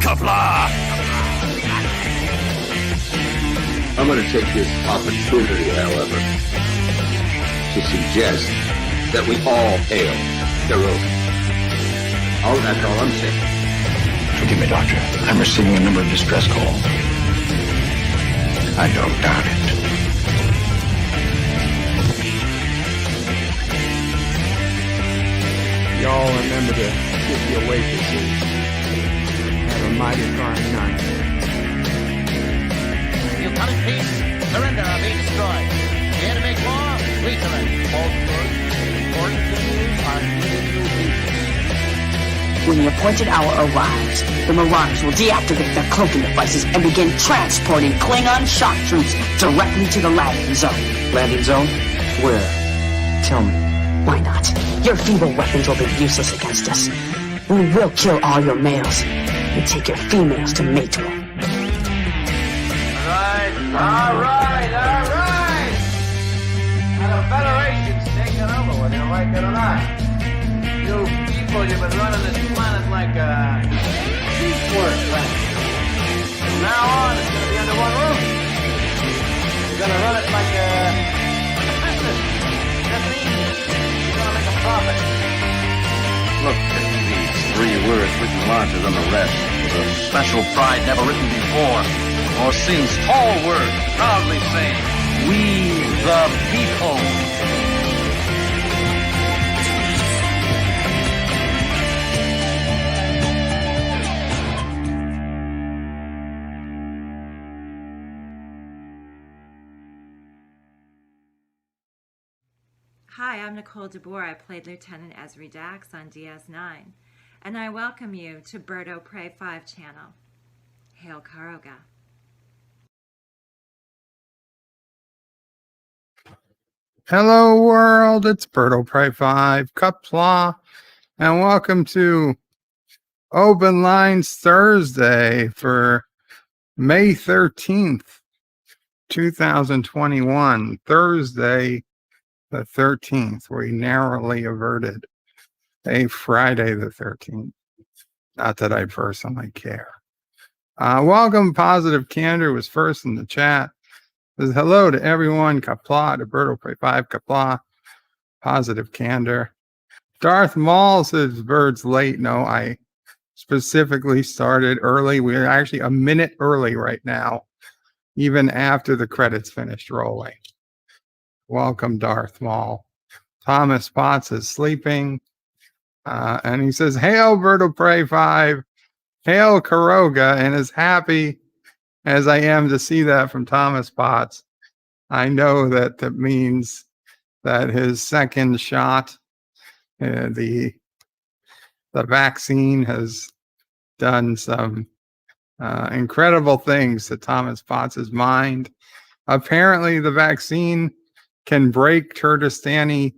Qapla! I'm going to take this opportunity, however, to suggest that we all hail Caroga. Oh, that's all I'm saying. Forgive me, Doctor. I'm receiving a number of distress calls. I don't doubt it. Y'all remember to get your waitresses. Have a mighty fine night. You come in peace, surrender or be destroyed. Here to make war, we surrender. Both words, important things are new people. When the appointed hour arrives, the Marauders will deactivate their cloaking devices and begin transporting Klingon shock troops directly to the landing zone. Landing zone? Where? Tell me. Why not? Your feeble weapons will be useless against us. We will kill all your males and take your females to mate with. All right. Now the Federation's taking over, whether you like it or not. You people, you've been running this planet like a seaport planet. From now on, it's going to be under one roof. You're going to run it like a business. That means you're going to make a profit. Look at these 3 words written larger than the rest, with a special pride never written before or since. Tall words, proudly saying, "We the people." Hi, I'm Nicole DeBoer. I played Lieutenant Esri Dax on DS9, and I welcome you to Birdo Prey 5 channel. Hail Caroga. Hello world, it's Birdo Prey 5, Qapla, and welcome to Open Lines Thursday for May 13th, 2021, Thursday the 13th. We narrowly averted a Friday the 13th. Not that I personally care. Welcome, Positive Candor was first in the chat. Says hello to everyone. Qapla, to Birdo Prey 5, Qapla, Positive Candor. Darth Maul says birds late. No, I specifically started early. We're actually a minute early right now, even after the credits finished rolling. Welcome, Darth Maul. Thomas Potts is sleeping. And he says, hail, Birdo Prey 5. Hail, Caroga. And as happy as I am to see that from Thomas Potts, I know that that means that his second shot, the vaccine, has done some incredible things to Thomas Potts's mind. Apparently, the vaccine can break Kurdistani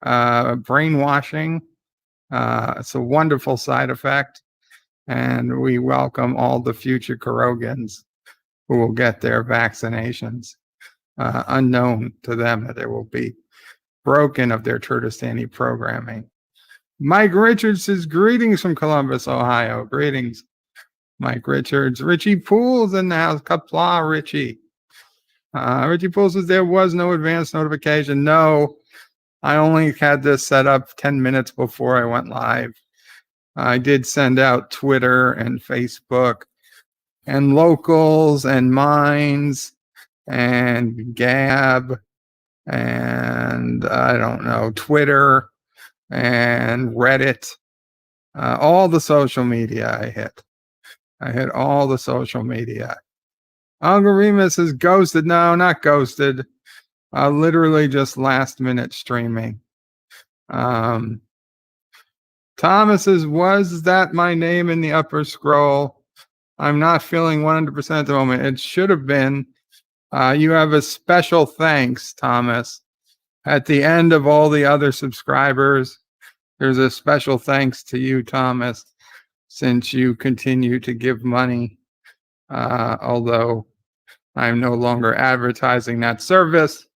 brainwashing. It's a wonderful side effect, and we welcome all the future Carogans who will get their vaccinations. Unknown to them that they will be broken of their Kurdistani programming. Mike Richards says, greetings from Columbus, Ohio. Greetings, Mike Richards. Richie Poole's in the house. Qapla, Richie. Richie Poole says there was no advance notification. No, I only had this set up 10 minutes before I went live. I did send out Twitter and Facebook and Locals and Minds and Gab and I don't know, Twitter and Reddit. All the social media I hit. I hit all the social media. Uncle Remus is ghosted. No, not ghosted. Literally just last minute streaming. Thomas says, was that my name in the upper scroll? I'm not feeling 100% at the moment. It should have been. You have a special thanks, Thomas. At the end of all the other subscribers, there's a special thanks to you, Thomas, since you continue to give money. Although I'm no longer advertising that service,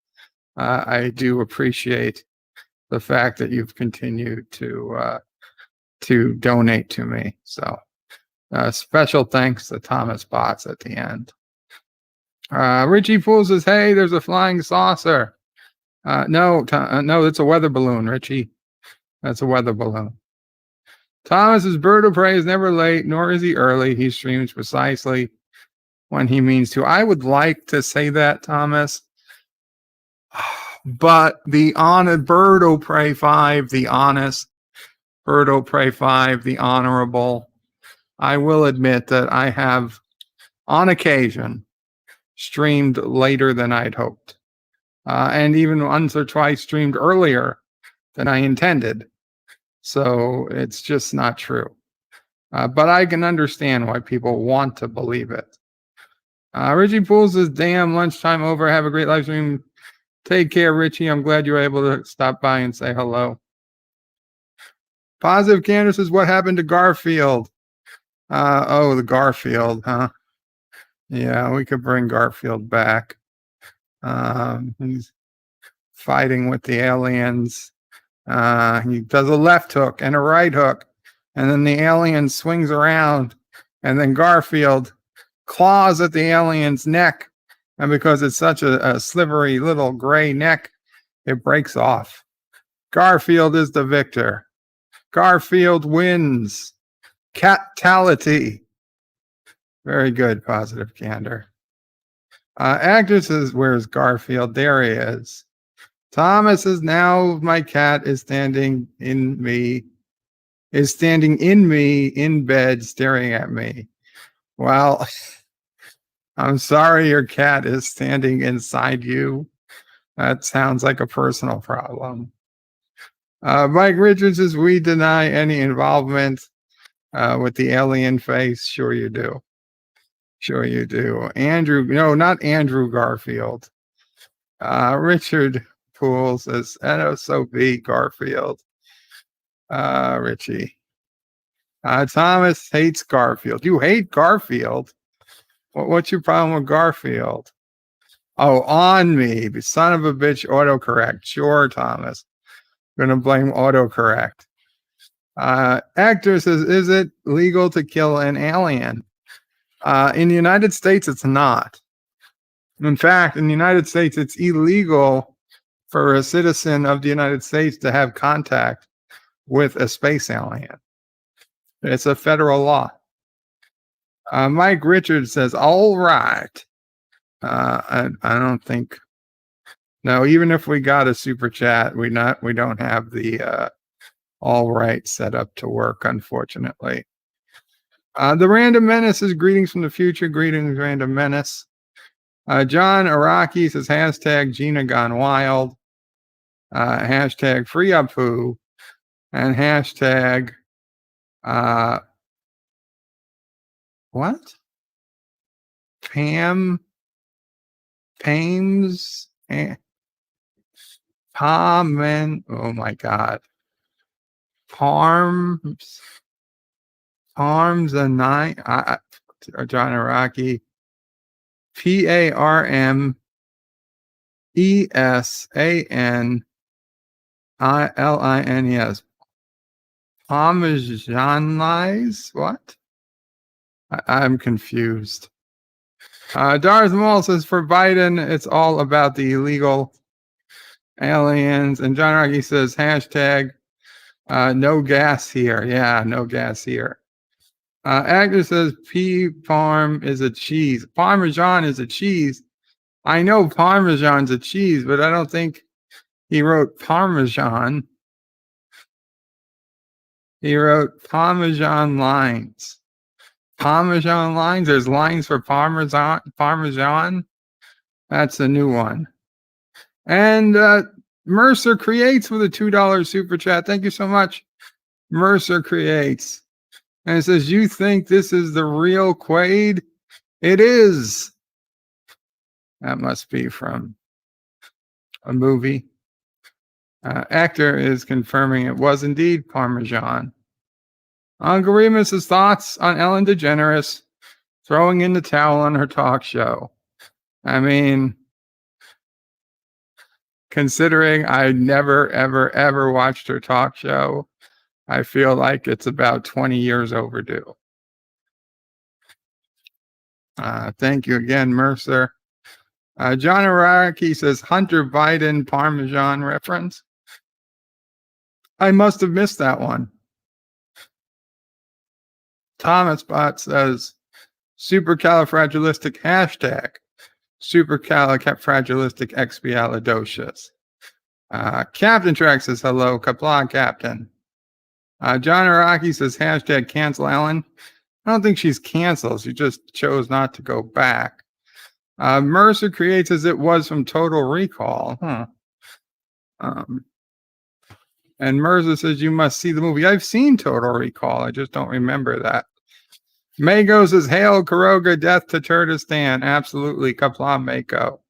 I do appreciate the fact that you've continued to donate to me. So Special thanks to Thomas Potts at the end. Richie Poole says, hey, there's a flying saucer. No, it's a weather balloon, Richie. That's a weather balloon. Thomas's bird of prey is never late, nor is he early. He streams precisely when he means to. I would like to say that, Thomas. But the honored Bird o' Prey 5, the honest Bird o' Prey 5, the honorable, I will admit that I have, on occasion, streamed later than I'd hoped. And even once or twice streamed earlier than I intended. So it's just not true. But I can understand why people want to believe it. Richie Poole says, damn, lunchtime over. Have a great live stream. Take care, Richie. I'm glad you were able to stop by and say hello. Positive Candace says, what happened to Garfield? The Garfield, huh? Yeah, we could bring Garfield back. He's fighting with the aliens. He does a left hook and a right hook, and then the alien swings around, and then Garfield claws at the alien's neck, and because it's such a slivery little gray neck, it breaks off. Garfield is the victor. Garfield wins. Catality. Very good, Positive Candor. Actor says, where's Garfield? There he is. Thomas says, now my cat is standing in me in bed, staring at me. Well, I'm sorry your cat is standing inside you. That sounds like a personal problem. Mike Richards says, we deny any involvement with the alien face. Sure you do. Sure you do. Andrew, no, not Andrew Garfield. Richard Poole says, NOSOB Garfield. Richie. Thomas hates Garfield. You hate Garfield? What's your problem with Garfield? Oh, on me. Son of a bitch, autocorrect. Sure, Thomas. I'm going to blame autocorrect. Actor says, is it legal to kill an alien? In the United States, it's not. In fact, in the United States, it's illegal for a citizen of the United States to have contact with a space alien. It's a federal law. Mike Richards says, all right. I don't think. No, even if we got a super chat, we don't have the all right set up to work, unfortunately. The Random Menace is greetings from the future. Greetings, Random Menace. John Araki says, hashtag Gina Gone Wild. Hashtag Free Apu. And hashtag what? Pam's Palm, oh my God. Parms a nine. John Araki. PARMESANILINES. Parmesanlies? What? I'm confused. Darth Maul says, for Biden, it's all about the illegal aliens. And John Araki says, hashtag no gas here. Yeah, no gas here. Actor says, Parm is a cheese. Parmesan is a cheese. I know Parmesan's a cheese, but I don't think he wrote Parmesan. He wrote Parmesan lines. Parmesan lines? There's lines for Parmesan? That's a new one. And Mercer Creates with a $2 super chat. Thank you so much, Mercer Creates. And it says, you think this is the real Quaid? It is. That must be from a movie. Actor is confirming it was indeed Parmesan. Uncle Remus's thoughts on Ellen DeGeneres throwing in the towel on her talk show. I mean, considering I never, ever, ever watched her talk show, I feel like it's about 20 years overdue. Thank you again, Mercer. John Araki says Hunter Biden Parmesan reference. I must have missed that one. Thomas Bot says supercalifragilistic hashtag supercalifragilisticexpialidocious. Captain Track says hello. Qapla Captain. John Araki says hashtag cancel Ellen. I don't think she's canceled. She just chose not to go back. Mercer creates as it was from Total Recall. And Mercer says you must see the movie. I've seen Total Recall. I just don't remember that. Mako says, hail Caroga, death to Turkestan. Absolutely, Qapla Mako.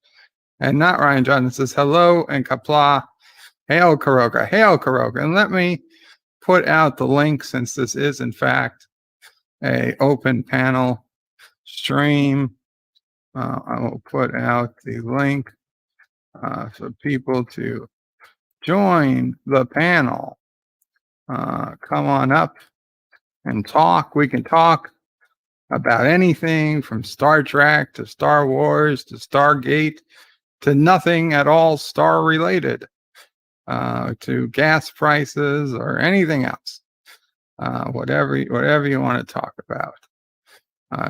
And not Ryan Johnson says, hello, and Qapla, hail Caroga, hail Caroga. And let me put out the link, since this is, in fact, a open panel stream. I will put out the link for people to join the panel. Come on up and talk. We can talk about anything from Star Trek to Star Wars to Stargate to nothing at all star related, to gas prices or anything else. Whatever you want to talk about.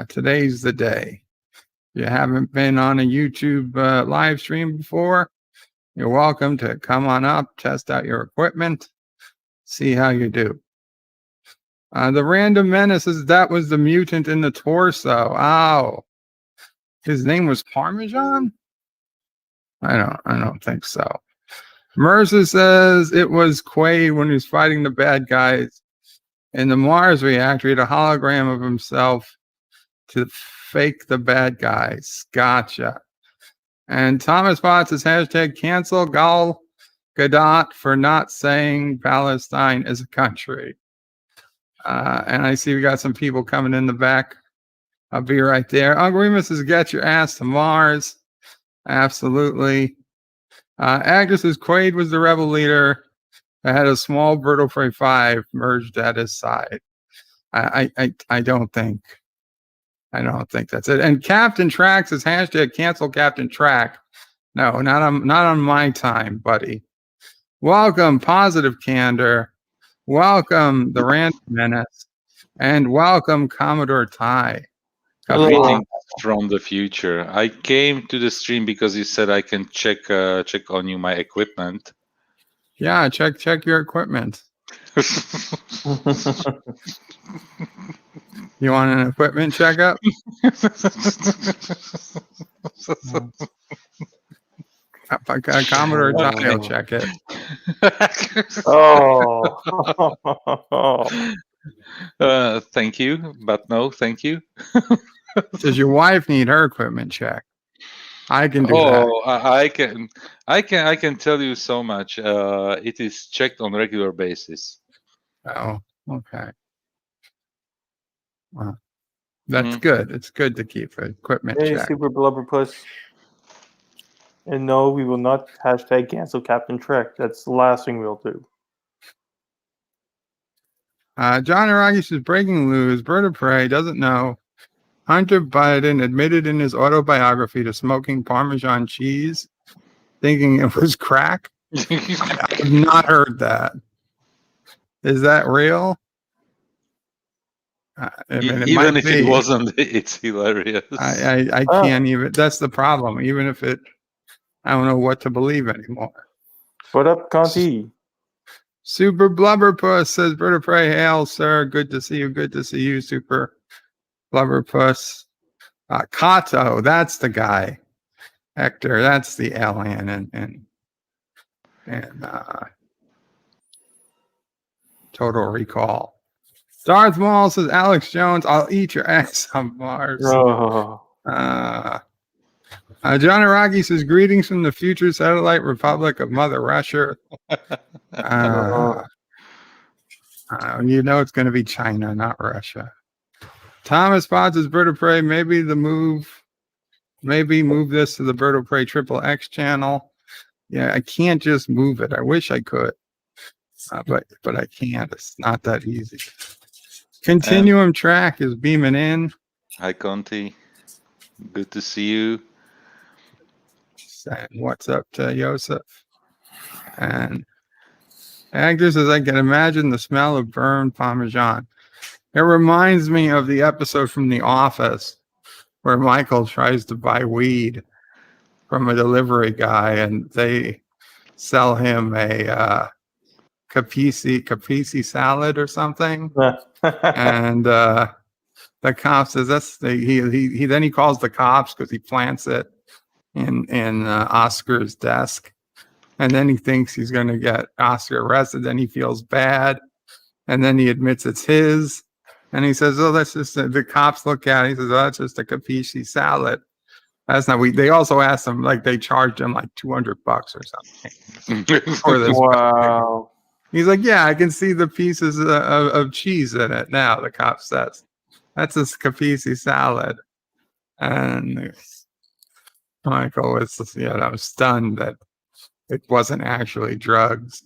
Today's the day. If you haven't been on a YouTube live stream before, you're welcome to come on up, test out your equipment, see how you do. The Random Menace says that was the mutant in the torso. Oh, his name was Parmesan? I don't think so. Mercer says it was Quaid when he was fighting the bad guys in the Mars reactor. He had a hologram of himself to fake the bad guys. Gotcha. And Thomas Potts says hashtag cancel Gal Gadot for not saying Palestine is a country. And I see we got some people coming in the back. I'll be right there. Uncle Remus says get your ass to Mars. Absolutely. Agnes says Quaid was the rebel leader that had a small Birdo Prey 5 merged at his side. I don't think that's it. And Captain Track says hashtag cancel Captain Track. No, not on my time, buddy. Welcome, Positive Candor. Welcome, the Random Menace, and welcome, Commodore Ty. Greetings from the future. I came to the stream because you said I can check on you my equipment. Yeah, check your equipment. You want an equipment checkup? Commodore Ty will check it. Thank you, but no, thank you. Does your wife need her equipment checked? I can do that. I can tell you so much. It is checked on a regular basis. Oh, okay. Well, that's good. It's good to keep equipment checked. Super Blubberpuss. And no, we will not hashtag cancel Captain Trek. That's the last thing we'll do. John Aragi says breaking news. Bird of Prey doesn't know. Hunter Biden admitted in his autobiography to smoking Parmesan cheese, thinking it was crack. I've not heard that. Is that real? I mean, Even if it wasn't, it's hilarious. I can't even. That's the problem. Even if it, I don't know what to believe anymore. What up, Conti? Super Blubberpuss says, Bird of Prey, hail, sir. Good to see you. Good to see you, Super Blubberpuss. Kato, that's the guy. Hector, that's the alien. And Total Recall. Darth Maul says, Alex Jones, I'll eat your ass on Mars. Oh. John Araki says, greetings from the future satellite republic of Mother Russia. You know it's going to be China, not Russia. Thomas Potts says, Bird of Prey, maybe move this to the Bird of Prey XXX channel. Yeah, I can't just move it. I wish I could. But I can't. It's not that easy. Continuum Track is beaming in. Hi, Conti. Good to see you. Saying what's up to Joseph. And Agnes says, I can imagine the smell of burned Parmesan. It reminds me of the episode from The Office where Michael tries to buy weed from a delivery guy and they sell him a caprese salad or something. And the cop says he then he calls the cops because he plants it in Oscar's desk. And then he thinks he's going to get Oscar arrested. Then he feels bad. And then he admits it's his. And he says, oh, that's just, the cops look at it. He says, oh, that's just a caprese salad. That's not, they also asked him, like, they charged him like $200 or something. For this Wow. He's like, yeah, I can see the pieces of cheese in it now, the cop says. That's a caprese salad. And Michael was, stunned that it wasn't actually drugs.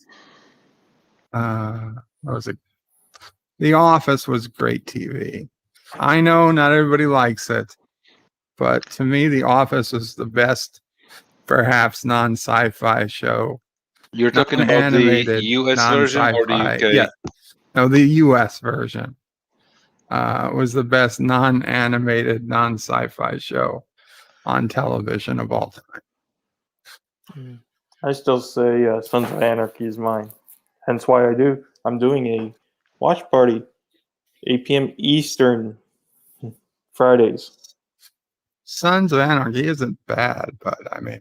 What was it? The Office was great TV. I know not everybody likes it, but to me, The Office is the best, perhaps, non-sci-fi show. You're talking about the US version or the UK? Yeah, no, the US version was the best non-animated, non-sci-fi show on television of all time. I still say Sons of Anarchy is mine. Hence why I'm doing a watch party, 8 p.m. Eastern, Fridays. Sons of Anarchy isn't bad, but I mean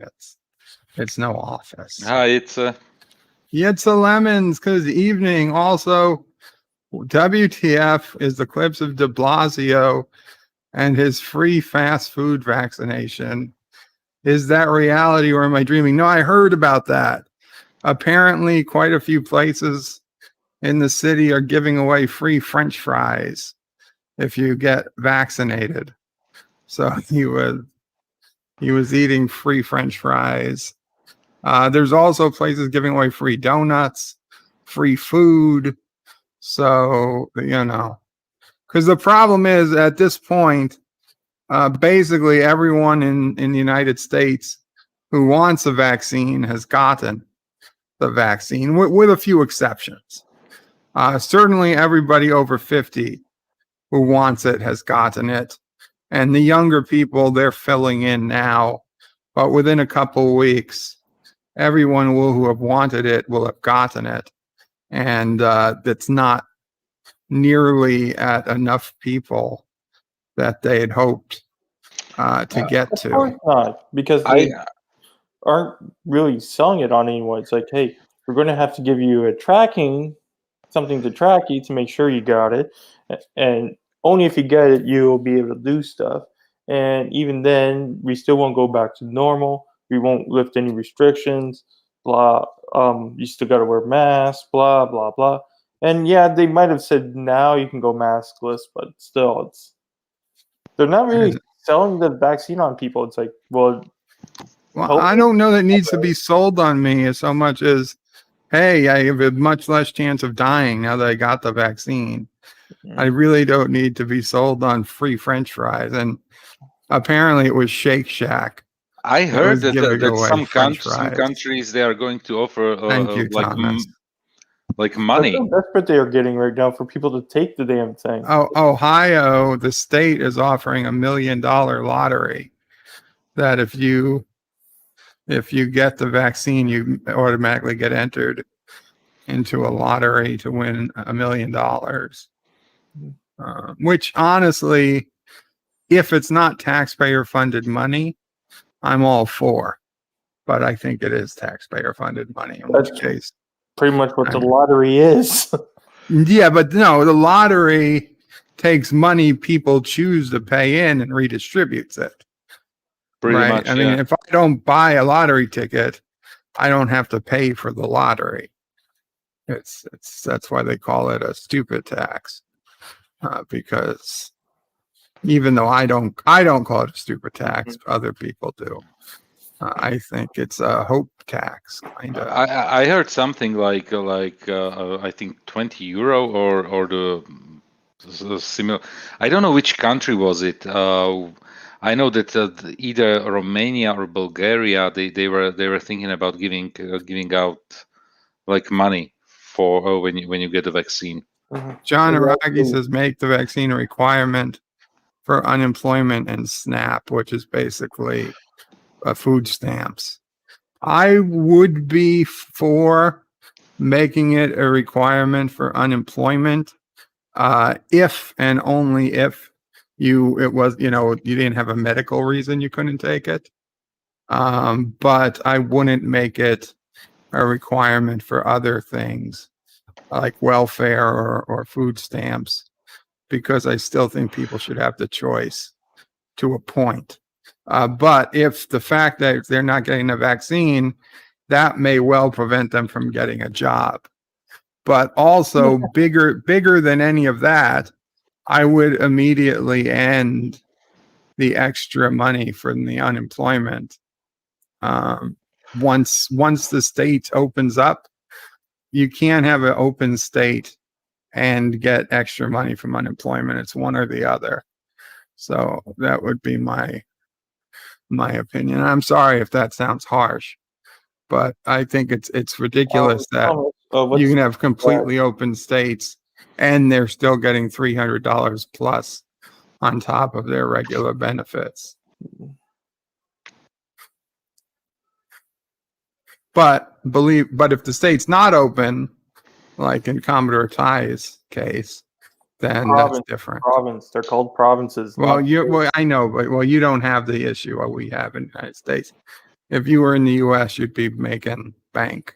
it's no Office. Hi, it's Lemons, because evening. Also, WTF is the clips of de Blasio and his free fast food vaccination. Is that reality or am I dreaming? No, I heard about that. Apparently, quite a few places in the city are giving away free French fries if you get vaccinated. So he was eating free French fries. There's also places giving away free donuts, free food. So, because the problem is at this point, basically everyone in the United States who wants a vaccine has gotten the vaccine, with a few exceptions. Certainly everybody over 50 who wants it has gotten it. And the younger people, they're filling in now. But within a couple of weeks, everyone who have wanted it will have gotten it. And it's not nearly at enough people that they had hoped to get to. Of course not, because they aren't really selling it on anyone. It's like, hey, we're going to have to give you something to track you to make sure you got it. And only if you get it, you'll be able to do stuff. And even then, we still won't go back to normal. We won't lift any restrictions, blah. You still got to wear masks, blah, blah, blah. And yeah, they might have said now you can go maskless, but still, they're not really selling the vaccine on people. It's like, well, I don't know that it needs to be sold on me so much as, hey, I have a much less chance of dying now that I got the vaccine. I really don't need to be sold on free French fries. And apparently it was Shake Shack. I heard that some countries, they are going to offer like money. That's how desperate they are getting right now for people to take the damn thing. Oh, Ohio, the state is offering $1 million lottery that if you get the vaccine, you automatically get entered into a lottery to win $1 million. Which honestly, if it's not taxpayer funded money, I'm all for. But I think it is taxpayer funded money, in which case pretty much what the lottery is. Yeah, but no, the lottery takes money people choose to pay in and redistributes it. Pretty much, I mean, if I don't buy a lottery ticket, I don't have to pay for the lottery. That's why they call it a stupid tax. Because even though I don't call it a stupid tax, other people do. I think it's a hope tax, kind of. I heard something like I think €20 or the similar. I don't know which country was it. I know that either Romania or Bulgaria, they were thinking about giving out like money for when you get the vaccine. John Aragi says make the vaccine a requirement for unemployment and SNAP, which is basically food stamps. I would be for making it a requirement for unemployment if and only if you didn't have a medical reason you couldn't take it. But I wouldn't make it a requirement for other things like welfare or food stamps, because I still think people should have the choice to a point. But if the fact that they're not getting a vaccine, that may well prevent them from getting a job. But also bigger than any of that, I would immediately end the extra money from the unemployment. Once the state opens up, you can't have an open state and get extra money from unemployment. It's one or the other. So that would be my opinion. I'm sorry if that sounds harsh, but I think it's ridiculous that you can have completely open states and they're still getting $300 plus on top of their regular benefits. But if the state's not open, like in Commodore Ty's case, then that's different. They're called provinces. Well, I know, but you don't have the issue what we have in the United States. If you were in the U.S., you'd be making bank.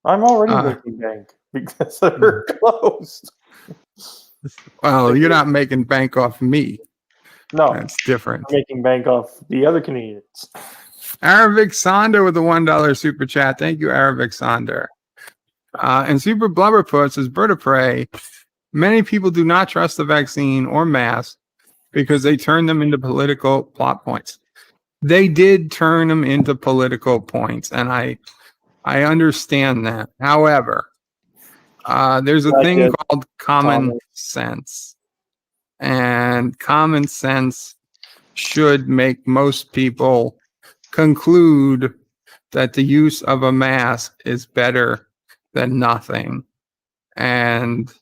I'm already making bank because they're closed. Well, you're not making bank off me. No, that's different. I'm making bank off the other Canadians. Arabic Sonder with the $1 super chat. Thank you, Arabic Sonder. And Super Blubber puts, as Bird of Prey, many people do not trust the vaccine or mask because they turn them into political plot points. They did turn them into political points, and I understand that. However, there's a thing called common sense, and common sense should make most people conclude that the use of a mask is better than nothing. And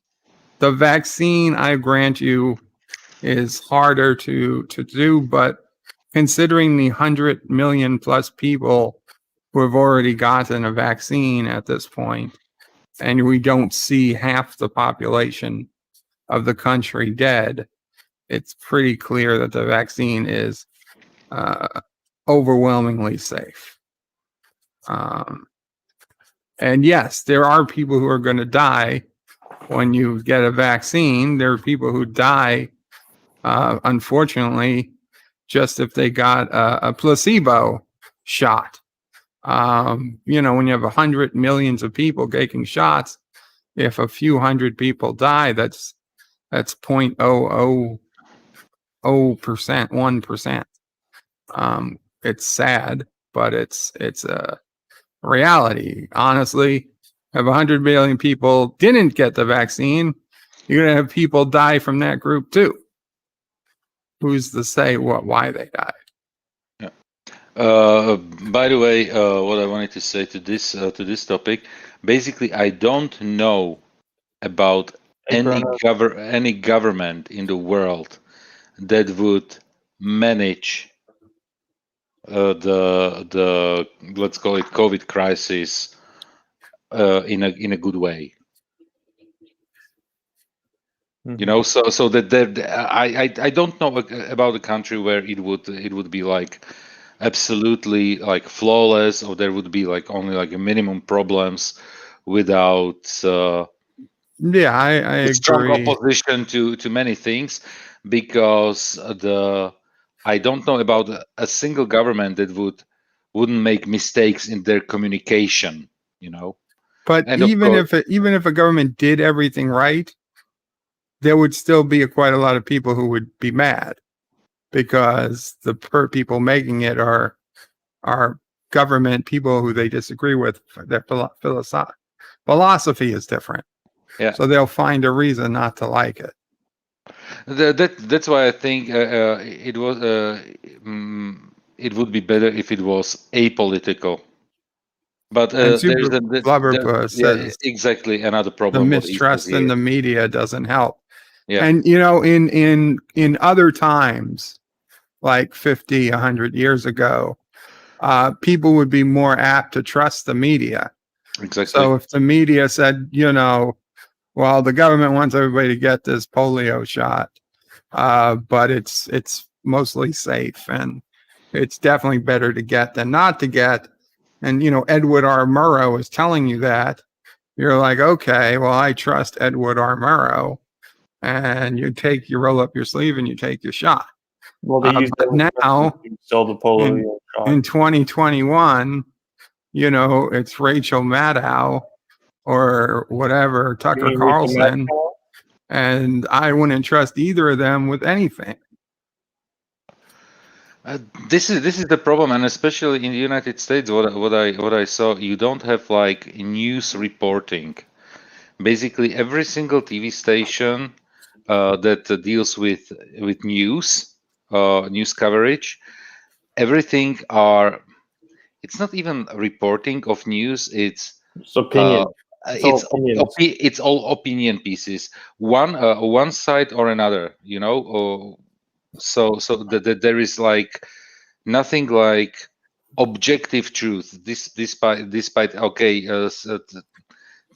the vaccine, I grant you, is harder to do, but considering the 100 million plus people who have already gotten a vaccine at this point, and we don't see half the population of the country dead, it's pretty clear that the vaccine is overwhelmingly safe. And yes, there are people who are going to die when you get a vaccine. There are people who die, unfortunately, just if they got a placebo shot. When you have 100 millions of people taking shots, if a few hundred people die, that's 0.000%, 1%. It's sad, but it's a reality. Honestly, if 100 million people didn't get the vaccine, you're going to have people die from that group too. Who's to say why they died? Yeah. By the way, what I wanted to say to this topic, basically, I don't know about any government in the world that would manage the let's call it COVID crisis in a good way. Mm-hmm. So that I don't know about a country where it would be like absolutely like flawless, or there would be like only like a minimum problems without I agree. Strong opposition to many things, because I don't know about a single government that wouldn't make mistakes in their communication, But even if a government did everything right, there would still be quite a lot of people who would be mad, because the people making it are government people who they disagree with. Their philosophy is different. Yeah. So they'll find a reason not to like it. That's why I think it was it would be better if it was apolitical. But And there's Super Blubberpuss yeah, says exactly another the problem what he says mistrust in here. the media doesn't help. Yeah, And in other times, like 50, 100 years ago, people would be more apt to trust the media. exactly. So if the media said, well, the government wants everybody to get this polio shot, but it's mostly safe and it's definitely better to get than not to get. And Edward R. Murrow is telling you that. You're like, okay, well, I trust Edward R. Murrow, and you roll up your sleeve and you take your shot. Well, they use But now to sell the polio shot. in 2021, it's Rachel Maddow or whatever, Tucker Rachel Carlson, Maddow? and I wouldn't trust either of them with anything. This is the problem, and especially in the United States, what I saw, you don't have like news reporting. Basically, every single TV station that deals with news, news coverage, everything it's not even reporting of news. It's opinion. It's all opinion pieces, one side or another. So that there is like nothing like objective truth. Despite okay,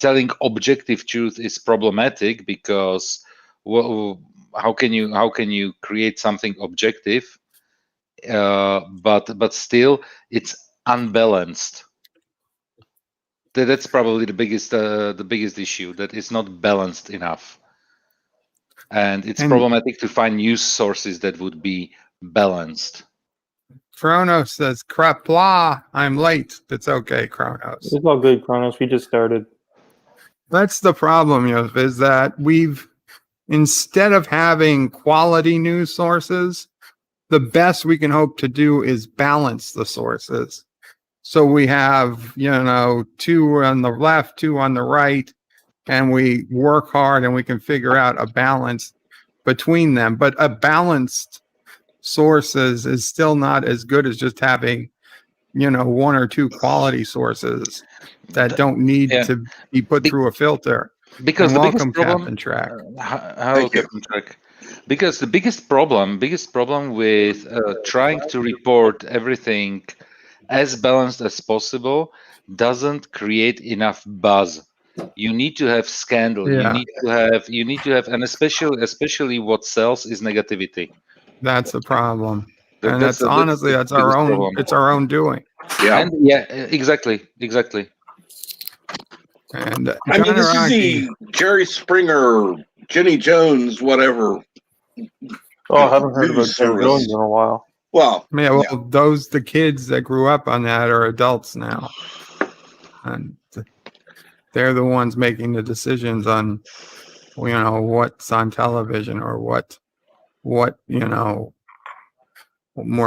telling objective truth is problematic because how can you create something objective? But still, it's unbalanced. That's probably the biggest issue, that it's not balanced enough, and it's problematic to find news sources that would be balanced. Kronos says, Qapla, I'm late. It's okay, Kronos. It's all good, Kronos. We just started. That's the problem, is that instead of having quality news sources, the best we can hope to do is balance the sources. So we have, 2 on the left, 2 on the right, and we work hard and we can figure out a balance between them. But a balanced sources is still not as good as just having, 1 or 2 quality sources that don't need to be put through a filter. Because and the welcome, biggest problem, Captain Track. Hello, Captain Track. Because the biggest problem with trying to report everything as balanced as possible doesn't create enough buzz. You need to have scandal. Yeah. You need to have, and especially what sells is negativity. That's the problem. And That's our own problem. It's our own doing. Yeah. And yeah, exactly. And I mean, this is the Jerry Springer, Jenny Jones, whatever. Oh, I haven't heard about Jerry Jones in a while. Well, the kids that grew up on that are adults now, and they're the ones making the decisions on, what's on television or what more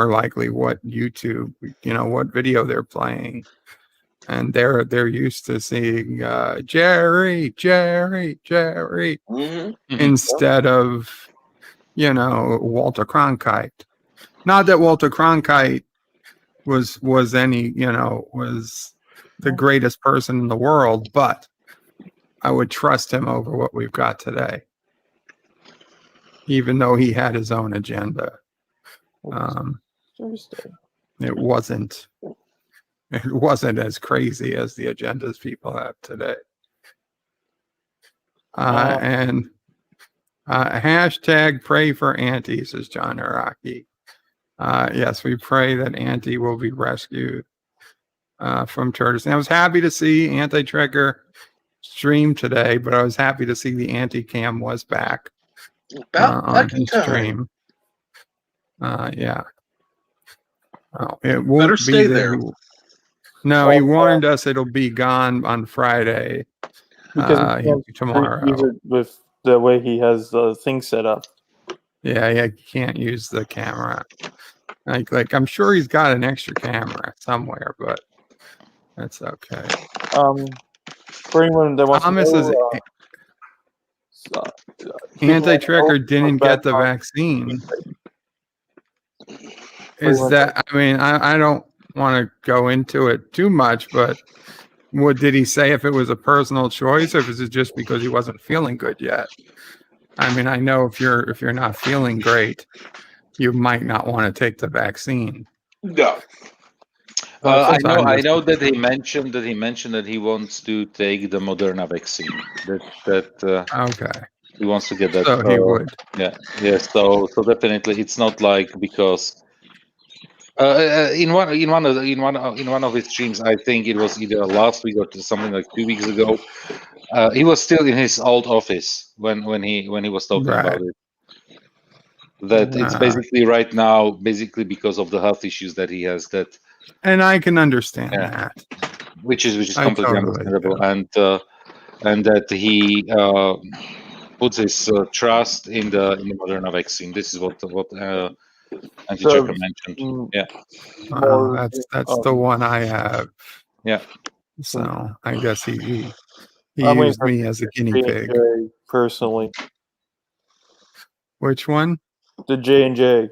likely what YouTube, what video they're playing. And they're used to seeing Jerry instead of Walter Cronkite. Not that Walter Cronkite was the greatest person in the world, but I would trust him over what we've got today, even though he had his own agenda. It wasn't as crazy as the agendas people have today. And hashtag pray for Auntie, says John Araki. Yes, we pray that Auntie will be rescued from Turtles. And I was happy to see Anti-Trigger stream today, but I was happy to see the anti-cam was back on his stream. Yeah. Oh, it won't better be stay there. No, he warned us it'll be gone on Friday. Tomorrow. Use it with the way he has the thing set up. Yeah, you can't use the camera. Like I'm sure he's got an extra camera somewhere, but that's okay. For anyone that wants Thomas to know, Anti-Trekker didn't get the vaccine. Is that? I mean, I don't want to go into it too much, but what did he say? If it was a personal choice, or if it's just because he wasn't feeling good yet? I mean, I know if you're not feeling great, you might not want to take the vaccine. No. I know that he mentioned that he wants to take the Moderna vaccine. Okay. He wants to get that. So he would. Yeah. So definitely, it's not like because in one of his streams, I think it was either last week or something like 2 weeks ago. He was still in his old office when he was talking about it. That it's basically right now, basically because of the health issues that he has. And I can understand that. Which is completely totally understandable, and that he puts his trust in the Moderna vaccine. This is what Anti-Trekker mentioned. Yeah. That's the one I have. Yeah. So I guess he I'm waiting used for me as a guinea pig. J&J personally. Which one? The J&J.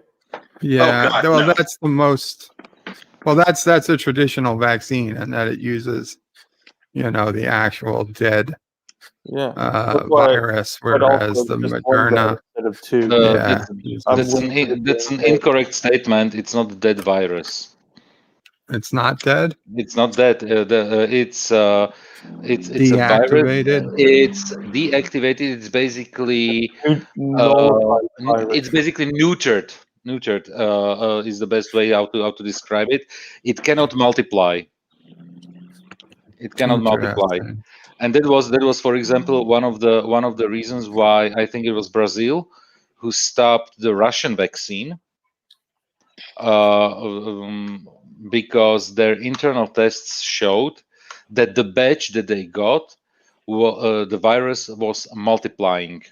Yeah. God, well, no. that's the most. Well, that's a traditional vaccine, and that it uses, the actual dead virus, whereas the Moderna. Of two. That's an incorrect statement. It's not a dead virus. It's not dead. It's not dead. It's a virus. Deactivated? It's deactivated. It's basically neutered. Neutered is the best way how to describe it. It cannot multiply. It cannot multiply, and that was, for example, one of the reasons why I think it was Brazil who stopped the Russian vaccine, because their internal tests showed that the batch that they got, the virus was multiplying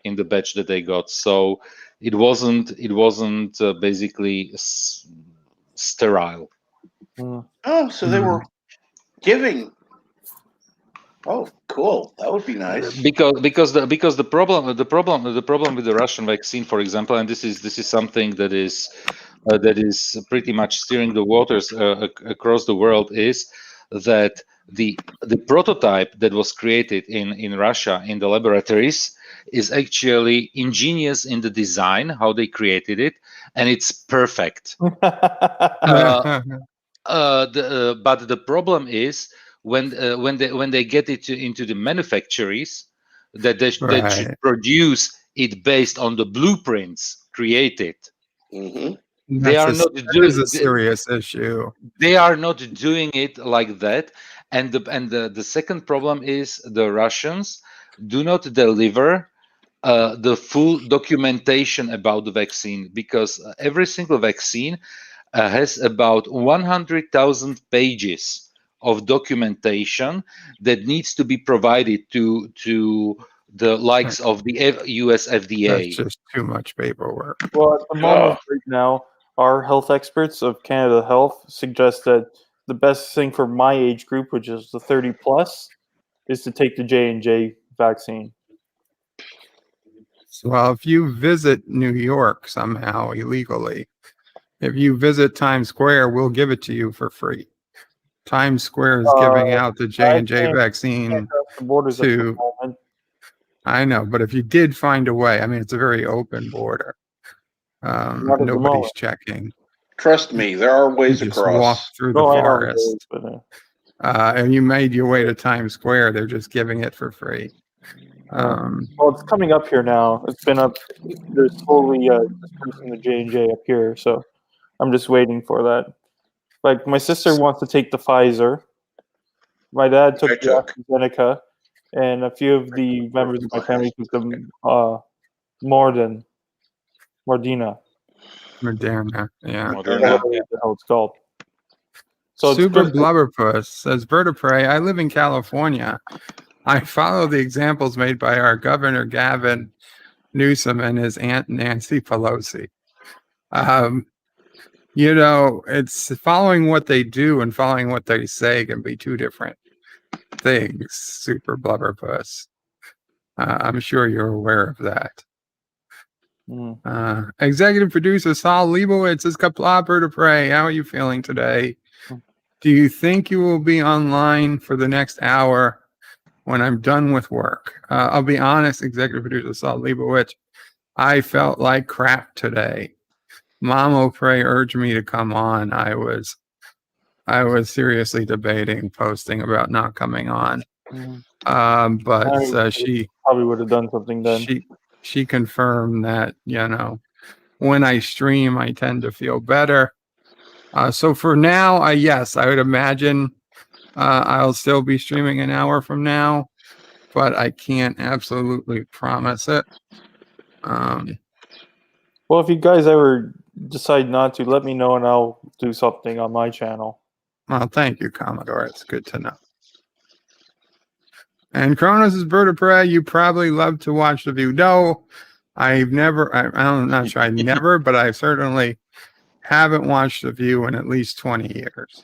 in the batch that they got. So it wasn't basically sterile. Oh, so they were giving. Oh, cool. That would be nice. Because the problem with the Russian vaccine, for example, and this is something that is pretty much steering the waters across the world, is that the prototype that was created in Russia in the laboratories is actually ingenious in the design, how they created it, and it's perfect. But the problem is when they get it into the manufactories, that they should produce it based on the blueprints created. Mm-hmm. They are not doing a serious issue. They are not doing it like that, and the second problem is the Russians do not deliver the full documentation about the vaccine, because every single vaccine has about 100,000 pages of documentation that needs to be provided to the likes of the US FDA. That's just too much paperwork. Well, at the moment right now, our health experts of Canada Health suggest that the best thing for my age group, which is the 30 plus, is to take the J&J vaccine. Well, if you visit New York somehow illegally, if you visit Times Square, we'll give it to you for free. Times Square is giving out the J&J vaccine to. I know, but if you did find a way, I mean, it's a very open border. Nobody's checking. Trust me, there are ways you just across. walk through the forest, and you made your way to Times Square. They're just giving it for free. Well, it's coming up here now. It's been up. They're slowly dispersing the J&J up here, so I'm just waiting for that. Like, my sister wants to take the Pfizer. My dad took the AstraZeneca, and a few of the members of my family took the Moderna. Yeah. How it's called. So Super Blubberpuss says, Vertebrae, I live in California. I follow the examples made by our Governor Gavin Newsom and his Aunt Nancy Pelosi. It's following what they do and following what they say can be two different things. Super Blubberpuss. I'm sure you're aware of that. Mm. Executive producer Saul Leibowitz says, Qapla, Bird of Prey, how are you feeling today? Do you think you will be online for the next hour when I'm done with work? I'll be honest, executive producer Saul Leibowitz, I felt like crap today. Mom Prey urged me to come on. I was seriously debating posting about not coming on. But she probably would have done something then. She confirmed that, when I stream, I tend to feel better. So for now, yes, I would imagine I'll still be streaming an hour from now, but I can't absolutely promise it. Well, if you guys ever decide not to, let me know and I'll do something on my channel. Well, thank you, Commodore. It's good to know. And Cronus' Bird of Prey, you probably love to watch The View. No, I'm not sure I never, but I certainly haven't watched The View in at least 20 years.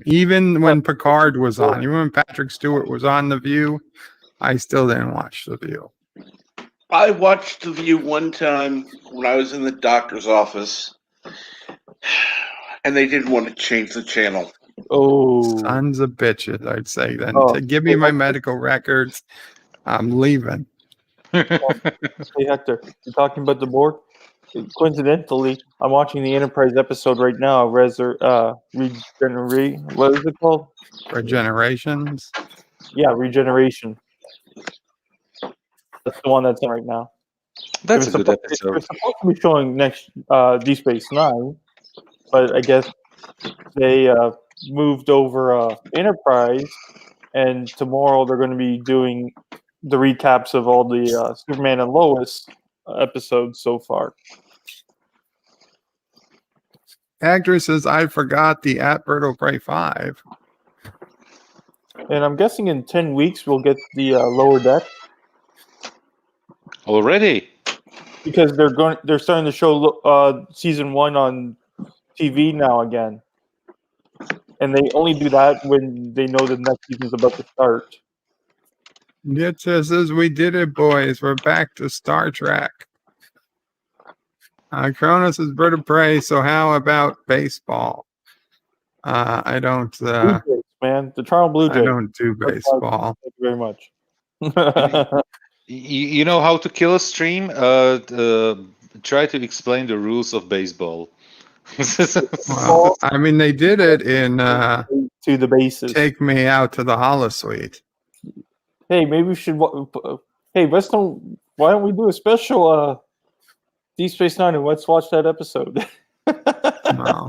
Even when Picard was on, even when Patrick Stewart was on The View, I still didn't watch The View. I watched The View one time when I was in the doctor's office, and they didn't want to change the channel. Oh, sons of bitches! I'd say then to give me my medical records, I'm leaving. Hey Hector, you're talking about the board? Coincidentally, I'm watching the Enterprise episode right now. What is it called? Regenerations. Yeah, Regeneration. That's the one that's in right now. That's a good episode. They're supposed to be showing next Deep Space Nine, but I guess they moved over Enterprise, and tomorrow they're going to be doing the recaps of all the Superman and Lois episodes so far. Actress says, I forgot the Bird of Prey 5. And I'm guessing in 10 weeks we'll get the Lower Deck. Already? Because they're starting to show season 1 on TV now again. And they only do that when they know the next season's about to start. It says, we did it, boys. We're back to Star Trek. Cronus is Bird of Prey, so how about baseball? I don't... Blue Jays, man. The Toronto Blue Jays. I don't do baseball. Thank you very much. You know how to kill a stream? Try to explain the rules of baseball. Well, I mean, they did it in to the bases. Take Me Out to the Holosuite. Hey, maybe we should. Hey, why don't we do a special Deep Space Nine and let's watch that episode? No,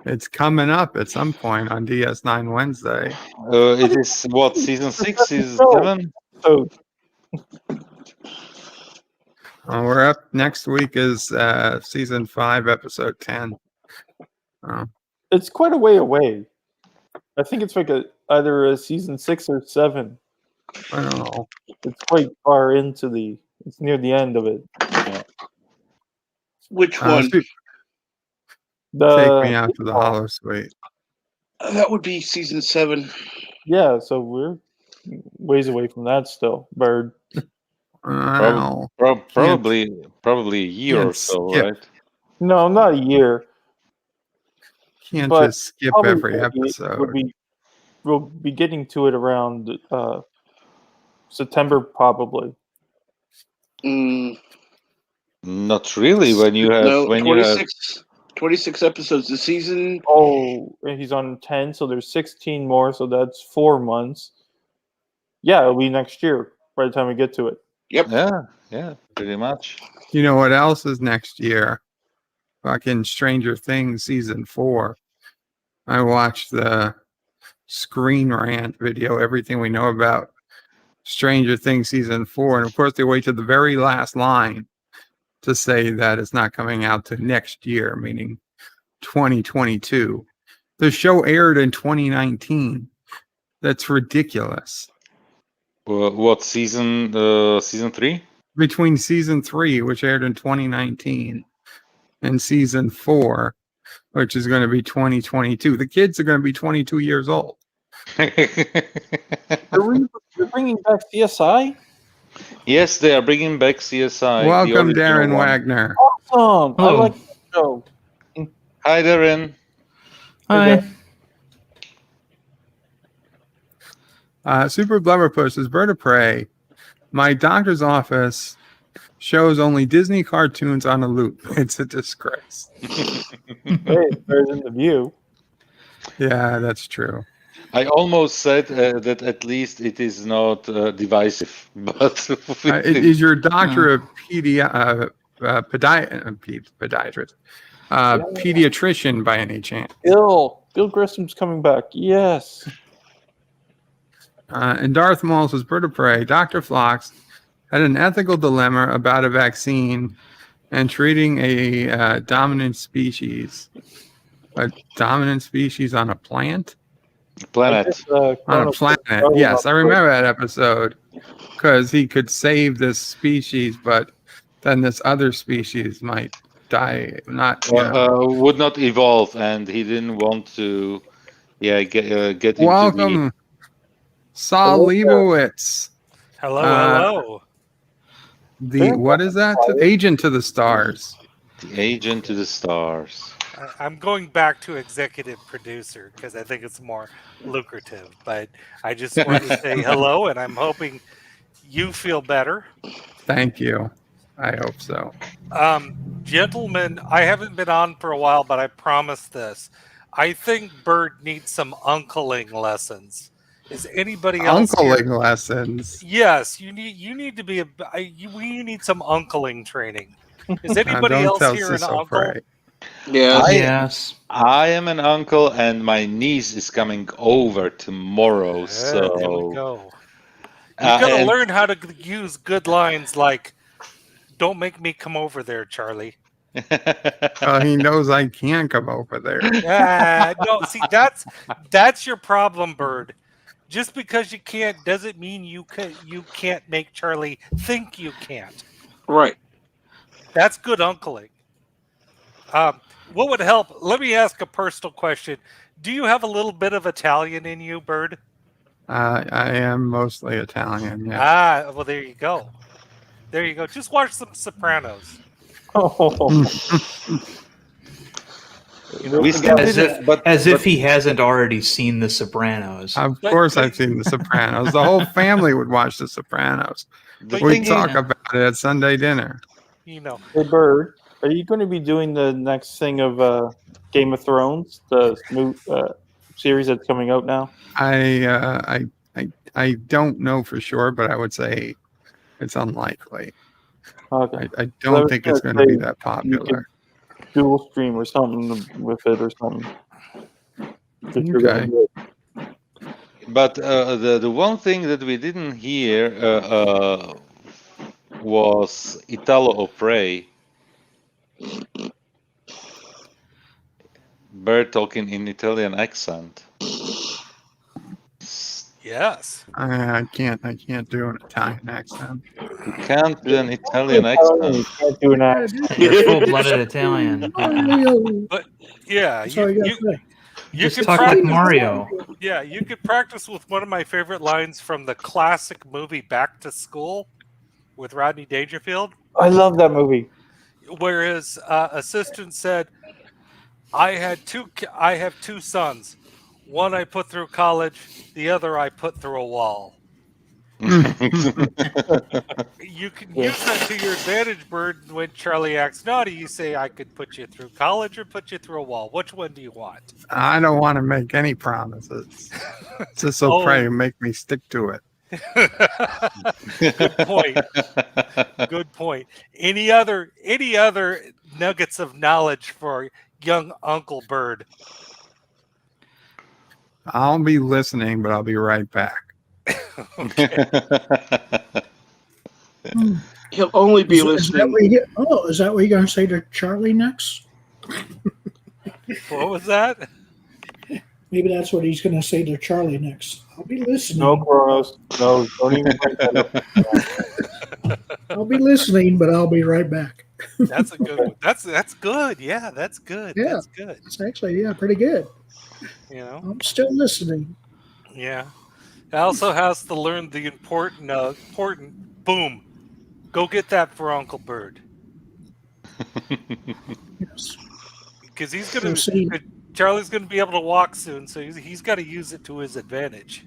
it's coming up at some point on DS9 Wednesday. It is what, season 6, season 7? So we're up. Next week is season 5, episode 10. It's quite a way away. I think it's like either a season 6 or 7. I don't know. It's quite far into it's near the end of it. Yeah. Which one? Take Me Out to the Holosuite. That would be season 7. Yeah, so we're ways away from that still, Bird. Probably a year or so, skip. right? No, not a year. Can't But just skip probably every episode. We'll be getting to it around September, probably. Not really. When you have 26 episodes a season. Oh, he's on 10, so there's 16 more, so that's 4 months. Yeah, it'll be next year by the time we get to it. Yep. Yeah, pretty much. You know what else is next year? Fucking Stranger Things season 4. I watched the Screen Rant video, everything we know about Stranger Things season 4, and of course they wait to the very last line to say that it's not coming out to next year, meaning 2022. The show aired in 2019. That's ridiculous. What season? Season 3? Between season 3, which aired in 2019, and season 4, which is going to be 2022. The kids are going to be 22 years old. They're bringing back CSI? Yes, they are bringing back CSI. the Welcome, original Darren one. Wagner. Awesome! I Hello. like the show. Hi, Darren. Hi. Super Blubberpuss is Bird of Prey. My doctor's office shows only Disney cartoons on a loop. It's a disgrace. Hey, it's better than The View. Yeah, that's true. I almost said that at least it is not divisive, but Is your doctor a pediatrist? Pediatrician by any chance? Bill Grissom's coming back. Yes. And Darth Maul says, Bird of Prey, Dr. Phlox had an ethical dilemma about a vaccine and treating a dominant species. A dominant species on a planet? Planet. On a planet. Yes, I remember that episode because he could save this species, but then this other species might die. Would not evolve, and he didn't want to. Yeah, get into Welcome, Saul Leibowitz. Hello. What is that? Agent to the Stars. The Agent to the Stars. I'm going back to executive producer because I think it's more lucrative. But I just wanted to say hello, and I'm hoping you feel better. Thank you. I hope so. Gentlemen, I haven't been on for a while, but I promise this. I think Bird needs some uncling lessons. Is anybody else uncling lessons? Yes, you need to be you need some uncling training. Is anybody else here an uncle? Yes. I am an uncle, and my niece is coming over tomorrow. So there we go. You gotta learn how to use good lines like, "Don't make me come over there, Charlie." He knows I can't come over there. No, see, that's your problem, Bird. Just because you can't doesn't mean you can't make Charlie think you can't. Right. That's good uncling. What would help? Let me ask a personal question. Do you have a little bit of Italian in you, Bird? I am mostly Italian. Yeah. Well, there you go. There you go. Just watch some Sopranos. As if he hasn't already seen The Sopranos. Of course, I've seen The Sopranos. The whole family would watch The Sopranos. We talk about it at Sunday dinner. You know. Hey, Bird, are you going to be doing the next thing of Game of Thrones, the new series that's coming out now? I don't know for sure, but I would say it's unlikely. Okay. I don't think it's going to be that popular. Dual stream or something with it or something. Okay. But the one thing that we didn't hear was Italo or Prey. Bird talking in Italian accent. Yes. I can't do an Italian accent. You can't do an Italian accent. You can't do an accent. You're full-blooded Italian. But yeah, you just talk like Mario. Yeah, you could practice with one of my favorite lines from the classic movie Back to School with Rodney Dangerfield. I love that movie. Where his assistant said, I have two sons. One I put through college, the other I put through a wall. You can use that to your advantage, Bird. When Charlie acts naughty, you say, I could put you through college or put you through a wall. Which one do you want? I don't want to make any promises. Just so Prey make me stick to it. Good point. Good point. Any other nuggets of knowledge for young Uncle Bird? I'll be listening, but I'll be right back. He'll only be listening. Is that what you're going to say to Charlie next? What was that? Maybe that's what he's going to say to Charlie next. I'll be listening. No, Kronos. No, don't even bring that up. I'll be listening, but I'll be right back. That's a good one. That's good. Yeah, that's good. Yeah, that's good. It's actually pretty good. You know, I'm still listening. Yeah. also has to learn the important boom. Go get that for Uncle Bird. Because he's So gonna, see, Charlie's gonna be able to walk soon, so he's got to use it to his advantage.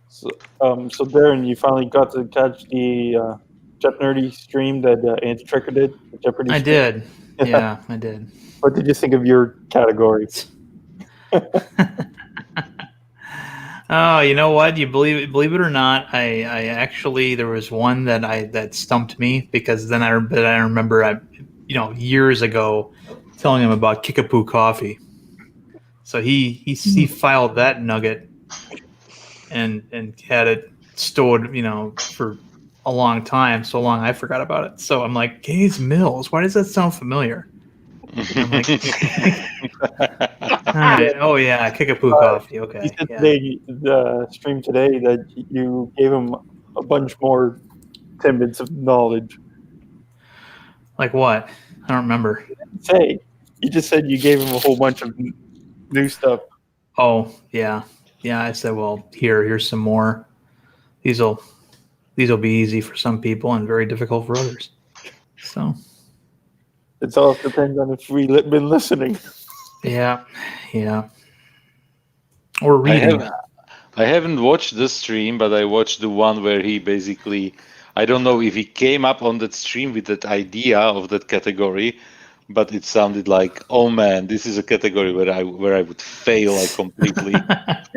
So Darren, you finally got to catch the Jeff Nerdy stream that Anti Tricker did. The Jeopardy I stream? did. Yeah, I did. What did you think of your category? Oh, you know what? You believe it or not, I actually there was one that stumped me because then I remember years ago telling him about Kickapoo coffee. So he filed that nugget and had it stored, for a long time, so long I forgot about it. So I'm like, Gaze Mills, why does that sound familiar? I'm like, all right, oh yeah, Kickapoo coffee. He Okay, said yeah. today, the stream today, that you gave him a bunch more tidbits of knowledge. Like what? I don't remember. Say, you just said you gave him a whole bunch of new stuff. Oh yeah. I said, well, here's some more. These will be easy for some people and very difficult for others. So it all depends on if we've been listening. Yeah. Or reading. I haven't watched the stream, but I watched the one where he basically, I don't know if he came up on that stream with that idea of that category, but it sounded like, oh man, this is a category where I would fail like completely.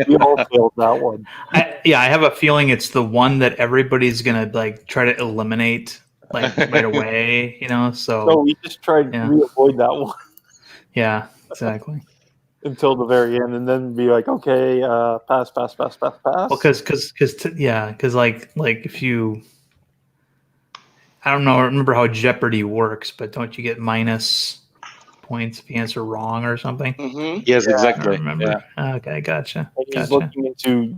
We all failed that one. I have a feeling it's the one that everybody's gonna try to eliminate right away, So we just tried to avoid that one. Yeah, exactly. Until the very end, and then be like, okay, pass. Well, because if you, I don't know, I remember how Jeopardy works, but don't you get minus points if you answer wrong or something? Mm-hmm. Yes, exactly. I remember. Yeah. Okay, gotcha. He's looking into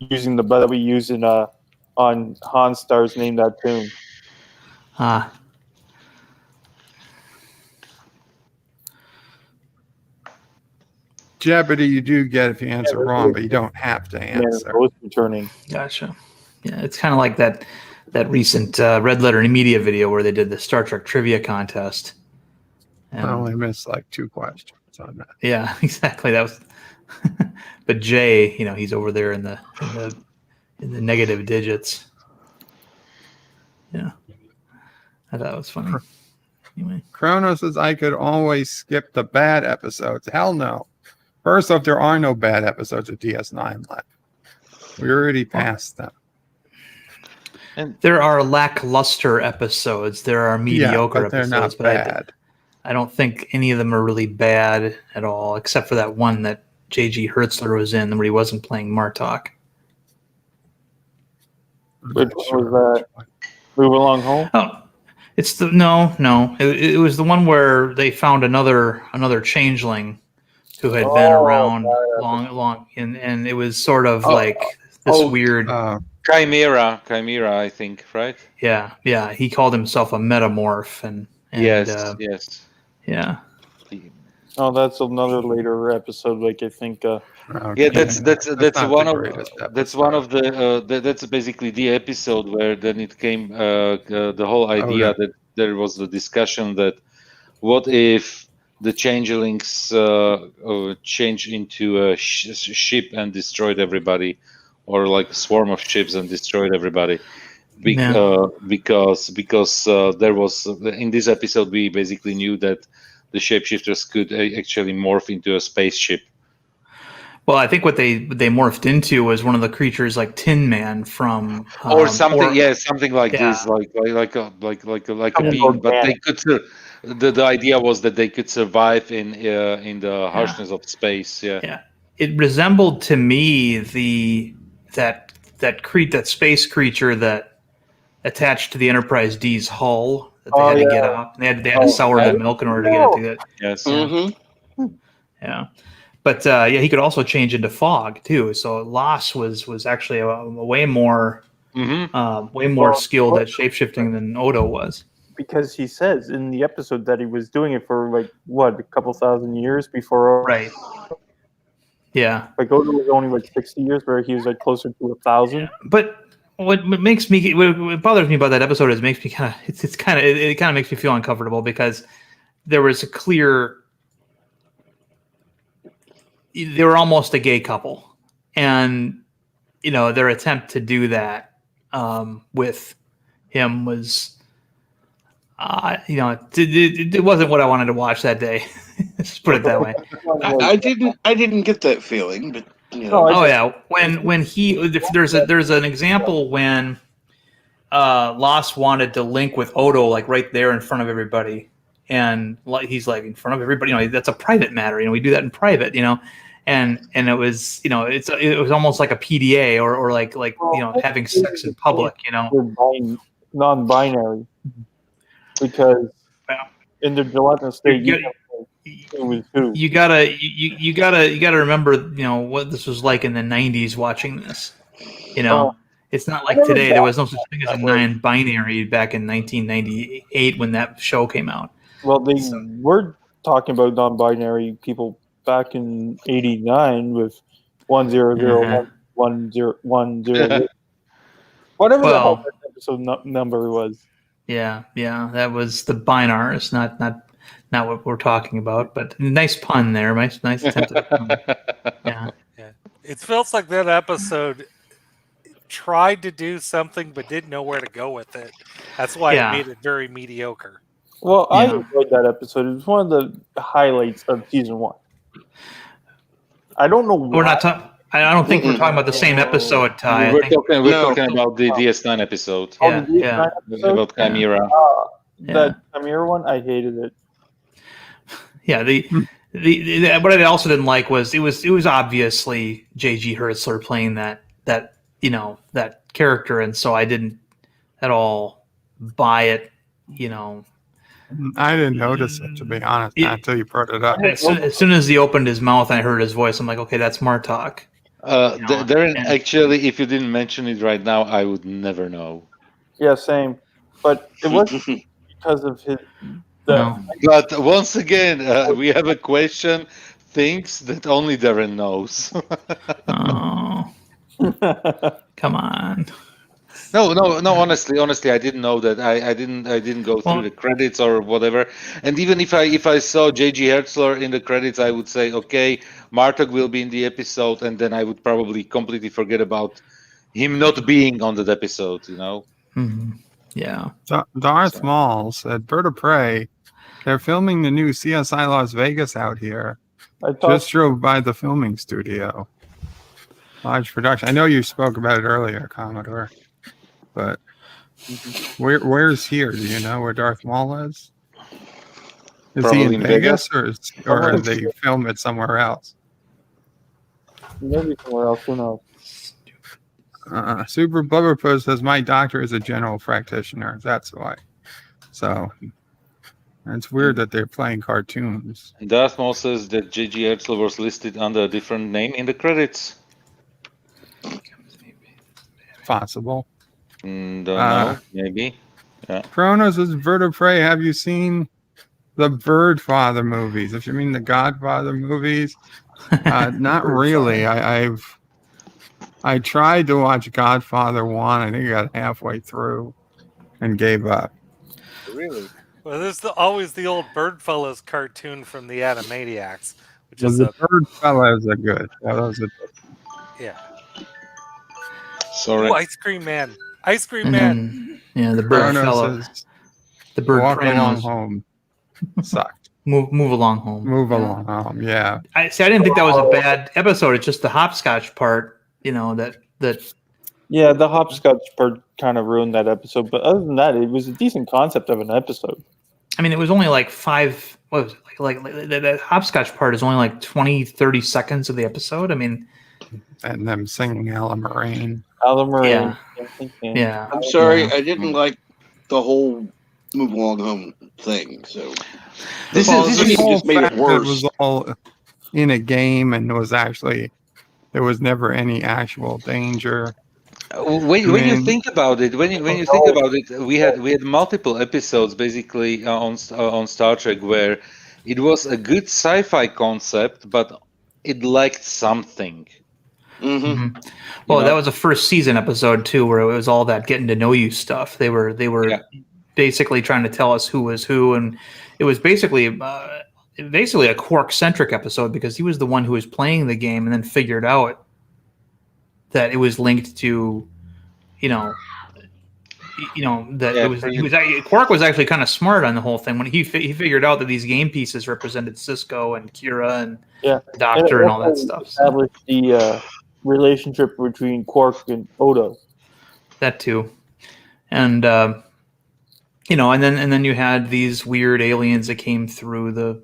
using the that we use in on Han Star's Name That Tune. Jeopardy you do get if you answer wrong, but you don't have to answer. Returning. Gotcha. Yeah, it's kind of like that recent Red Letter Media video where they did the Star Trek trivia contest. I only missed like 2 questions on that. Yeah, exactly. That was. But Jay, he's over there in the negative digits. Yeah, I thought it was funny. Anyway, Chrono says I could always skip the bad episodes. Hell no. First off, there are no bad episodes of DS9 left. We already passed them. And there are lackluster episodes. There are mediocre but they're episodes, not bad. I don't think any of them are really bad at all, except for that one that J.G. Hertzler was in where he wasn't playing Martok. Which one was that? Move Along Home? Oh, it's the no. It was the one where they found another changeling who had been around long, and it was sort of this weird Chimera, I think, right? Yeah. He called himself a metamorph, and yes. Yeah. Oh, that's another later episode. I think. Yeah, that's one of the that's basically the episode where then it came the whole idea that there was the discussion that what if the changelings changed into a ship and destroyed everybody, or like a swarm of ships and destroyed everybody. Because there was in this episode we basically knew that the shapeshifters could actually morph into a spaceship. Well, I think what they morphed into was one of the creatures like Tin Man from or something, something like this, like a being. But they could. The idea was that they could survive in the harshness of space. Yeah. It resembled to me that space creature that attached to the Enterprise D's hull that they had to get out. They had to sour the milk in order to get it to that. Yes. Mm-hmm. Yeah. But he could also change into fog too. So Loss was actually a way more skilled at shapeshifting than Odo was. Because he says in the episode that he was doing it for a couple thousand years before. Right. Yeah. Like Odo was only like 60 years, where he was like closer to 1,000. But what bothers me about that episode is it makes me kind of it kind of makes me feel uncomfortable because there was a clear they were almost a gay couple, and their attempt to do that with him was it wasn't what I wanted to watch that day. Let's put it that way. I didn't get that feeling, but Oh yeah, when he there's an example when Lost wanted to link with Odo like right there in front of everybody, and he's like in front of everybody. That's a private matter. We do that in private. And it was it was almost like a PDA or like having sex in public. They're non-binary because in the gelatinous state, you gotta remember what this was like in the 90s watching this. It's not like today. There was no such thing as a non-binary back in 1998 when that show came out. Well, they were talking about non-binary people back in '89 with 1001010. Whatever the hell that episode number was. Yeah, that was the binars, not what we're talking about. But nice pun there, nice attempt at a pun. Yeah. It feels like that episode tried to do something but didn't know where to go with it. That's why it made it very mediocre. Well, I enjoyed that episode. It was one of the highlights of season 1. I don't know why. We're not talking. I don't think we're talking about the same episode, Ty. We're talking about the DS9 episode. Yeah. About Chimera. That Chimera one, I hated it. Yeah, the what I also didn't like was it was obviously J.G. Hertzler playing that character, and so I didn't at all buy it. I didn't notice it, to be honest, until you brought it up. As soon as he opened his mouth and I heard his voice, I'm like, okay, that's Martok. Darren, actually, if you didn't mention it right now, I would never know. Yeah, same. But it wasn't because of his... But once again, we have a question, things that only Darren knows. Oh. Come on. No. Honestly, I didn't know that. I didn't go through the credits or whatever. And even if I saw J.G. Hertzler in the credits, I would say, okay, Martok will be in the episode, and then I would probably completely forget about him not being on that episode. Mm-hmm. Yeah. Darth Maul said, "Bird of Prey, they're filming the new CSI Las Vegas out here. Just drove by the filming studio. Large production. I know you spoke about it earlier, Commodore. But where's here? Do you know where Darth Maul is? Is Probably he in Vegas, or they film it somewhere else? Maybe somewhere else. Who knows? Super Blubberpuss says my doctor is a general practitioner. That's why. So it's weird that they're playing cartoons. Darth Maul says that J.G. Hertzler was listed under a different name in the credits. Possible. Don't know. Maybe. Yeah. Kronos is Bird of Prey. Have you seen the Birdfather movies? If you mean the Godfather movies, not really. I tried to watch Godfather 1. I think I got halfway through and gave up. Really? Well, there's always the old Birdfellas cartoon from the Animaniacs, which Well, is the Birdfellas are good. Yeah, those are good. Yeah. Sorry. Ooh, Ice Cream Man. Ice Cream Man. Yeah, the bird fella. The bird walk along home. Sucked. Move along home. Along home. Yeah. I didn't think that was a bad episode. It's just the hopscotch part. That. Yeah, the hopscotch part kind of ruined that episode. But other than that, it was a decent concept of an episode. I mean, it was only like 5. What was it? Like the hopscotch part is only like 20, 30 seconds of the episode. I mean, and them singing Alan Moraine. Yeah. I'm sorry, I didn't like the whole move along home thing. So this just made it worse. It was all in a game, and there was never any actual danger. When you think about it, we had multiple episodes basically on Star Trek where it was a good sci-fi concept, but it lacked something. Mm-hmm. Well, know? that was a first season episode too, where it was all that getting to know you stuff. They were basically trying to tell us who was who, and it was basically a Quark centric episode because he was the one who was playing the game and then figured out that it was linked to, that it was. Quark was actually kind of smart on the whole thing when he figured out that these game pieces represented Cisco and Kira and the Doctor and all that stuff. Established the relationship between Quark and Odo. That too, and and then you had these weird aliens that came through the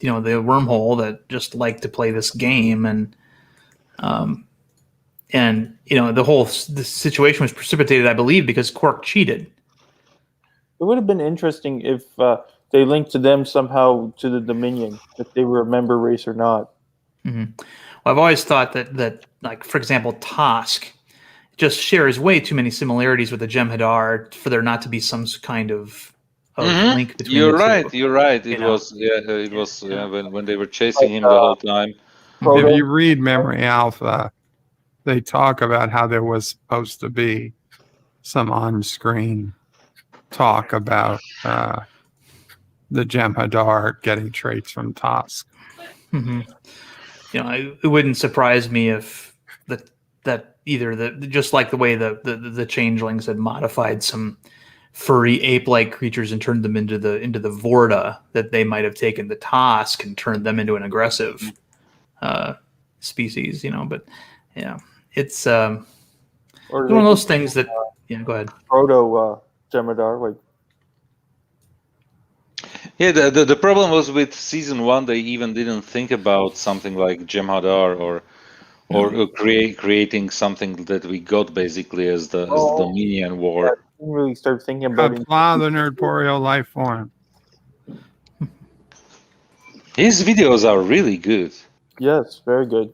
wormhole that just like to play this game, and the situation was precipitated, I believe, because Quark cheated. It would have been interesting if they linked to them somehow to the Dominion, if they were a member race or not. Mm-hmm. Well, I've always thought that, like, for example, Tosk just shares way too many similarities with the Jem'Hadar for there not to be some kind of link between You're the right. two. You're right. It was when they were chasing him the whole time. If you read Memory Alpha, they talk about how there was supposed to be some on-screen talk about the Jem'Hadar getting traits from Tosk. Mm-hmm. It wouldn't surprise me if that either just like the way the changelings had modified some furry ape-like creatures and turned them into the Vorta, that they might have taken the Tosk and turned them into an aggressive species. But yeah, it's one of those things that go ahead. Proto Jem'Hadar, like. Yeah, the problem was with season 1, they even didn't think about something like Jem'Hadar or creating something that we got basically as the Dominion War. I didn't really start thinking about it. Qapla, the nerdporeal life form. His videos are really good. Yes, very good.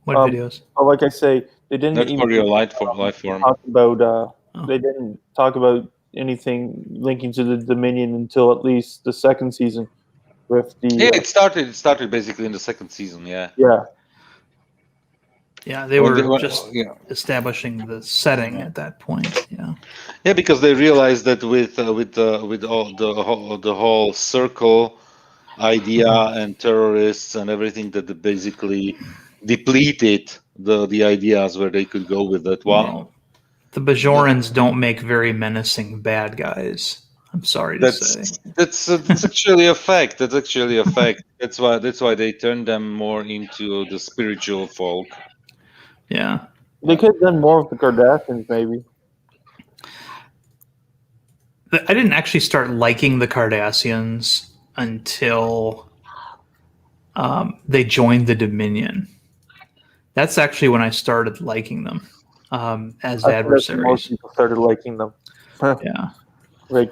What videos? Well, like I say, they didn't Nerdporeal life form. talk about. They didn't talk about anything linking to the Dominion until at least the second season. With the it started basically in the second season. Yeah. Yeah, they were just establishing the setting at that point. Yeah, because they realized that with all the whole circle idea and terrorists and everything, that they basically depleted the ideas where they could go with that one. Well, the Bajorans don't make very menacing bad guys. I'm sorry to say. That's actually a fact. That's actually a fact. That's why they turned them more into the spiritual folk. Yeah. They could have done more with the Cardassians, maybe. I didn't actually start liking the Cardassians until they joined the Dominion. That's actually when I started liking them as adversaries. Most people started liking them. Yeah. Gul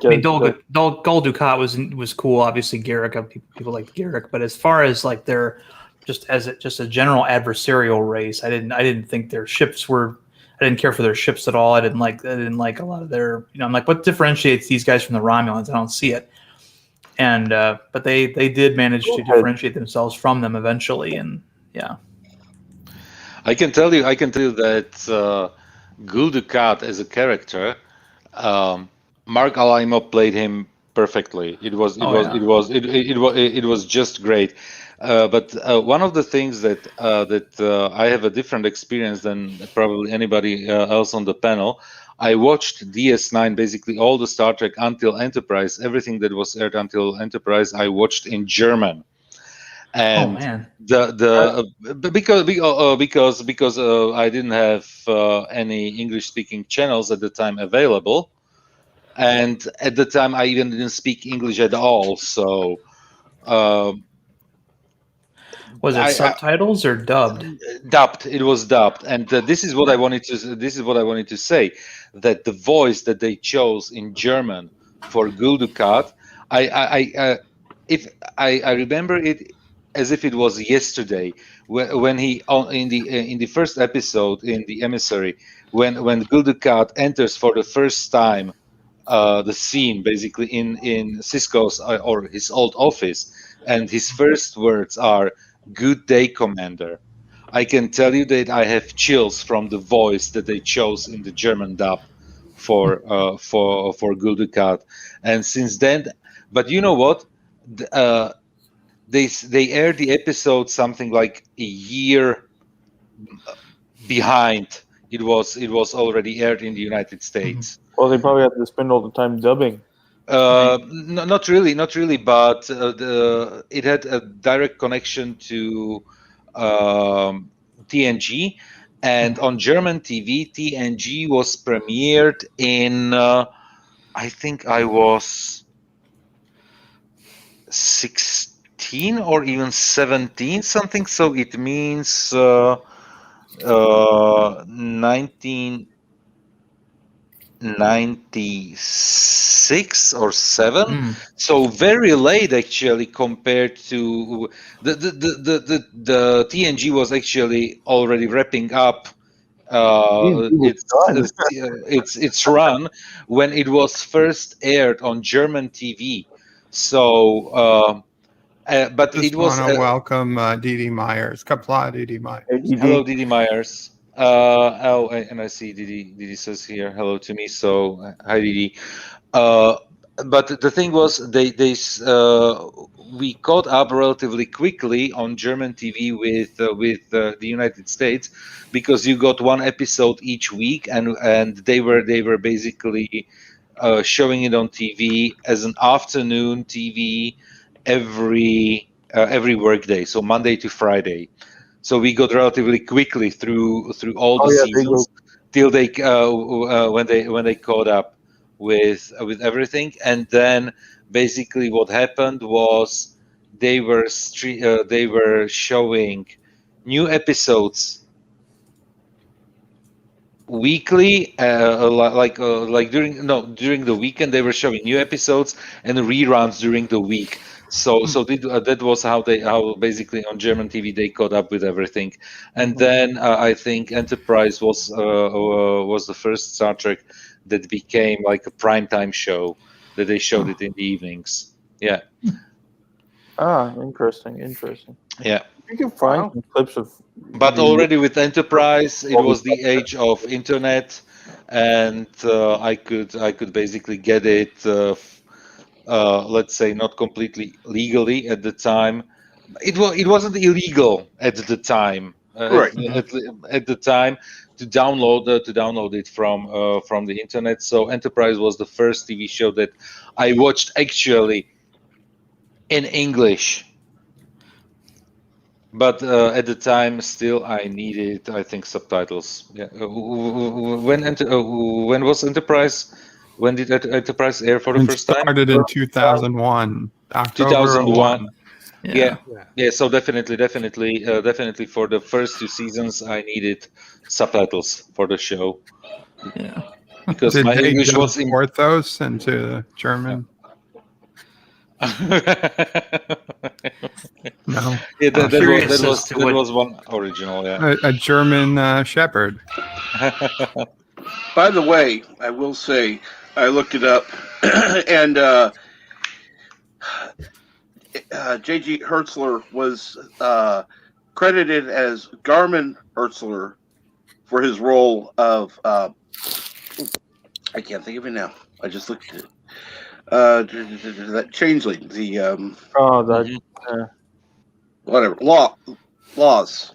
Dukat was cool. Obviously, Garrick, people liked Garrick, but as far as like their just a general adversarial race, I didn't think their ships were. I didn't care for their ships at all. I didn't like a lot of their. I'm like, what differentiates these guys from the Romulans? I don't see it. And but they did manage to differentiate themselves from them eventually, and yeah. I can tell you that Gul Dukat as a character, Mark Alaimo played him perfectly. It was just great. But one of the things that I have a different experience than probably anybody else on the panel. I watched DS9, basically all the Star Trek until Enterprise, everything that was aired until Enterprise, I watched in German. And because I didn't have any English speaking channels at the time available, and at the time I even didn't speak English at all. So was it subtitles or dubbed? Dubbed. It was dubbed, and this is what I wanted to say, that the voice that they chose in German for Gul Dukat, I remember it as if it was yesterday when he in the first episode in the Emissary, when Gul Dukat enters for the first time the scene basically in Cisco's or his old office, and his first words are, Good Day Commander. I can tell you that I have chills from the voice that they chose in the German dub for Gul Dukat. And since then, but you know what? They aired the episode something like a year behind. It was already aired in the United States. Well, they probably have to spend all the time dubbing. Not really, but it had a direct connection to TNG, and on German TV, TNG was premiered in I think I was 16 or even 17 something, so it means 1996 or 7, so very late actually compared to the TNG was actually already wrapping up its run when it was first aired on German TV. So but Just it was want to welcome Didi Myers, Qapla Didi Myers. hello, Didi Myers. And I see Didi says here hello to me. So hi, Didi. But the thing was, we caught up relatively quickly on German TV with the United States, because you got one episode each week, and they were basically showing it on TV as an afternoon TV every workday, so Monday to Friday. So we got relatively quickly through all the seasons till they when they caught up with everything, and then basically what happened was they were showing new episodes weekly, like during the weekend they were showing new episodes and reruns during the week. So that was how basically on German TV they caught up with everything. And then I think Enterprise was the first Star Trek that became like a primetime show, that they showed it in the evenings. Yeah. Interesting. Yeah. You can find some clips of. But already with Enterprise, it was the age of internet, and I could basically get it. Let's say not completely legally at the time. It wasn't illegal at the time. Right. At the time to download it from the internet. So Enterprise was the first TV show that I watched actually in English. But at the time, still, I needed, I think, subtitles. Yeah. When was Enterprise? When did Enterprise air for the first time? It started in 2001, October 2001. 1. Yeah. So definitely for the first 2 seasons, I needed subtitles for the show. Yeah. Because Did my they English dub was Porthos into German? No. Yeah, that was one original. Yeah. A German shepherd. By the way, I will say I looked it up, and J.G. Hertzler was credited as Garmin Hertzler for his role of I can't think of it now. I just looked at it. That changeling, whatever laws,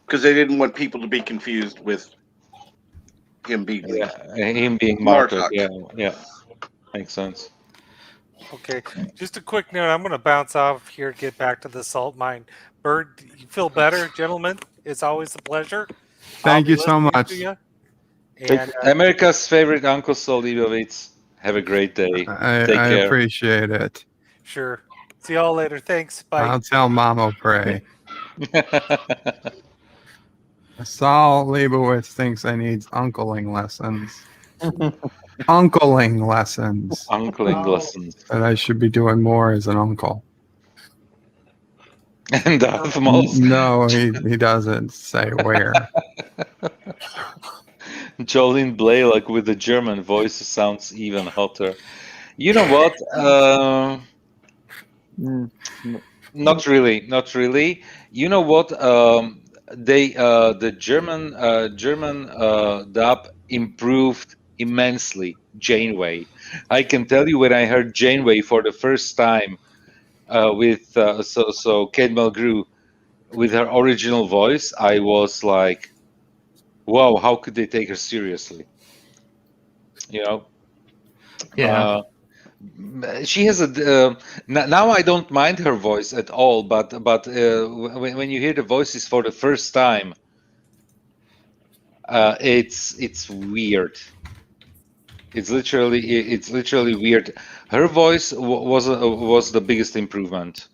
because they didn't want people to be confused with him being Martok. Yeah, makes sense. Okay, just a quick note. I'm going to bounce off here, get back to the salt mine. Bird, you feel better, gentlemen? It's always a pleasure. Thank you so much. And, America's favorite Uncle Sol Leibovitz. Have a great day. Take I care. appreciate it. Sure. See y'all later. Thanks. Bye. I'll tell Mama pray. Saul Leibowitz thinks I need uncling lessons. Uncling lessons. Uncling lessons. That I should be doing more as an uncle. And no, he doesn't say where. Jolene Blaylock with the German voice sounds even hotter. You know what? Not really, not really. You know what? The German dub improved immensely. Janeway. I can tell you when I heard Janeway for the first time with Kate Mulgrew with her original voice, I was like, wow, how could they take her seriously? You know. Yeah. She has now I don't mind her voice at all, but when you hear the voices for the first time, it's weird. It's literally weird. Her voice was the biggest improvement.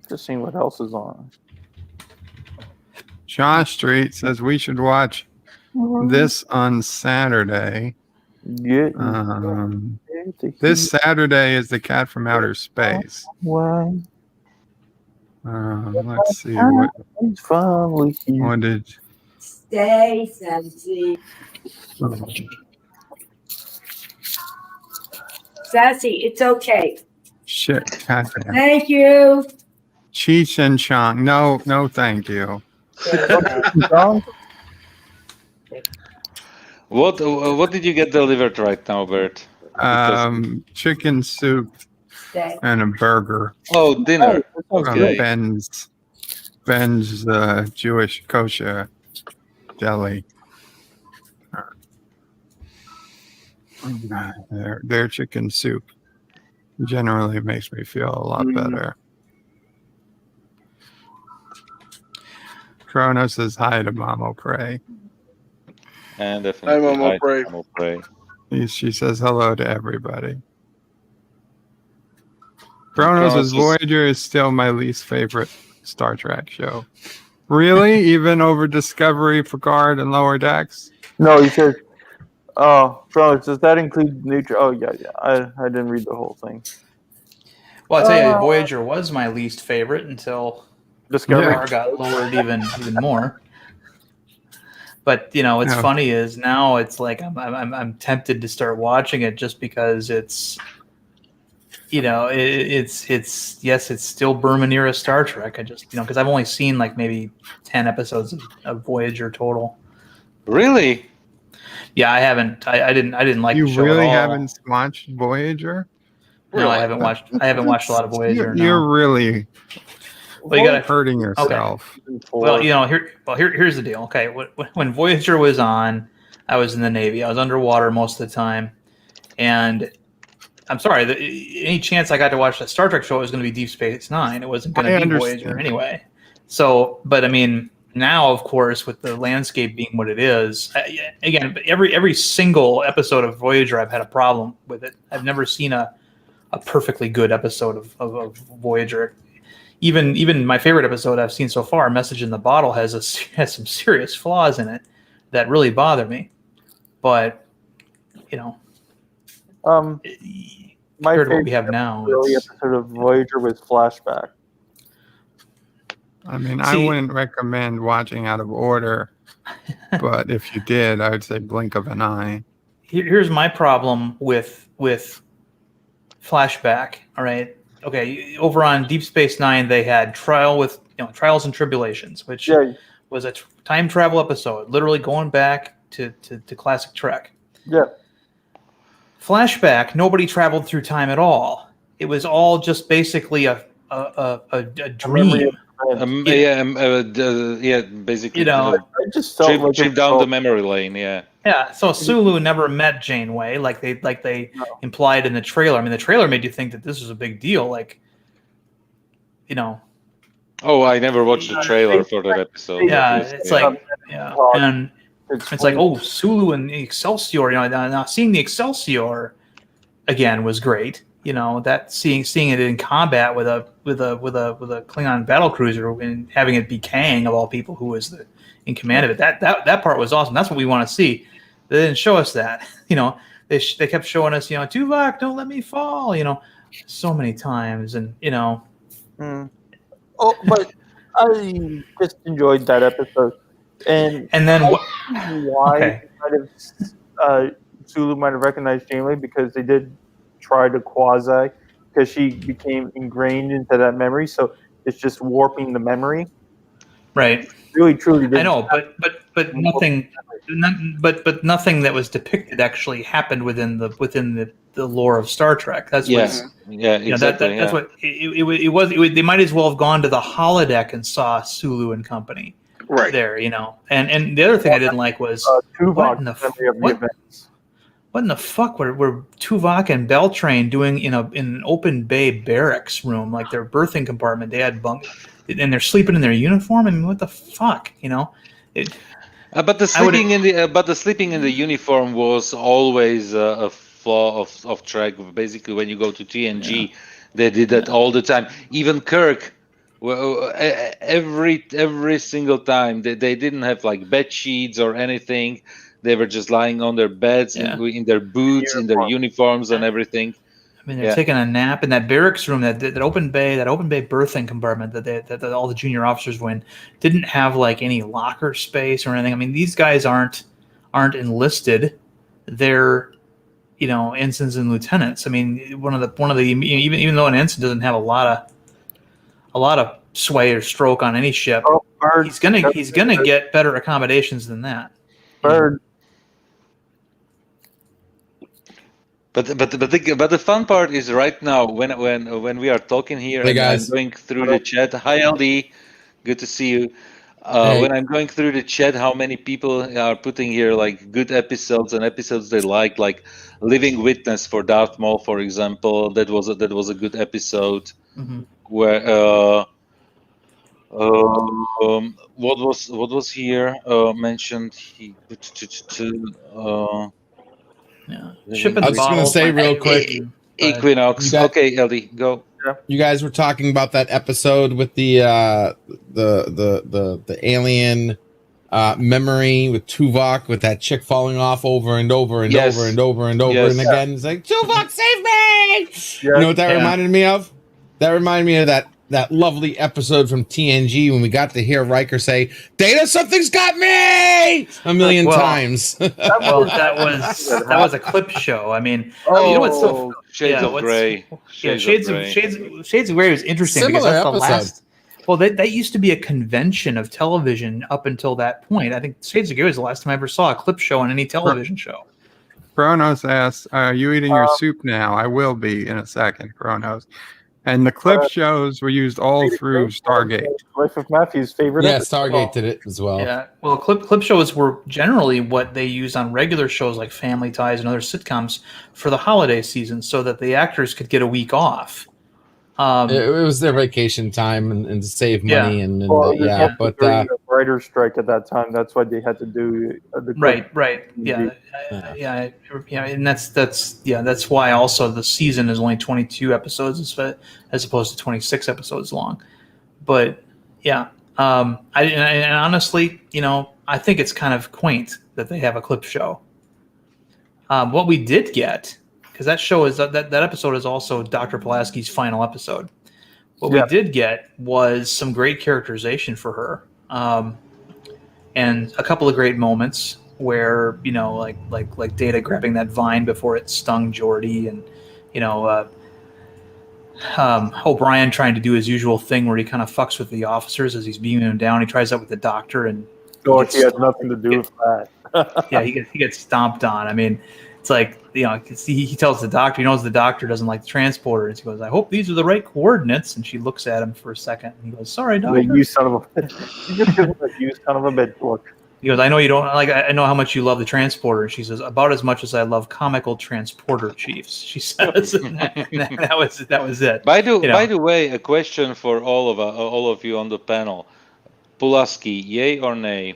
Just seeing what else is on. Josh Street says we should watch this on Saturday. Yeah. This Saturday is The Cat from Outer Space. Why? Let's see what did. Stay sassy. Sassy, it's okay. Shit, goddamn. Thank you. Cheech and Chong. No, thank you. What did you get delivered right now, Bert? Chicken soup and a burger. Oh, dinner. Okay. Ben's Jewish kosher deli. Their chicken soup generally makes me feel a lot better. Chrono says hi to Mamo Prey. And definitely hi, Mamo Prey. She says hello to everybody. Chrono says Voyager is still my least favorite Star Trek show. Really? Even over Discovery, Picard, and Lower Decks? No, he says, does that include Nature? Oh, yeah. I didn't read the whole thing. Well, I tell you, Voyager was my least favorite until Discovery got lowered even more. But what's funny is now it's like I'm tempted to start watching it just because it's it's still Berman era Star Trek. I just because I've only seen like maybe 10 episodes of Voyager total. Really? Yeah, I haven't. I didn't like the show You really at all. haven't watched Voyager? No, I haven't watched. I haven't watched a lot of Voyager. You're really hurting yourself. Okay. Well, here's the deal. Okay, when Voyager was on, I was in the Navy. I was underwater most of the time, and I'm sorry. Any chance I got to watch a Star Trek show, it was going to be Deep Space Nine. It wasn't going to be Voyager anyway. So, but I mean, now of course, with the landscape being what it is, again, every single episode of Voyager, I've had a problem with it. I've never seen a perfectly good episode of Voyager. Even my favorite episode I've seen so far, Message in the Bottle, has some serious flaws in it that really bother me. But my favorite what we have now episode of Voyager was Flashback. I mean, I wouldn't recommend watching out of order, but if you did, I would say blink of an eye. Here's my problem with Flashback. All right. Okay, over on Deep Space Nine, they had Trials and Tribulations, which was a time travel episode, literally going back to classic Trek. Yeah. Flashback, nobody traveled through time at all. It was all just basically a dream. Basically. I just felt like trip down the memory lane. Yeah. Yeah, so Sulu never met Janeway like they implied in the trailer. I mean, the trailer made you think that this was a big deal, Oh, I never watched the trailer for that episode. Yeah, it's and it's like, oh, Sulu and the Excelsior. Now seeing the Excelsior again was great. That seeing it in combat with a Klingon battlecruiser and having it be Kang of all people, who was in command of it. That part was awesome. That's what we want to see. They didn't show us that. They kept showing us, Tuvok, don't let me fall. So many times, and Oh, but I just enjoyed that episode, and then why Sulu might have recognized Janeway, because they did try to quasi, because she became ingrained into that memory. So it's just warping the memory. Right. Really, truly didn't. I know, but nothing, but nothing that was depicted actually happened within the lore of Star Trek. That's what's exactly. that's what it was. They might as well have gone to the holodeck and saw Sulu and company there, And the other thing I didn't like was what in the fuck were Tuvok and Beltrain doing in an open bay barracks room, like their berthing compartment? They had bunk, and they're sleeping in their uniform. I mean, what the fuck, But the sleeping in the uniform was always a flaw of Trek. Basically, when you go to TNG, they did that all the time. Even Kirk, every single time they didn't have like bed sheets or anything. They were just lying on their beds in their boots, in their uniforms, and everything. I mean, they're taking a nap in that barracks room, that open bay berthing compartment that all the junior officers were in, didn't have like any locker space or anything. I mean, these guys aren't enlisted; they're ensigns and lieutenants. I mean, one of the even though an ensign doesn't have a lot of sway or stroke on any ship, he's gonna get better accommodations than that. Bird. But the fun part is right now when we are talking here Hey, and guys. I'm going through the chat. Hi LD, good to see you. Hey. When I'm going through the chat, how many people are putting here like good episodes and episodes they like Living Witness for Darth Maul, for example. That was a good episode. Mm-hmm. Where what was here mentioned? Ship in I the was bottle. going to say real quick. Equinox. Okay, LD, go. You guys were talking about that episode with the alien memory with Tuvok, with that chick falling off over and over and over and over and over and again. It's like, Tuvok, save me! You know what that reminded me of? That reminded me of that lovely episode from TNG when we got to hear Riker say, "Data, something's got me!" a million times. Well, that was a clip show. I mean, you know what's so Shades of Grey. Shades of Grey was interesting Similar because that's the episode. last. Well, that used to be a convention of television up until that point. I think Shades of Grey was the last time I ever saw a clip show on any television show. Kronos asks, "Are you eating your soup now?" I will be in a second, Kronos. And the clip shows were used all through Stargate. Life of Matthew's favorite. Yeah, episode. Stargate did it as well. Yeah, well, clip shows were generally what they used on regular shows like Family Ties and other sitcoms for the holiday season, so that the actors could get a week off. It was their vacation time and to save money but during the writer's strike at that time, that's why they had to do the right, and that's why also the season is only 22 episodes as opposed to 26 episodes long. But and honestly, I think it's kind of quaint that they have a clip show. What we did get, because that show is that episode is also Dr. Pulaski's final episode. What we did get was some great characterization for her, and a couple of great moments where like Data grabbing that vine before it stung Geordi, and O'Brien trying to do his usual thing where he kind of fucks with the officers as he's beaming them down. He tries that with the doctor, and he had nothing to do with that. he gets stomped on. I mean, it's like, he tells the doctor, he knows the doctor doesn't like the transporter, and he goes, "I hope these are the right coordinates." And she looks at him for a second, and he goes, "Sorry, doctor." You son of a bitch. You just give him a you son of a bitch look. He goes, "I know you don't like. I know how much you love the transporter." And she says, "About as much as I love comical transporter chiefs." She says, that was it. By the way, a question for all of you on the panel: Pulaski, yay or nay?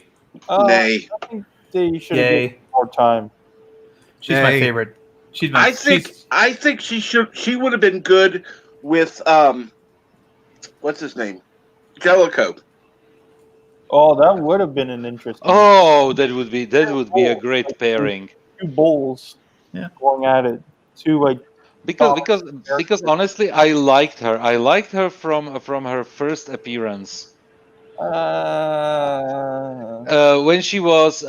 Nay. I think they should have given more time. She's my favorite. I think she would have been good with what's his name? Jellicoe. Oh, that would have been an interesting. Oh, that would be a great pairing. Two bulls, going at it. Because honestly, I liked her. I liked her from her first appearance. When she was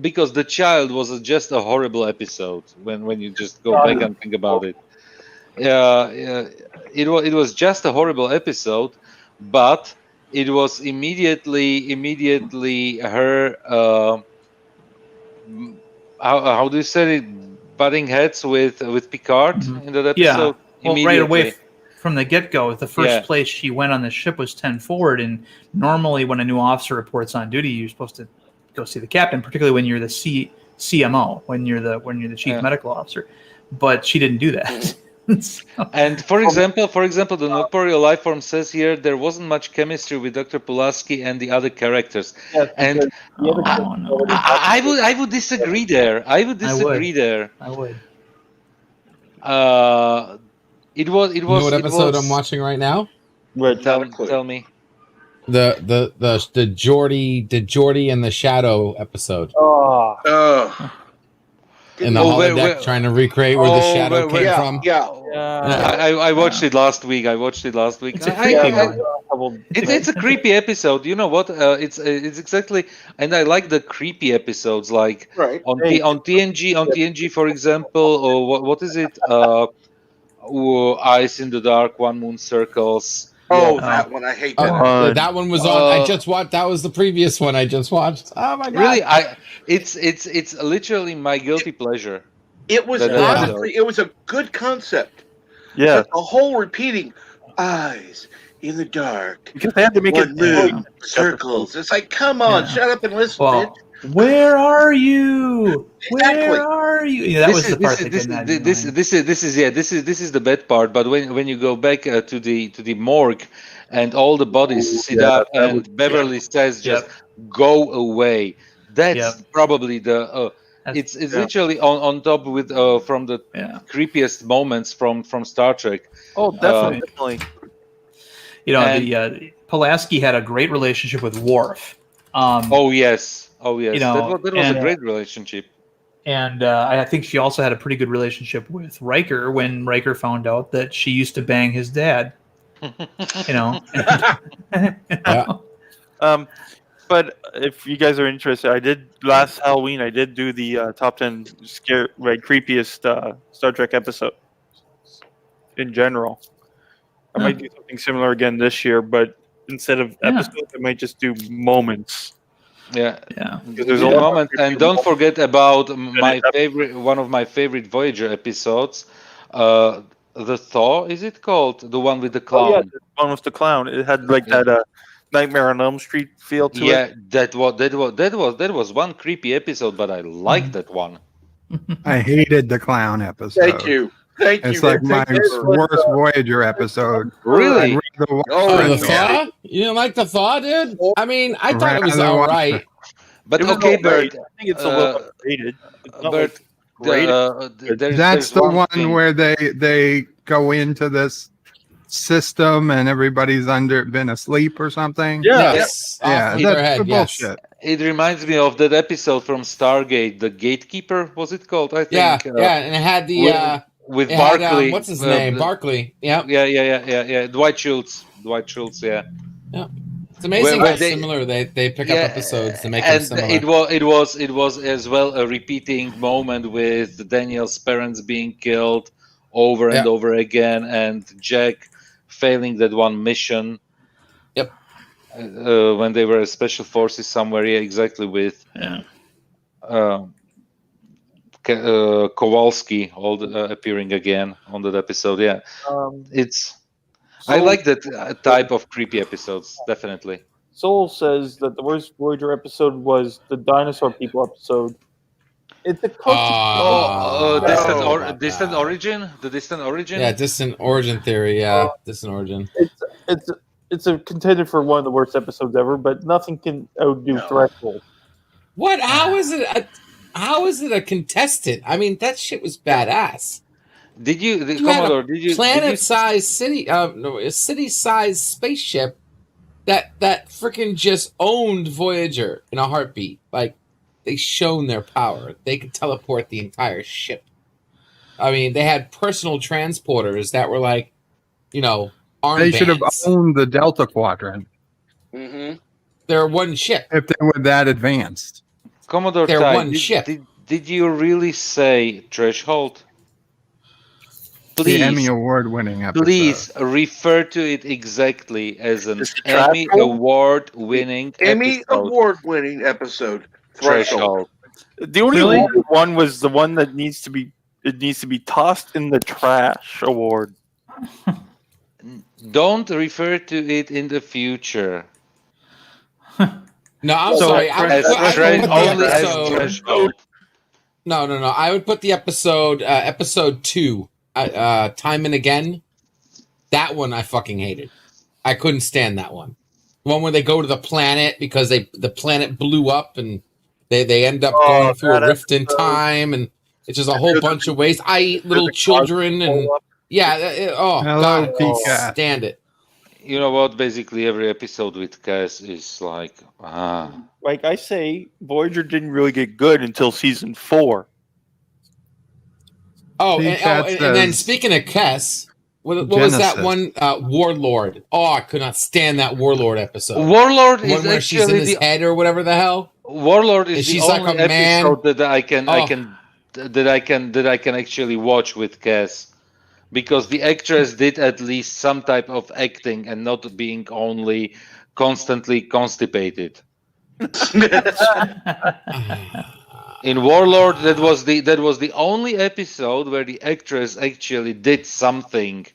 because the child was just a horrible episode when you just go back and think about it. It was just a horrible episode, but it was immediately her how do you say it, butting heads with Picard in that episode. Well, right away from the get-go, the first place she went on the ship was 10 forward, and normally when a new officer reports on duty, you're supposed to go see the captain, particularly when you're the CMO, when you're the chief medical officer. But she didn't do that. And for example, the Nocporeal life form says here there wasn't much chemistry with Dr. Pulaski and the other characters, and I would disagree there. I would. It was. You know what episode I'm watching right now? Tell me. The Geordie and the Shadow episode. In the holodeck, trying to recreate where the shadow came from. I watched it last week. It's a creepy episode. You know what? It's exactly, and I like the creepy episodes, like on TNG, for example, or what is it? Eyes in the Dark, One Moon Circles. That one, I hate that. That one was on. I just watched. That was the previous one I just watched. Oh my god! Really, it's literally my guilty pleasure. It was honestly, it was a good concept. Yeah, but the whole repeating eyes in the dark because they had to make One moon circles. It's like, come on, shut up and listen, bitch. Where are you? Where are you? Yeah, that was the part this is the bad part. But when you go back to the morgue and all the bodies sit up and Beverly says just go away. That's probably the it's literally on top with from the creepiest moments from Star Trek. Oh, definitely. Pulaski had a great relationship with Worf. Oh yes, that was a great relationship. And I think she also had a pretty good relationship with Riker when Riker found out that she used to bang his dad. But if you guys are interested, last Halloween I did do the top 10 creepiest Star Trek episode in general. I might do something similar again this year, but instead of episodes, I might just do moments. Yeah. There's a moment, and don't forget about one of my favorite Voyager episodes, the Thaw. Is it called the one with the clown? Oh, yeah, the one with the clown. It had that Nightmare on Elm Street feel to it. Yeah, that was one creepy episode, but I liked that one. I hated the clown episode. Thank you. It's like my worst Voyager episode. Really? The Thaw? You didn't like the Thaw, dude? I mean, I thought it was all right. But okay, Bert. I think it's a little rated. Bert, that's the one where they go into this system and everybody's been asleep or something. Yes. Yeah, that's the bullshit. It reminds me of that episode from Stargate, The Gatekeeper, was it called? I think. Yeah, and it had the with Barkley. What's his name? Barkley. Yeah. Yeah. Dwight Schultz. Yeah. It's amazing how similar they pick up episodes to make them similar. It was as well a repeating moment with Daniel's parents being killed over and over again, and Jack failing that one mission. Yep. When they were special forces somewhere, exactly with Kowalski appearing again on that episode. Yeah, I like that type of creepy episodes, definitely. Soul says that the worst Voyager episode was the Dinosaur People episode. It's a distant origin. The distant origin. Yeah, distant origin theory. Yeah, distant origin. It's a contender for one of the worst episodes ever, but nothing can outdo Threshold. What? How is it? How is it a contestant? I mean, that shit was badass. Did you planet-sized city? A city-sized spaceship that freaking just owned Voyager in a heartbeat. Like, they shown their power. They could teleport the entire ship. I mean, they had personal transporters that were like, armbands. They should have owned the Delta Quadrant. Mm-hmm. They're one ship. If they were that advanced. Commodore They're Ty, one ship. Did you really say threshold? The Emmy Please, award-winning episode. please refer to it exactly as an Is it Emmy Threshold? award-winning Emmy episode. award-winning episode. Threshold. The only Really? awarded one was the one that needs to be tossed in the trash award. Don't refer to it in the future. No, I'm So, sorry. I would as put, I would thre- put the only as episode. threshold. No. I would put the episode 2, Time and Again. That one I fucking hated. I couldn't stand that one. The one where they go to the planet because the planet blew up and they end up going through a rift in time, and it's just a whole bunch of ways. I eat little children, and Hello, God, I can't Pika. stand it. You know what? Basically, every episode with Cass is like, Like I say, Voyager didn't really get good until season 4. And then speaking of Kess, what was that one? Warlord. Oh, I could not stand that Warlord episode. Warlord The one is where she's in actually his the head or whatever the hell. Warlord is And the she's only like a man. episode that I can Oh. actually watch with Cass, because the actress did at least some type of acting and not being only constantly constipated. In Warlord, that was the only episode where the actress actually did something.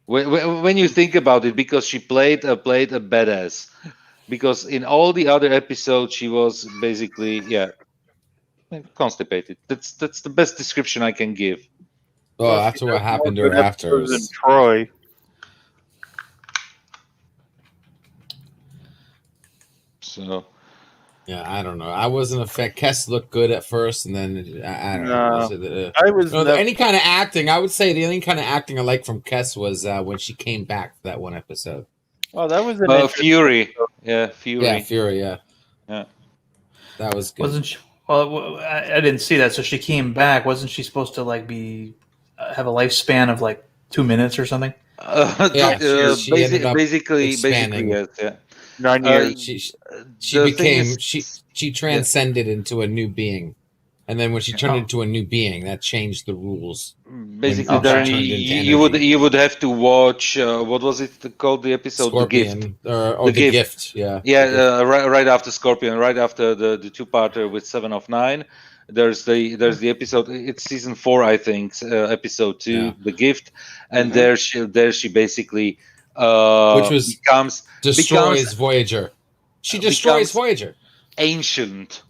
When you think about it, because she played a badass. Because in all the other episodes, she was basically constipated. That's the best description I can give. Oh, that's what happened to her after. Than Troy. So, yeah, I don't know. I wasn't a fan. Kess looked good at first, and then I don't know. I was any kind of acting. I would say the only kind of acting I liked from Kess was when she came back for that one episode. Oh, that was an Fury. Yeah, Fury. Yeah, Fury. Yeah, yeah, that was good. Wasn't she? Well, I didn't see that. So she came back. Wasn't she supposed to like have a lifespan of like 2 minutes or something? She ended up basically, expanding. yes, yeah. 9 years. She transcended into a new being, and then when she turned into a new being, that changed the rules. Basically, Darren, you would have to watch what was it called, the episode Scorpion, The Gift. The Gift. Yeah, right after Scorpion, right after the 2-parter with 7 of 9. There's the episode. It's season 4, I think, episode 2, The Gift, and there she basically which was destroys becomes Voyager. She destroys Voyager. Ancient.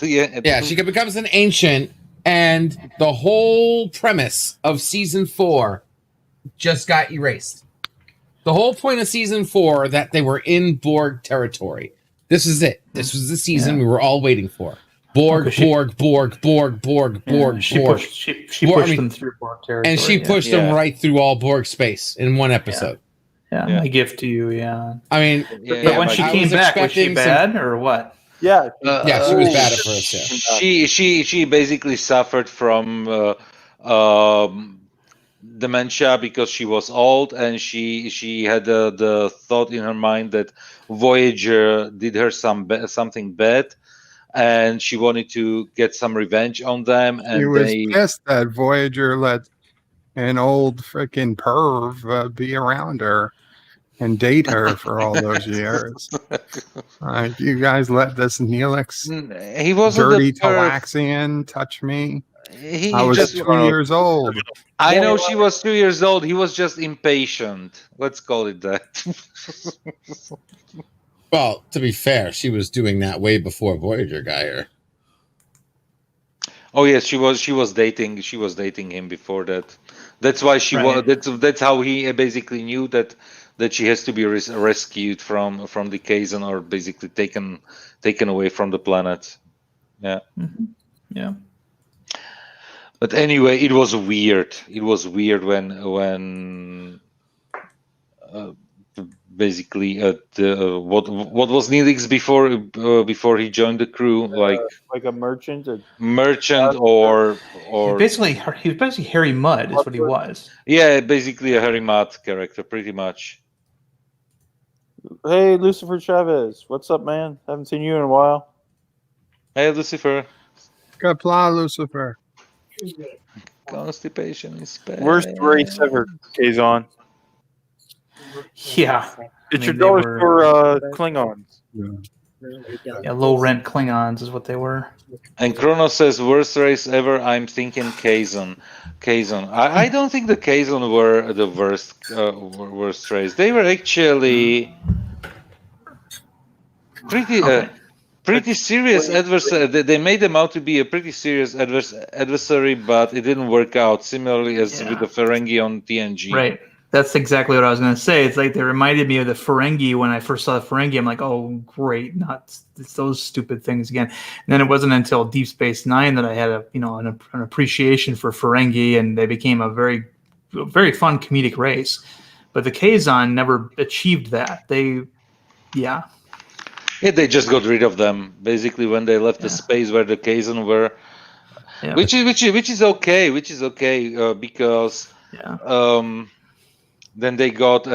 She becomes an ancient, and the whole premise of season 4 just got erased. The whole point of season 4 that they were in Borg territory. This is it. This was the season we were all waiting for. Borg. She pushed them through Borg territory. And she pushed them right through all Borg space in one episode. Yeah, my gift to you. Yeah. I mean, but when she came back, was she bad or what? Yeah, she was bad at first. Yeah. She basically suffered from dementia because she was old, and she had the thought in her mind that Voyager did her something bad, and she wanted to get some revenge on them. And she was pissed that Voyager let an old freaking perv be around her and date her for all those years. You guys let this Neelix, he wasn't dirty a perv. Talaxian, touch me. He I was just 2 years old. I know she was 2 years old. He was just impatient. Let's call it that. Well, to be fair, she was doing that way before Voyager got here. Oh yes, she was dating him before that. That's why she was. That's how he basically knew that she has to be rescued from the Kazon, or basically taken away from the planet. Yeah. Mm-hmm. Yeah. But anyway, it was weird. It was weird when basically what was Neelix before he joined the crew, like a merchant, or he was basically Harry Mudd is what he was. Yeah, basically a Harry Mudd character, pretty much. Hey, Lucifer Chavez. What's up, man? Haven't seen you in a while. Hey, Lucifer. Qapla, Lucifer. Constipation is bad. Worst race ever, Kazon. Yeah. It's your dollars for Klingons. Yeah, low rent Klingons is what they were. And Chrono says, worst race ever, I'm thinking Kazon. I don't think the Kazon were the worst race. They were actually pretty serious adversary. They made them out to be a pretty serious adversary, but it didn't work out. Similarly as with the Ferengi on TNG. Right. That's exactly what I was going to say. It's like they reminded me of the Ferengi when I first saw the Ferengi. I'm like, oh, great, it's those stupid things again. And then it wasn't until Deep Space Nine that I had an appreciation for Ferengi, and they became a very, very fun comedic race. But the Kazon never achieved that. Yeah, they just got rid of them basically when they left the space where the Kazon were, which is okay, because then they got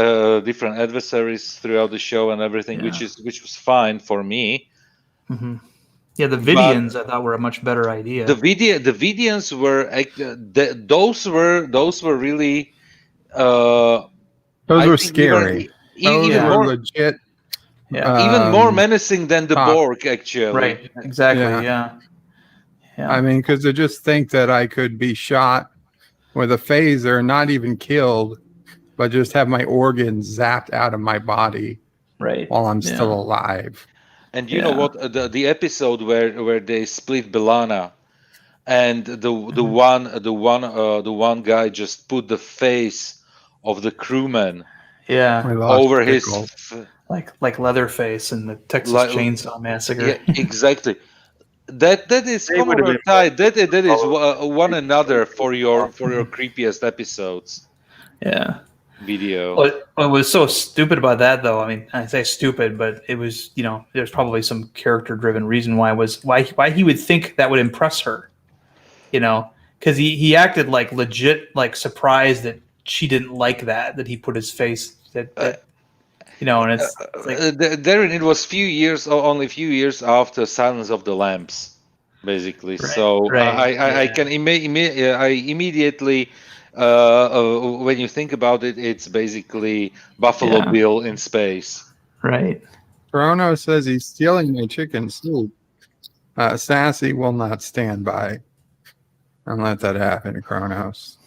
different adversaries throughout the show and everything, which was fine for me. Mm-hmm. Yeah, the Vidians I thought were a much better idea. The Vidians were those were really those were scary. Those were more legit. Even more menacing than the Borg, actually. Right, exactly, yeah. I mean, because to just think that I could be shot with a phaser, not even killed, but just have my organs zapped out of my body while I'm still alive. And you know what? The episode where they split B'Elanna, and the one guy just put the face of the crewman over his like Leatherface in the Texas Chainsaw Massacre. Yeah, exactly. That is common tied. That is one another for your creepiest episodes. Yeah. Video. What was so stupid about that, though? I mean, I say stupid, but it was, there's probably some character-driven reason why he would think that would impress her. Because he acted like legit, like surprised that she didn't like that he put his face and it's like Darren, it was only a few years after Silence of the Lambs, basically. I can immediately when you think about it, it's basically Buffalo Bill in space. Right. Bruno says he's stealing my chicken soup. Sassy will not stand by and let that happen, Kronos.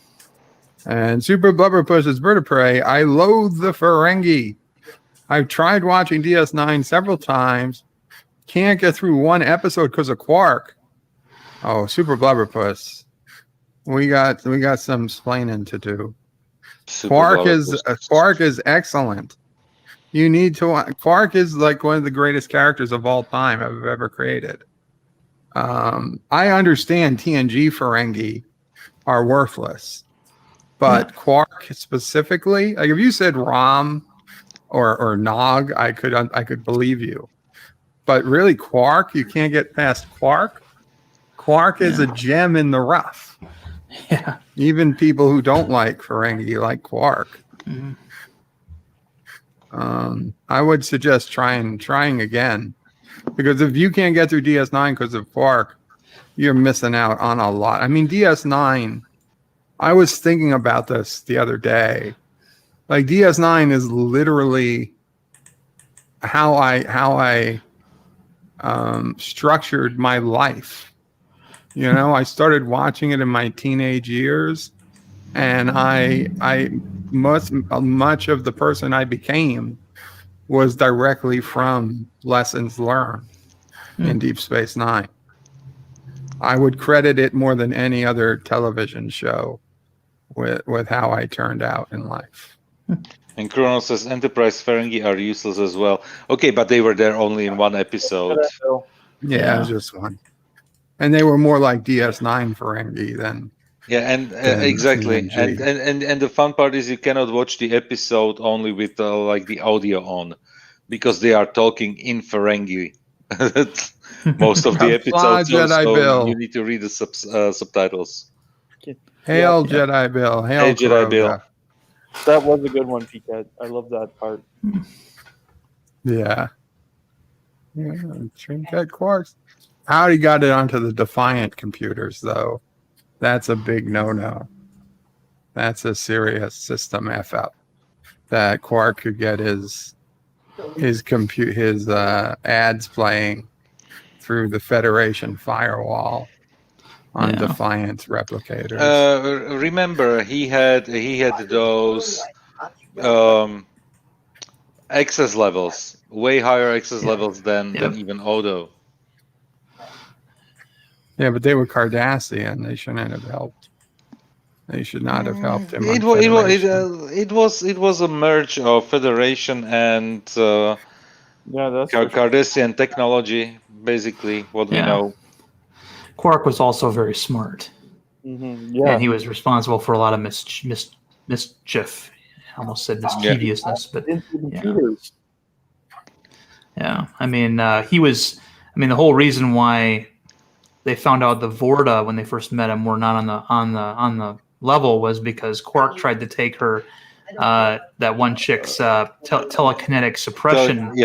And Super Blubberpuss is Bird of Prey. I loathe the Ferengi. I've tried watching DS9 several times. Can't get through one episode because of Quark. Oh, Super Blubberpuss. We got some explaining to do. Quark is excellent. You need to. Quark is like one of the greatest characters of all time I've ever created. I understand TNG Ferengi are worthless, but Quark specifically, like if you said Rom or Nog, I could believe you. But really, Quark, you can't get past Quark. Quark is a gem in the rough. Yeah. Even people who don't like Ferengi like Quark. Mm-hmm. I would suggest trying again, because if you can't get through DS9 because of Quark, you're missing out on a lot. I mean, DS9. I was thinking about this the other day. Like DS9 is literally how I structured my life. I started watching it in my teenage years, and much of the person I became was directly from lessons learned in Deep Space Nine. I would credit it more than any other television show with how I turned out in life. And Kronos says Enterprise Ferengi are useless as well. Okay, but they were there only in one episode. Yeah, it was just one. And they were more like DS9 Ferengi than. Yeah, and exactly. And the fun part is you cannot watch the episode only with like the audio on, because they are talking in Ferengi. Most of the episodes, so you need to read the subtitles. Hail Jedi Bill. Hail Jedi Bill. That was a good one, Pete. I love that part. Yeah. Yeah, trinket quarks. How he got it onto the Defiant computers, though, that's a big no-no. That's a serious system F up. That Quark could get his ads playing through the Federation firewall on Defiant replicators. Remember, he had those access levels, way higher access levels than even Odo. Yeah, but they were Cardassian. They shouldn't have helped. They should not have helped him. It was a merge of Federation and Cardassian technology, basically what we know. Quark was also very smart. Yeah. And he was responsible for a lot of mischief. I almost said mischievousness, but yeah. I mean, the whole reason why they found out the Vorta when they first met him were not on the level was because Quark tried to take her that one chick's telekinetic suppression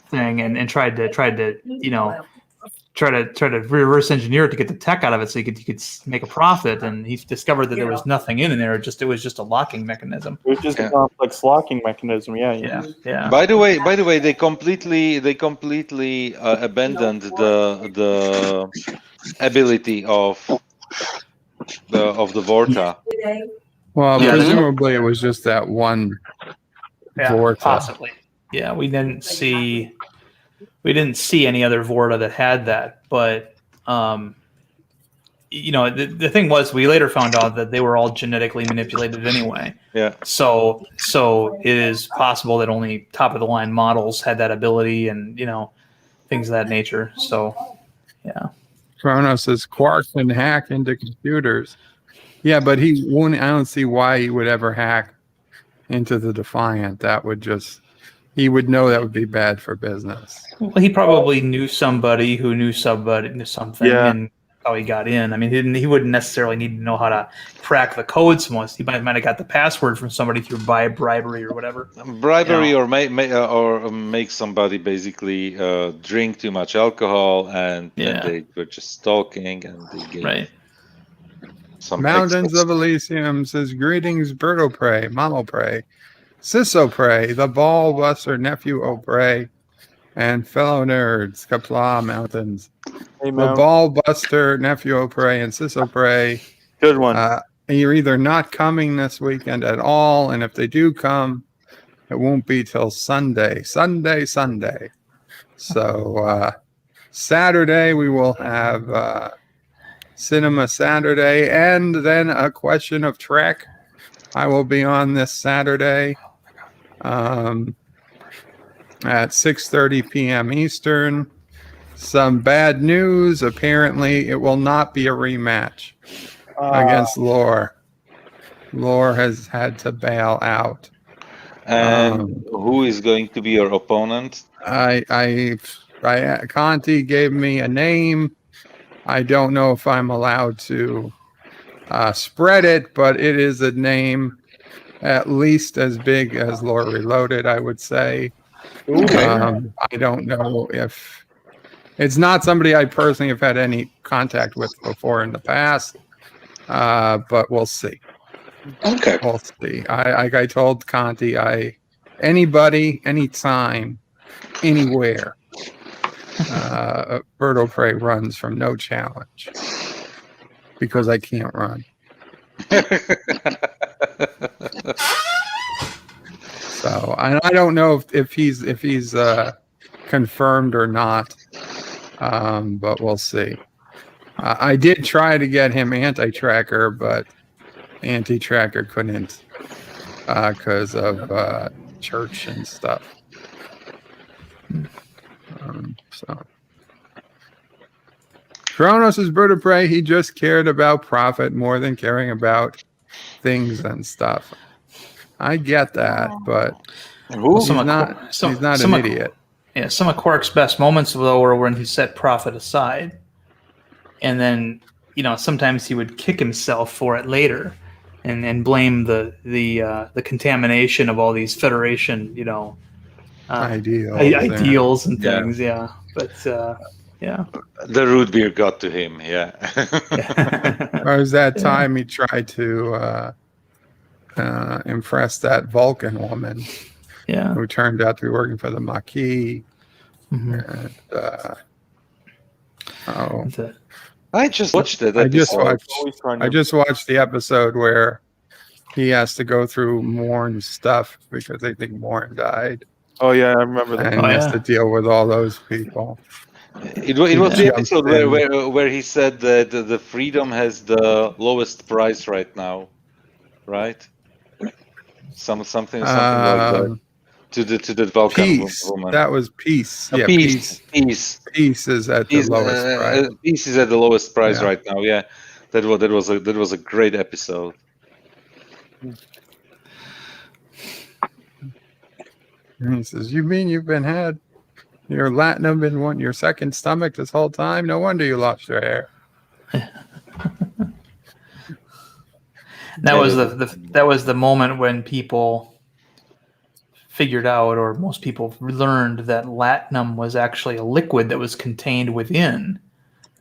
thing and tried to try to reverse engineer it to get the tech out of it so he could make a profit, and he discovered that there was nothing in there. It was just a locking mechanism. It was just a complex locking mechanism. Yeah. By the way, they completely abandoned the ability of the Vorta. Well, presumably it was just that one Vorta. Possibly. Yeah, we didn't see any other Vorta that had that, but the thing was, we later found out that they were all genetically manipulated anyway. Yeah. So it is possible that only top of the line models had that ability, and things of that nature. So, yeah. Kronos says Quark can hack into computers. Yeah, but he won't. I don't see why he would ever hack into the Defiant. That would he would know that would be bad for business. Well, he probably knew somebody who knew something, and how he got in. I mean, he wouldn't necessarily need to know how to crack the codes most. He might have got the password from somebody through bribery or whatever. Bribery or make somebody basically drink too much alcohol, and they were just stalking, and they gave some Mountains of Elysium says, greetings, Bird O'Prey, Mom O'Prey, Sis O'Prey, the Ball Buster, Nephew O'Prey, and fellow nerds, Qapla Mountains. Hey, the Ball Buster, Nephew O'Prey, and Sis O'Prey. Good one. You're either not coming this weekend at all, and if they do come, it won't be till Sunday. So Saturday we will have Cinema Saturday, and then a question of Trek. I will be on this Saturday at 6:30 p.m. Eastern. Some bad news. Apparently, it will not be a rematch against Lore. Lore has had to bail out. And who is going to be your opponent? Conti gave me a name. I don't know if I'm allowed to spread it, but it is a name at least as big as Lore Reloaded, I would say. Okay. I don't know if it's not somebody I personally have had any contact with before in the past, but we'll see. Okay. We'll see. I told Conti, anybody, anytime, anywhere. Bird O'Prey runs from no challenge because I can't run. So I don't know if he's confirmed or not, but we'll see. I did try to get him anti-tracker, but anti-tracker couldn't because of church and stuff. So Kronos is Bird of Prey. He just cared about profit more than caring about things and stuff. I get that, but he's not an idiot. Yeah, some of Quark's best moments though were when he set profit aside, and then sometimes he would kick himself for it later, and blame the contamination of all these Federation ideals and things. Yeah, but yeah, the root beer got to him. Yeah. Or was that time he tried to impress that Vulcan woman? Yeah. Who turned out to be working for the Maquis. Mm-hmm. And I just watched it. I just watched the episode where he has to go through Morn's stuff because they think Morn died. Oh yeah, I remember that. And he has to deal with all those people. It was the episode where he said that the freedom has the lowest price right now, right? Something like that. To the Vulcan woman. That was peace. Yeah, peace. Peace is at the lowest price. Peace is at the lowest price right now. Yeah, that was a great episode. And he says, "You mean you've been had your latinum been your second stomach this whole time? No wonder you lost your hair." That was the moment when people figured out, or most people learned, that latinum was actually a liquid that was contained within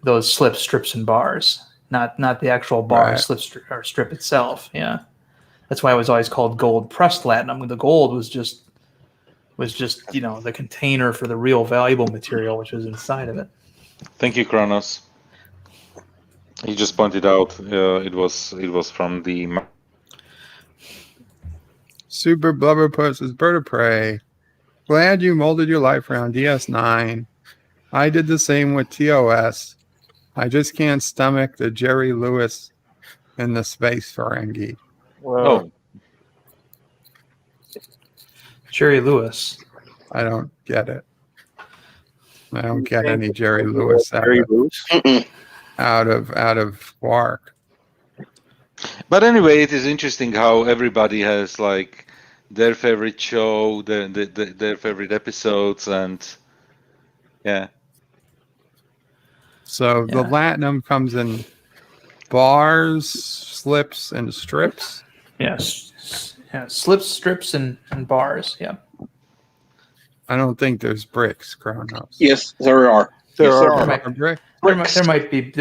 those slips, strips, and bars, not the actual bar, slip, or strip itself. Yeah, that's why it was always called gold pressed latinum. The gold was just the container for the real valuable material, which was inside of it. Thank you, Kronos. He just pointed out it was from the Super Blubberpuss is Bird of Prey. Glad you molded your life around DS9. I did the same with TOS. I just can't stomach the Jerry Lewis and the Space Ferengi. Well, Jerry Lewis. I don't get it. I don't get any Jerry Lewis out of Quark. But anyway, it is interesting how everybody has like their favorite show, their favorite episodes, and yeah. So the latinum comes in bars, slips, and strips. Yes. Yeah, slips, strips, and bars. Yeah. I don't think there's bricks, Kronos. Yes, there are. There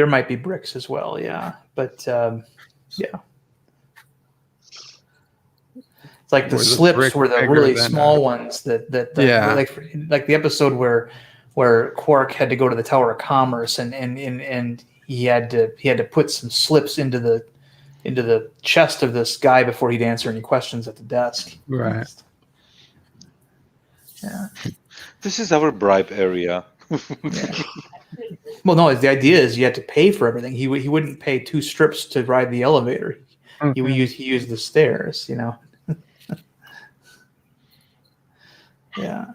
might be bricks as well. Yeah, but yeah. It's like the slips were the really small ones that like the episode where Quark had to go to the Tower of Commerce and he had to put some slips into the chest of this guy before he'd answer any questions at the desk. Right. Yeah. This is our bribe area. Yeah. Well, no, the idea is you had to pay for everything. He wouldn't pay 2 strips to ride the elevator. He used the stairs, you know. Yeah.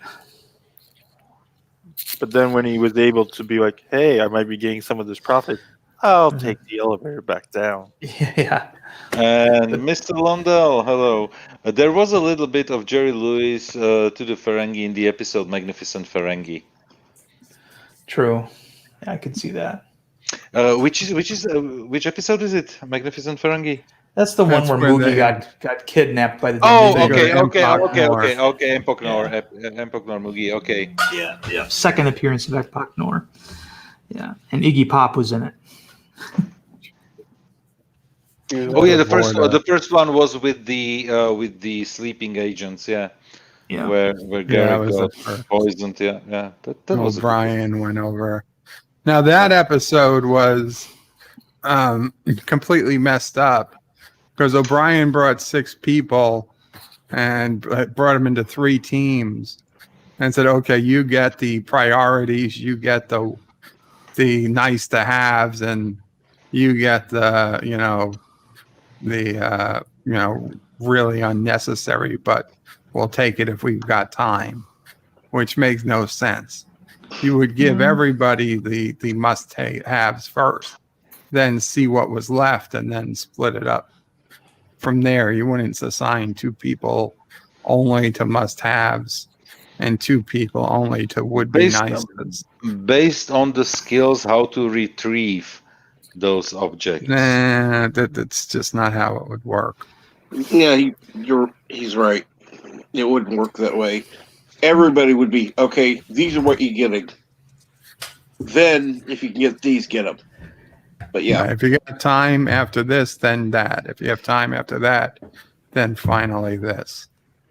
But then when he was able to be like, hey, I might be getting some of this profit, I'll take the elevator back down. Yeah. And Mr. Londell, hello. There was a little bit of Jerry Lewis to the Ferengi in the episode Magnificent Ferengi. True. Yeah, I can see that. Which episode is it? Magnificent Ferengi? That's the one where Moogie got kidnapped by the. Okay. Empoknor Moogie. Okay. Yeah. Second appearance of Empoknor. Yeah, and Iggy Pop was in it. Oh yeah, the first one was with the sleeping agents. Yeah. Yeah. Where Gary got poisoned. Yeah. That was Brian went over. Now that episode was completely messed up because O'Brien brought 6 people and brought them into 3 teams and said, "Okay, you get the priorities, you get the nice to haves, and you get the really unnecessary, but we'll take it if we've got time," which makes no sense. You would give everybody the must-haves first, then see what was left, and then split it up. From there, you wouldn't assign 2 people only to must-haves and 2 people only to would-be nices. Based on the skills how to retrieve those objects. Nah, that's just not how it would work. Yeah, he's right. It wouldn't work that way. everybody would be, okay, these are what you're getting. Then, if you can get these, get them. But yeah. If you got time after this, then that. If you have time after that, then finally this.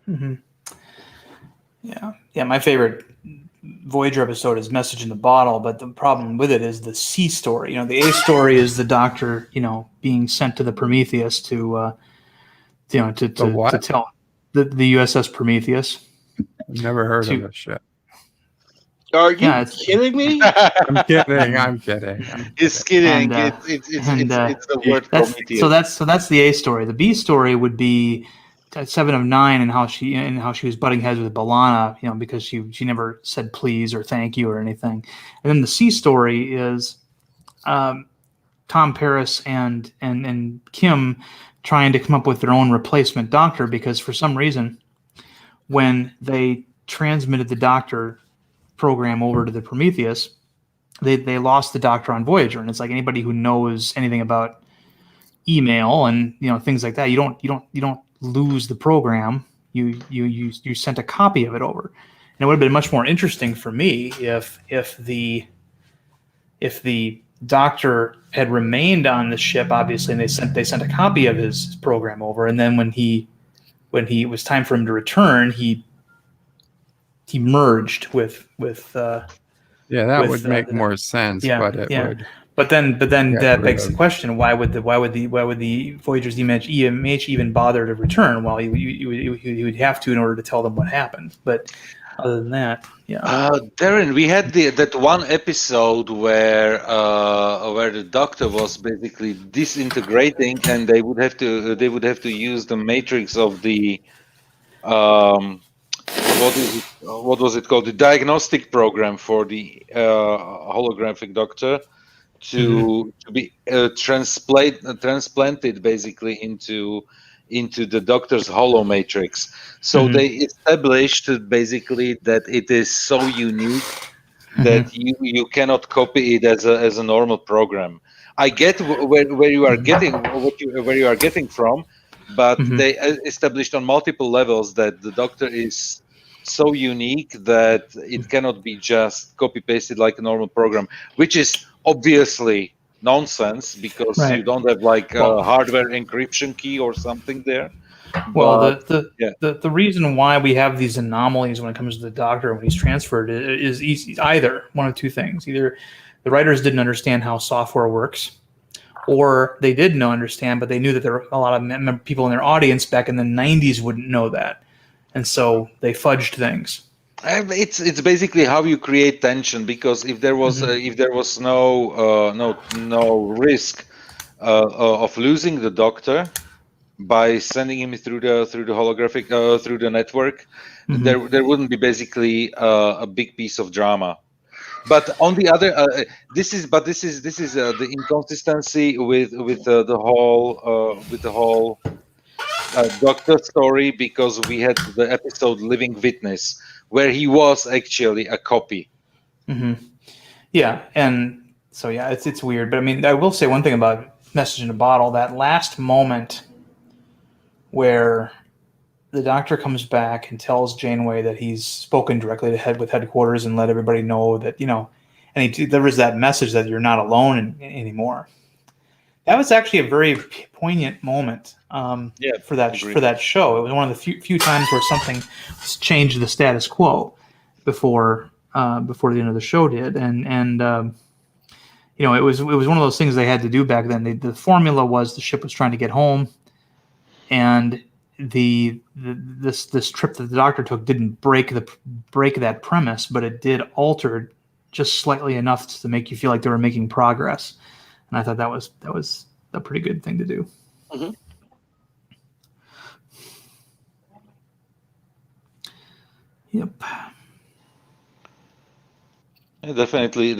Mm-hmm. Yeah. My favorite Voyager episode is Message in the Bottle, but the problem with it is the C story. The A story is the Doctor, being sent to the Prometheus to tell the USS Prometheus. I've never heard of this shit. Are you kidding me? I'm kidding. He's kidding. And, It's the word Prometheus. So that's the A story. The B story would be 7 of 9 and how she was butting heads with B'Elanna, because she never said please or thank you or anything. And then the C story is Tom Paris and Kim trying to come up with their own replacement Doctor, because for some reason when they transmitted the Doctor program over to the Prometheus, they lost the Doctor on Voyager. And it's like, anybody who knows anything about email and things like that, you don't lose the program. You sent a copy of it over. And it would have been much more interesting for me if the Doctor had remained on the ship, obviously, and they sent a copy of his program over, and then when it was time for him to return, he merged with that would make more sense. But it would. But then that begs the question: Why would the Voyager's EMH even bother to return? Well, he would have to in order to tell them what happened. But other than that, Darren, we had that one episode where the Doctor was basically disintegrating, and they would have to use the matrix of the what was it called? The diagnostic program for the holographic Doctor to be transplanted basically into the Doctor's holo matrix. So they established basically that it is so unique that you cannot copy it as a normal program. I get where you are getting where you are getting from, but they established on multiple levels that the Doctor is so unique that it cannot be just copy pasted like a normal program, which is obviously nonsense because you don't have a hardware encryption key or something there. Well, the reason why we have these anomalies when it comes to the Doctor when he's transferred is either one of two things: either the writers didn't understand how software works, or they did not understand, but they knew that there were a lot of people in their audience back in the 90s wouldn't know that. And so they fudged things. It's basically how you create tension, because if there was no risk of losing the Doctor by sending him through the holographic through the network, there wouldn't be basically a big piece of drama. But on the other, this is the inconsistency with the whole Doctor story, because we had the episode Living Witness where he was actually a copy. Yeah, and so it's weird. But I mean, I will say one thing about Message in a Bottle: that last moment where the Doctor comes back and tells Janeway that he's spoken directly with headquarters and let everybody know that and he delivers that message that you're not alone anymore. That was actually a very poignant moment for that show. It was one of the few times where something changed the status quo before the end of the show did, and it was one of those things they had to do back then. The formula was the ship was trying to get home, and this trip that the Doctor took didn't break that premise, but it did alter just slightly enough to make you feel like they were making progress. And I thought that was a pretty good thing to do. Yep. Yeah, definitely.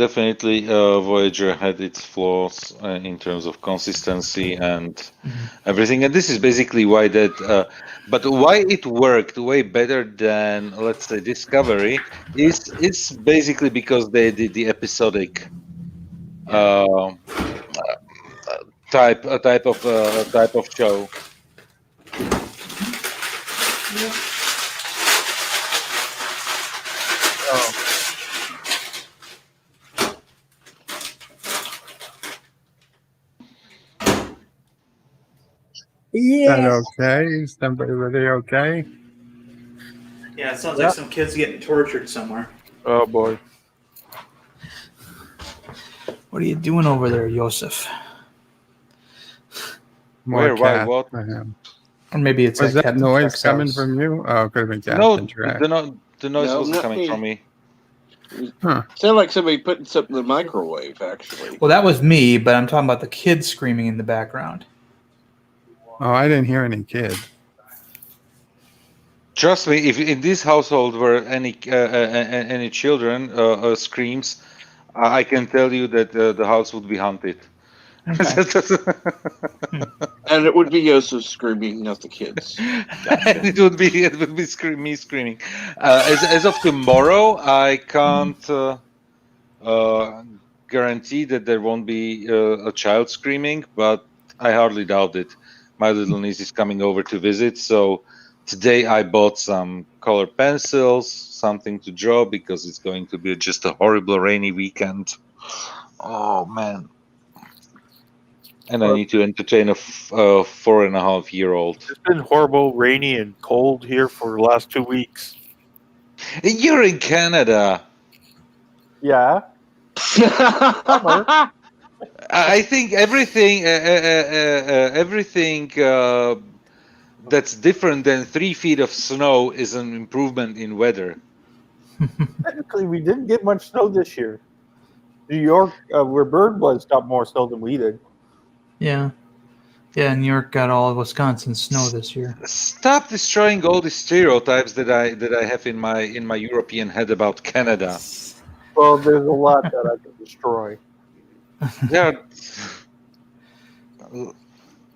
Voyager had its flaws in terms of consistency and everything, and this is basically why that. But why it worked way better than, let's say, Discovery is basically because they did the episodic type of show. Is that okay? Is somebody really okay? Yeah, it sounds like some kids getting tortured somewhere. Oh boy. What are you doing over there, Joseph? Where? Why? What? Or maybe it's Was at that Captain noise Trek's coming house. from you? Oh, it could have been No, Captain Trek. the noise No, wasn't not coming me. from me. Sounded like somebody putting something in the microwave, actually. Well, that was me, but I'm talking about the kids screaming in the background. Oh, I didn't hear any kids. Trust me, if in this household were any children screams, I can tell you that the house would be haunted. And it would be Yosef screaming, not the kids. And it would be me screaming. As of tomorrow, I can't guarantee that there won't be a child screaming, but I hardly doubt it. My little niece is coming over to visit, so today I bought some colored pencils, something to draw, because it's going to be just a horrible rainy weekend. Oh man. And I need to entertain a 4.5-year-old. It's been horrible, rainy, and cold here for the last 2 weeks. You're in Canada. Yeah. I think everything that's different than 3 feet of snow is an improvement in weather. Technically, we didn't get much snow this year. New York, where Bird was, got more snow than we did. Yeah. Yeah, New York got all of Wisconsin snow this year. Stop destroying all the stereotypes that I have in my European head about Canada. Well, there's a lot that I can destroy. Yeah.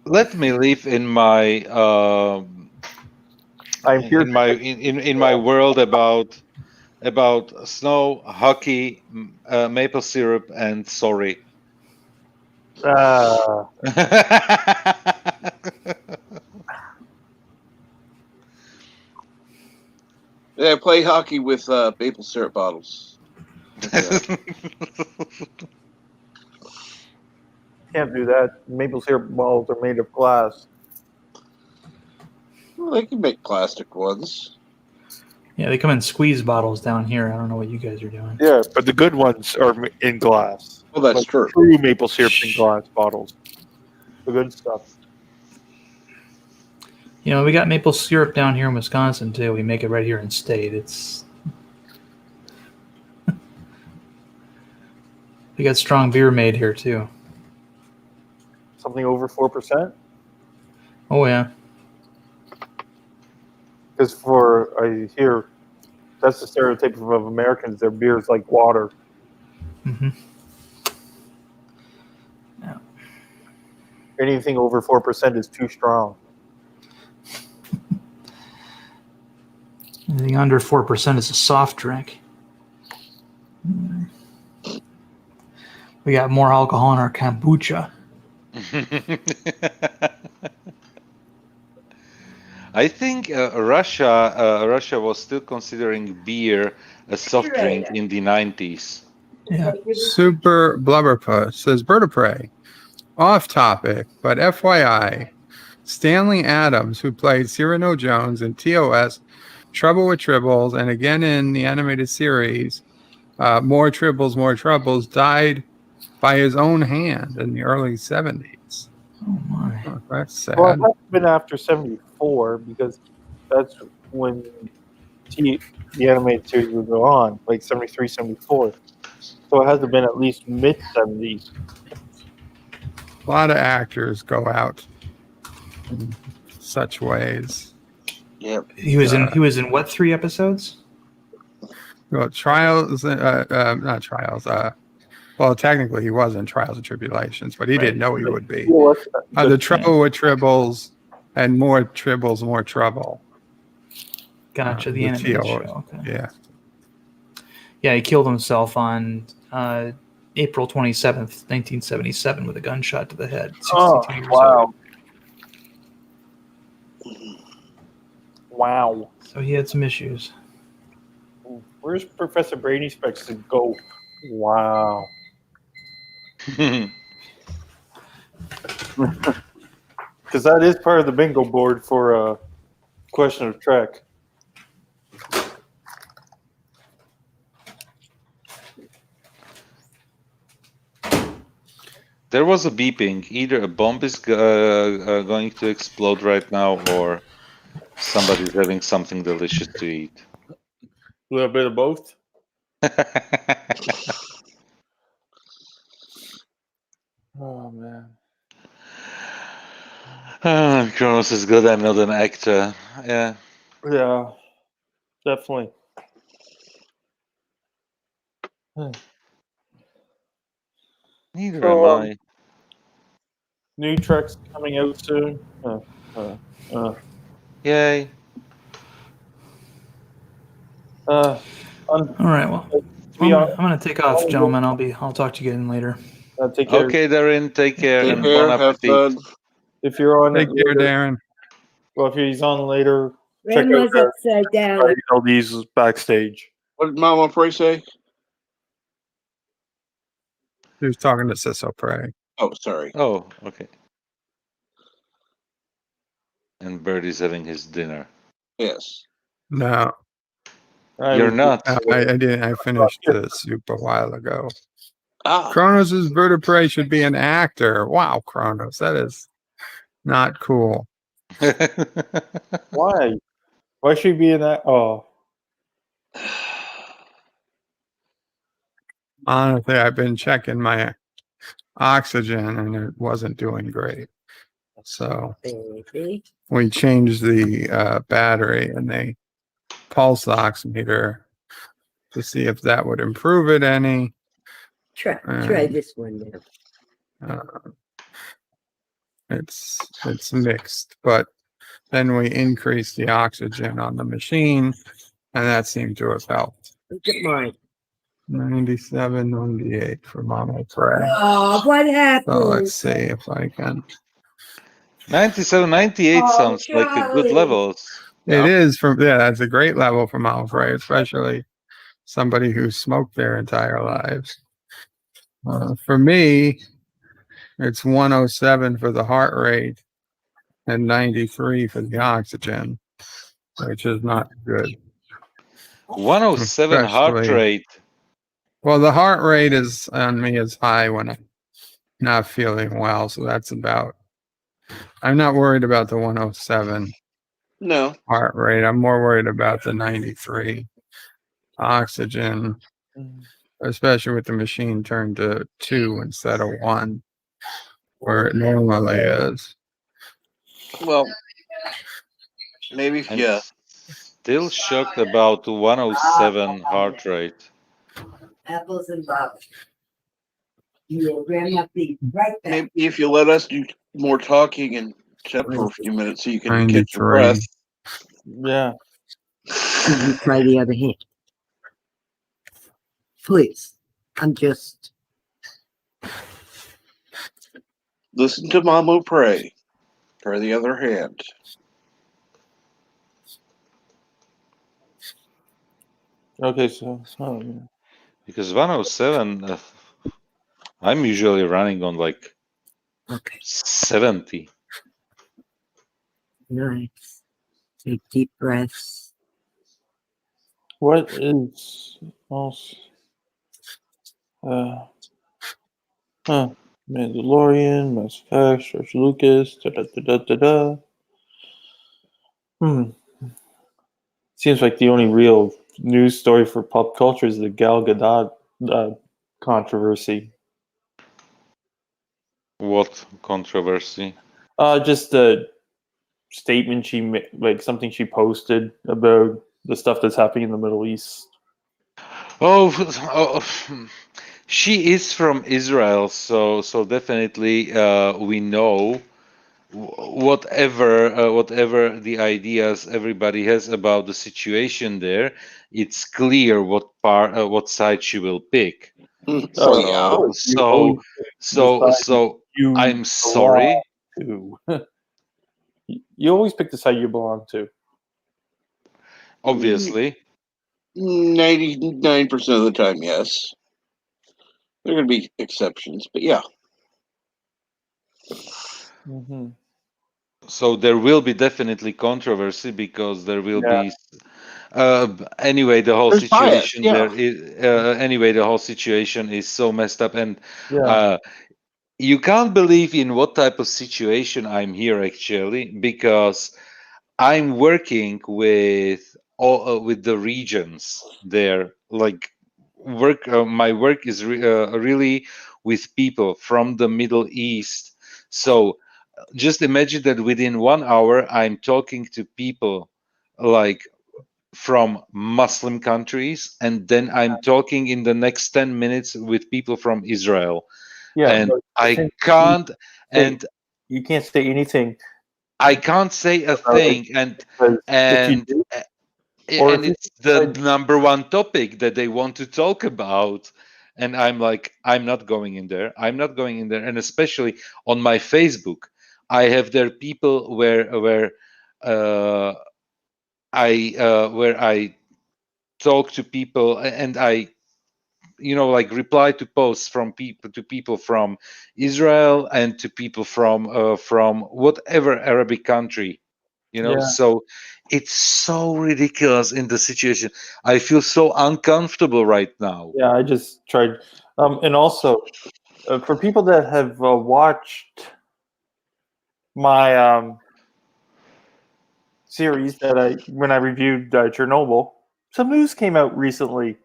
Let me live in my in my world about snow, hockey, maple syrup, and sorry. Yeah, play hockey with maple syrup bottles. Can't do that. Maple syrup balls are made of glass. Well, they can make plastic ones. Yeah, they come in squeeze bottles down here. I don't know what you guys are doing. Yeah, but the good ones are in glass. Well, that's true. True maple syrup in glass bottles. The good stuff. You know, we got maple syrup down here in Wisconsin, too. We make it right here in state. It's... We got strong beer made here, too. Something over 4%? Oh, yeah. Because I hear that's the stereotype of Americans. Their beer is like water. Mm-hmm. Yeah. Anything over 4% is too strong. Anything under 4% is a soft drink. We got more alcohol in our kombucha. I think Russia was still considering beer a soft drink in the 90s. Yeah. Super Blubberpuss says Bird of Prey. Off topic, but FYI, Stanley Adams, who played Cyrano Jones in TOS, Trouble with Tribbles, and again in the animated series, More Tribbles, More Troubles, died by his own hand in the early 70s. Oh my. Oh, that's sad. Well, it has been after 74 because that's when the animated series would go on, like 73, 74. So it has to have been at least mid-70s. A lot of actors go out in such ways. Yeah. He was in what 3 episodes? Well, Trials, not Trials. Well, technically he was in Trials and Tribulations, but he didn't know he would be. The Trouble with Tribbles and More Tribbles, More Trouble. Gotcha, the animated show. Okay. Yeah. Yeah, he killed himself on April 27th, 1977 with a gunshot to the head. 62 years old. Wow. So he had some issues. Where's Professor Brady Specs to go? Wow. Because that is part of the bingo board for question of Trek. There was a beeping. Either a bomb is going to explode right now, or somebody's having something delicious to eat. A little bit of both. Oh man. Kronos is good. I'm not an actor. Yeah. Yeah. Definitely. Neither So, am I. New Trek's coming out soon. Yay. All right. Well, I'm gonna take off, gentlemen. I'll talk to you again later. Take care. Okay, Darren. Take care. Take and care. bon Have appetit. fun. If you're on Take care, Darren. Well, if he's on later, check out Grandma's upside down. LD's backstage. What did Mama Frey say? He was talking to Cecil Prey. Oh, sorry. Oh, okay. And Birdie's having his dinner. Yes. No. You're not. I didn't. I finished the soup a while ago. Ah. Kronos' Bird of Prey should be an actor. Wow, Kronos. That is not cool. Why? Why should he be in that? Oh. Honestly, I've been checking my oxygen and it wasn't doing great. So we changed the battery and the pulse oximeter to see if that would improve it any. Try this one now. It's mixed, but then we increased the oxygen on the machine and that seemed to have helped. Look at mine. 97, 98 for Mama Prey. Oh, what happened? So let's see if I can. 97, 98 sounds like a good level. It is that's a great level for Mama Prey, especially somebody who smoked their entire lives. For me, it's 107 for the heart rate and 93 for the oxygen, which is not good. 107 heart rate. Well, the heart rate is on me is high when I'm not feeling well, so that's about. I'm not worried about the 107 heart rate. I'm more worried about the 93 oxygen, especially with the machine turned to 2 instead of 1, where it normally is. Well, maybe if you. Still shocked about 107 heart rate. Apples and bobs. Your grandma be right back. Maybe if you let us do more talking and chat for a few minutes so you can catch your 93. breath. Yeah. You try the other hand. Please. I'm just. Listen to Mama Pray. Try the other hand. Okay, so. Because 107, I'm usually running on like 70. Nice. Take deep breaths. What is else? Mandalorian, Mass Effect, George Lucas, Seems like the only real news story for pop culture is the Gal Gadot controversy. What controversy? Just a statement she made, like something she posted about the stuff that's happening in the Middle East. She is from Israel, so definitely we know whatever the ideas everybody has about the situation there. It's clear what side she will pick. So I'm sorry. You always pick the side you belong to. Obviously. 99% of the time, yes. There are going to be exceptions, but yeah. Mm-hmm. So there will be definitely controversy because there will be. Anyway, the whole There's bias, situation yeah. there is. Anyway, the whole situation is so messed up, and you can't believe in what type of situation I'm here actually, because I'm working with all with the regions there. Like my work is really with people from the Middle East. So just imagine that within 1 hour, I'm talking to people like from Muslim countries, and then I'm talking in the next 10 minutes with people from Israel. Yeah, And but I can't, and you can't say anything. I can't say a thing, and if you and do, or and if you it's the number one topic that they want to talk about. And I'm like, I'm not going in there. I'm not going in there. And especially on my Facebook, I have there people where uh, I talk to people, and I like reply to posts from people from Israel and to people from whatever Arabic country. Yeah. So it's so ridiculous in the situation. I feel so uncomfortable right now. Yeah, I just tried. And also, for people that have watched my series when I reviewed Chernobyl, some news came out recently.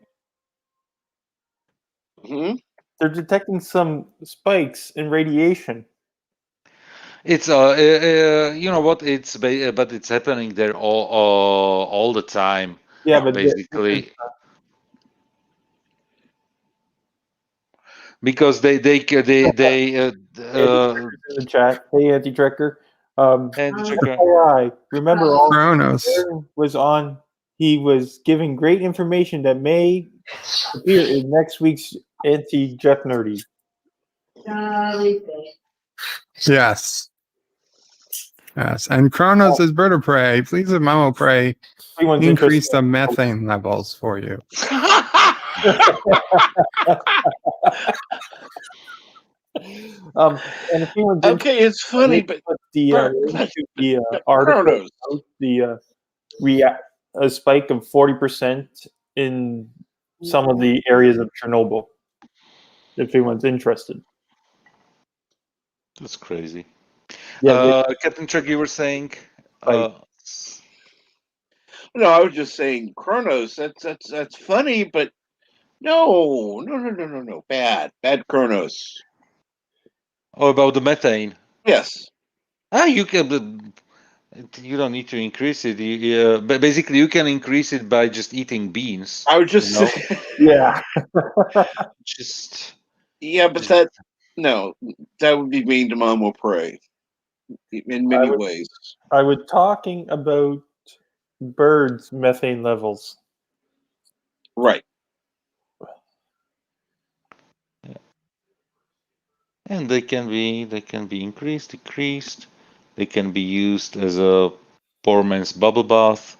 Mm-hmm. They're detecting some spikes in radiation. It's you know what, but it's happening there all the time. Yeah, but basically, because they in the chat. Hey, Anti-Trekker. Anti-Trekker. FYI, remember all Kronos. Aaron was on. He was giving great information that may appear in next week's Anti-Jeff Nerdy. Yes. Yes. And Kronos is bird of prey. Please, a memo prey. Everyone's Increase interested. the methane levels for you. And if anyone's Okay, it's funny, but the article about the a spike of 40% in some of the areas of Chernobyl. If anyone's interested. That's crazy. Yeah, Captain Chuck, you were saying. No, I was just saying Kronos. That's funny, but no. Bad Kronos. Oh, about the methane. Yes. You can. You don't need to increase it. But basically, you can increase it by just eating beans. I would just yeah. Just yeah, but that would be mean to Mama Prey in many ways. I was talking about birds' methane levels. Right. And they can be increased, decreased. They can be used as a poor man's bubble bath.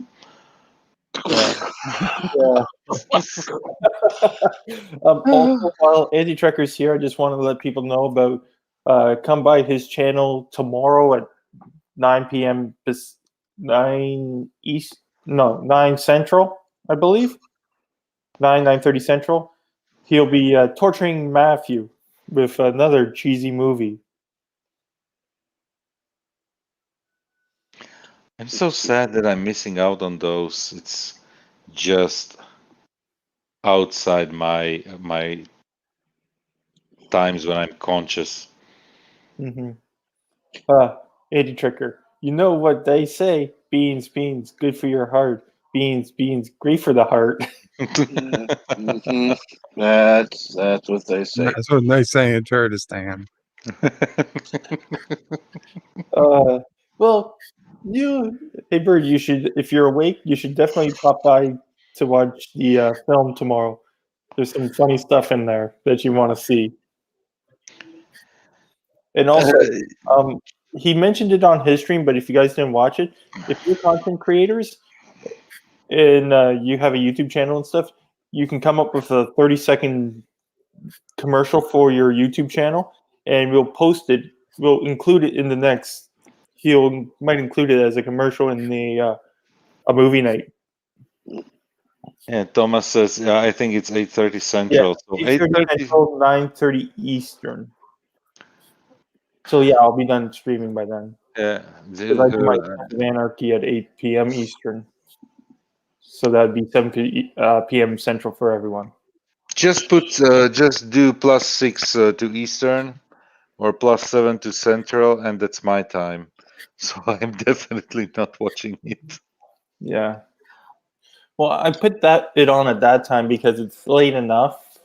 Also, while Anti-Trekker's here, I just want to let people know about come by his channel tomorrow at 9 p.m. 9 East, no, 9 Central, I believe. 9:30 Central. He'll be torturing Matthew with another cheesy movie. I'm so sad that I'm missing out on those. It's just outside my times when I'm conscious. Mm-hmm. Anti-Trekker, you know what they say? Beans, good for your heart. Beans, great for the heart. Mm-hmm. That's what they say. That's what they say in Kurdistan. Well, hey Bird, you should, if you're awake, you should definitely pop by to watch the film tomorrow. There's some funny stuff in there that you want to see. And also, he mentioned it on his stream, but if you guys didn't watch it, if you're content creators, and you have a YouTube channel and stuff, you can come up with a 30-second commercial for your YouTube channel, and we'll post it. We'll include it in the next. Might include it as a commercial in the a movie night. Yeah, Thomas says, I think it's 8:30 Yeah, Central. So 8:30 Central, 9:30 Eastern. So yeah, I'll be done streaming by then. Yeah, Because I do my Sons of Anarchy at 8 p.m. Eastern. So that'd be 7 p.m. Central for everyone. just do +6 to Eastern or +7 to Central, and that's my time. So I'm definitely not watching it. Yeah. Well, I put it on at that time because it's late enough,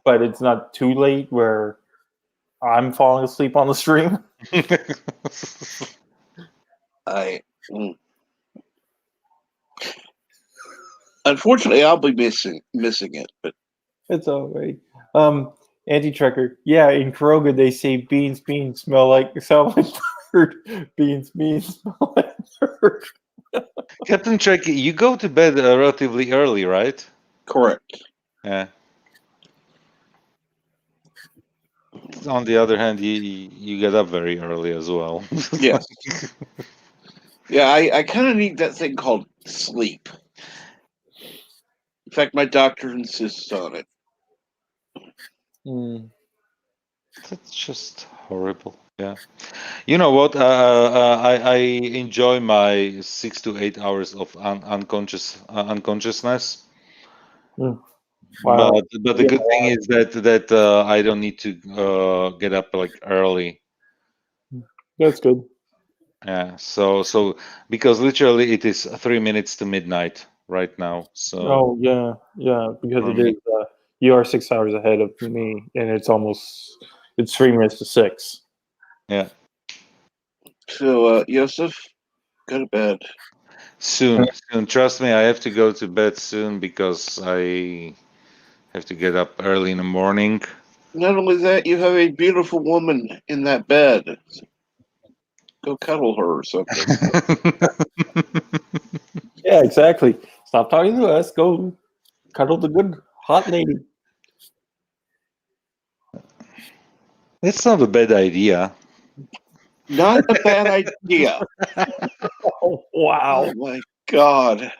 but it's not too late where I'm falling asleep on the stream. Unfortunately, I'll be missing it, but it's all right. Anti-Trekker. Yeah, in Caroga they say beans sound like bird. Beans smell like bird. Captain Trek, you go to bed relatively early, right? Correct. Yeah. On the other hand, you get up very early as well. Yes. Yeah, I kind of need that thing called sleep. In fact, my doctor insists on it. That's just horrible. Yeah. You know what? I enjoy my 6 to 8 hours of unconsciousness. Wow. But the good thing is that I don't need to get up like early. That's good. Yeah. So because literally it is 3 minutes to midnight right now. So Oh yeah, because for it me. is. You are 6 hours ahead of me, and it's 3 minutes to 6. Yeah. So, Yosef, go to bed. Soon. Trust me, I have to go to bed soon because I have to get up early in the morning. Not only that, you have a beautiful woman in that bed. Go cuddle her or something. Yeah, exactly. Stop talking to us. Go cuddle the good hot lady. It's not a bad idea. Not a bad idea. Oh, wow. Oh my God.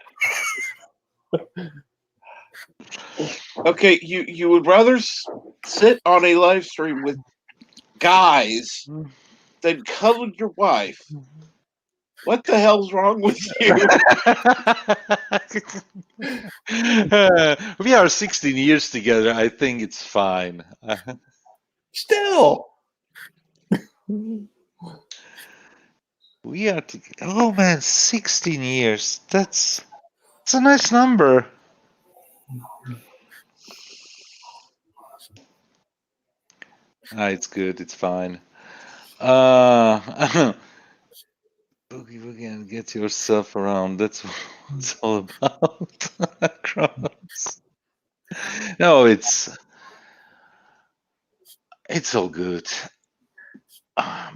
Okay, you would rather sit on a live stream with guys than cuddle your wife. What the hell's wrong with you? We are 16 years together. I think it's fine. Still. We are together. Oh man, 16 years. That's a nice number. It's good. It's fine. Boogie Boogie and get yourself around. That's what it's all about. Cross. No, it's all good.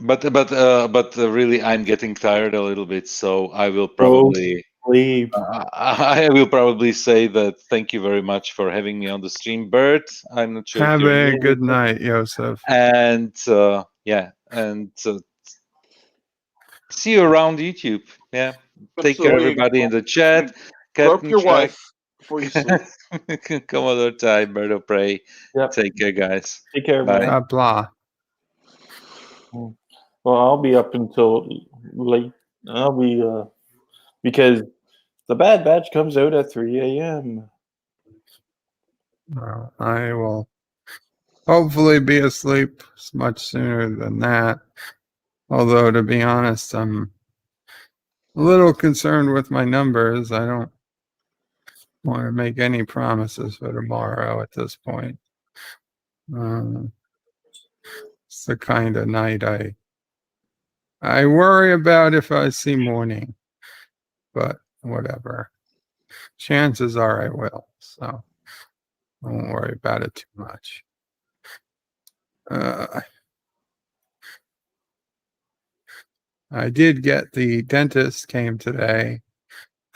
But really, I'm getting tired a little bit, so I will probably sleep. I will probably say that thank you very much for having me on the stream, Bert. I'm not sure. Have if you're a here good with us. night, Yosef. And see you around YouTube. Yeah. Take care, Absolutely. everybody in the chat. Grope Captain your Track. wife before you sleep. Commodore Ty, Birdo Prey. Yep. Take care, guys. Take care, Bye. man. Qapla. Well, I'll be up until late. I'll be because the Bad Batch comes out at 3 a.m. Well, I will hopefully be asleep much sooner than that. Although, to be honest, I'm a little concerned with my numbers. I don't want to make any promises for tomorrow at this point. It's the kind of night I worry about if I see morning, but whatever. Chances are I will, so I won't worry about it too much. I did get the dentist came today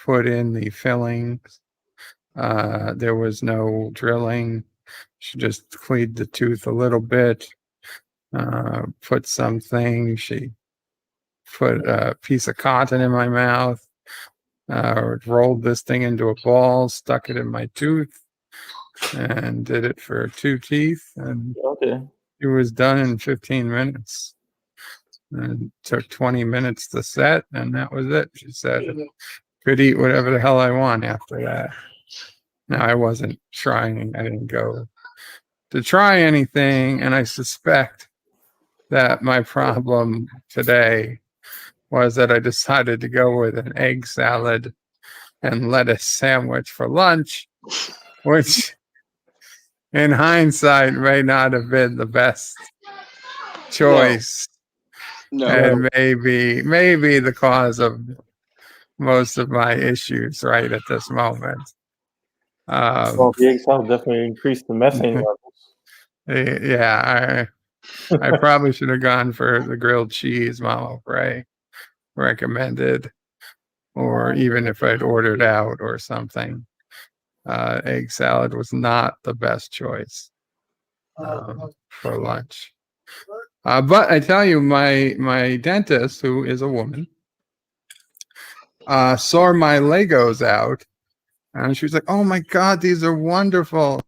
put in the fillings. There was no drilling. She just cleaned the tooth a little bit, put something. She put a piece of cotton in my mouth, rolled this thing into a ball, stuck it in my tooth, and did it for 2 teeth. And it was done in 15 minutes. And it took 20 minutes to set, and that was it. She said, could eat whatever the hell I want after that. Now, I wasn't trying. I didn't go to try anything, and I suspect that my problem today was that I decided to go with an egg salad and lettuce sandwich for lunch, which in hindsight may not have been the best choice. No. And maybe the cause of most of my issues right at this moment. Well, the egg salad definitely increased the methane levels. Yeah, I probably should have gone for the grilled cheese Mama Ray recommended, or even if I'd ordered out or something. Egg salad was not the best choice for lunch. But I tell you, my dentist, who is a woman, saw my Legos out, and she was like, "Oh my God, these are wonderful."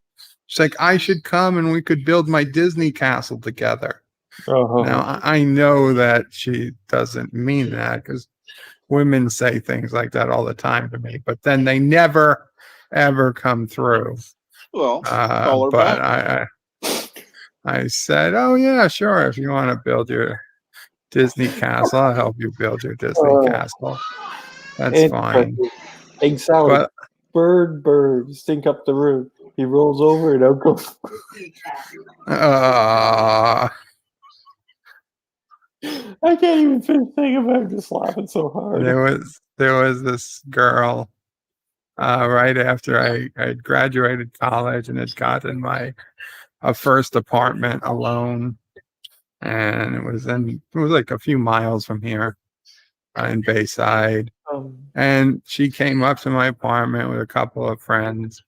She's like, "I should come and we could build my Disney castle together." Now, I know that she doesn't mean that, because women say things like that all the time to me, but then they never, ever come through. Well, call her but back. I said, "Oh yeah, sure. If you want to build your Disney castle, I'll help you build your Disney castle. That's fine." Egg salad. Bird, stink up the room. He rolls over and out goes. I can't even finish thinking about it. I'm just laughing so hard. There was this girl right after I graduated college and had gotten my first apartment alone, and it was like a few miles from here in Bayside. And she came up to my apartment with a couple of friends,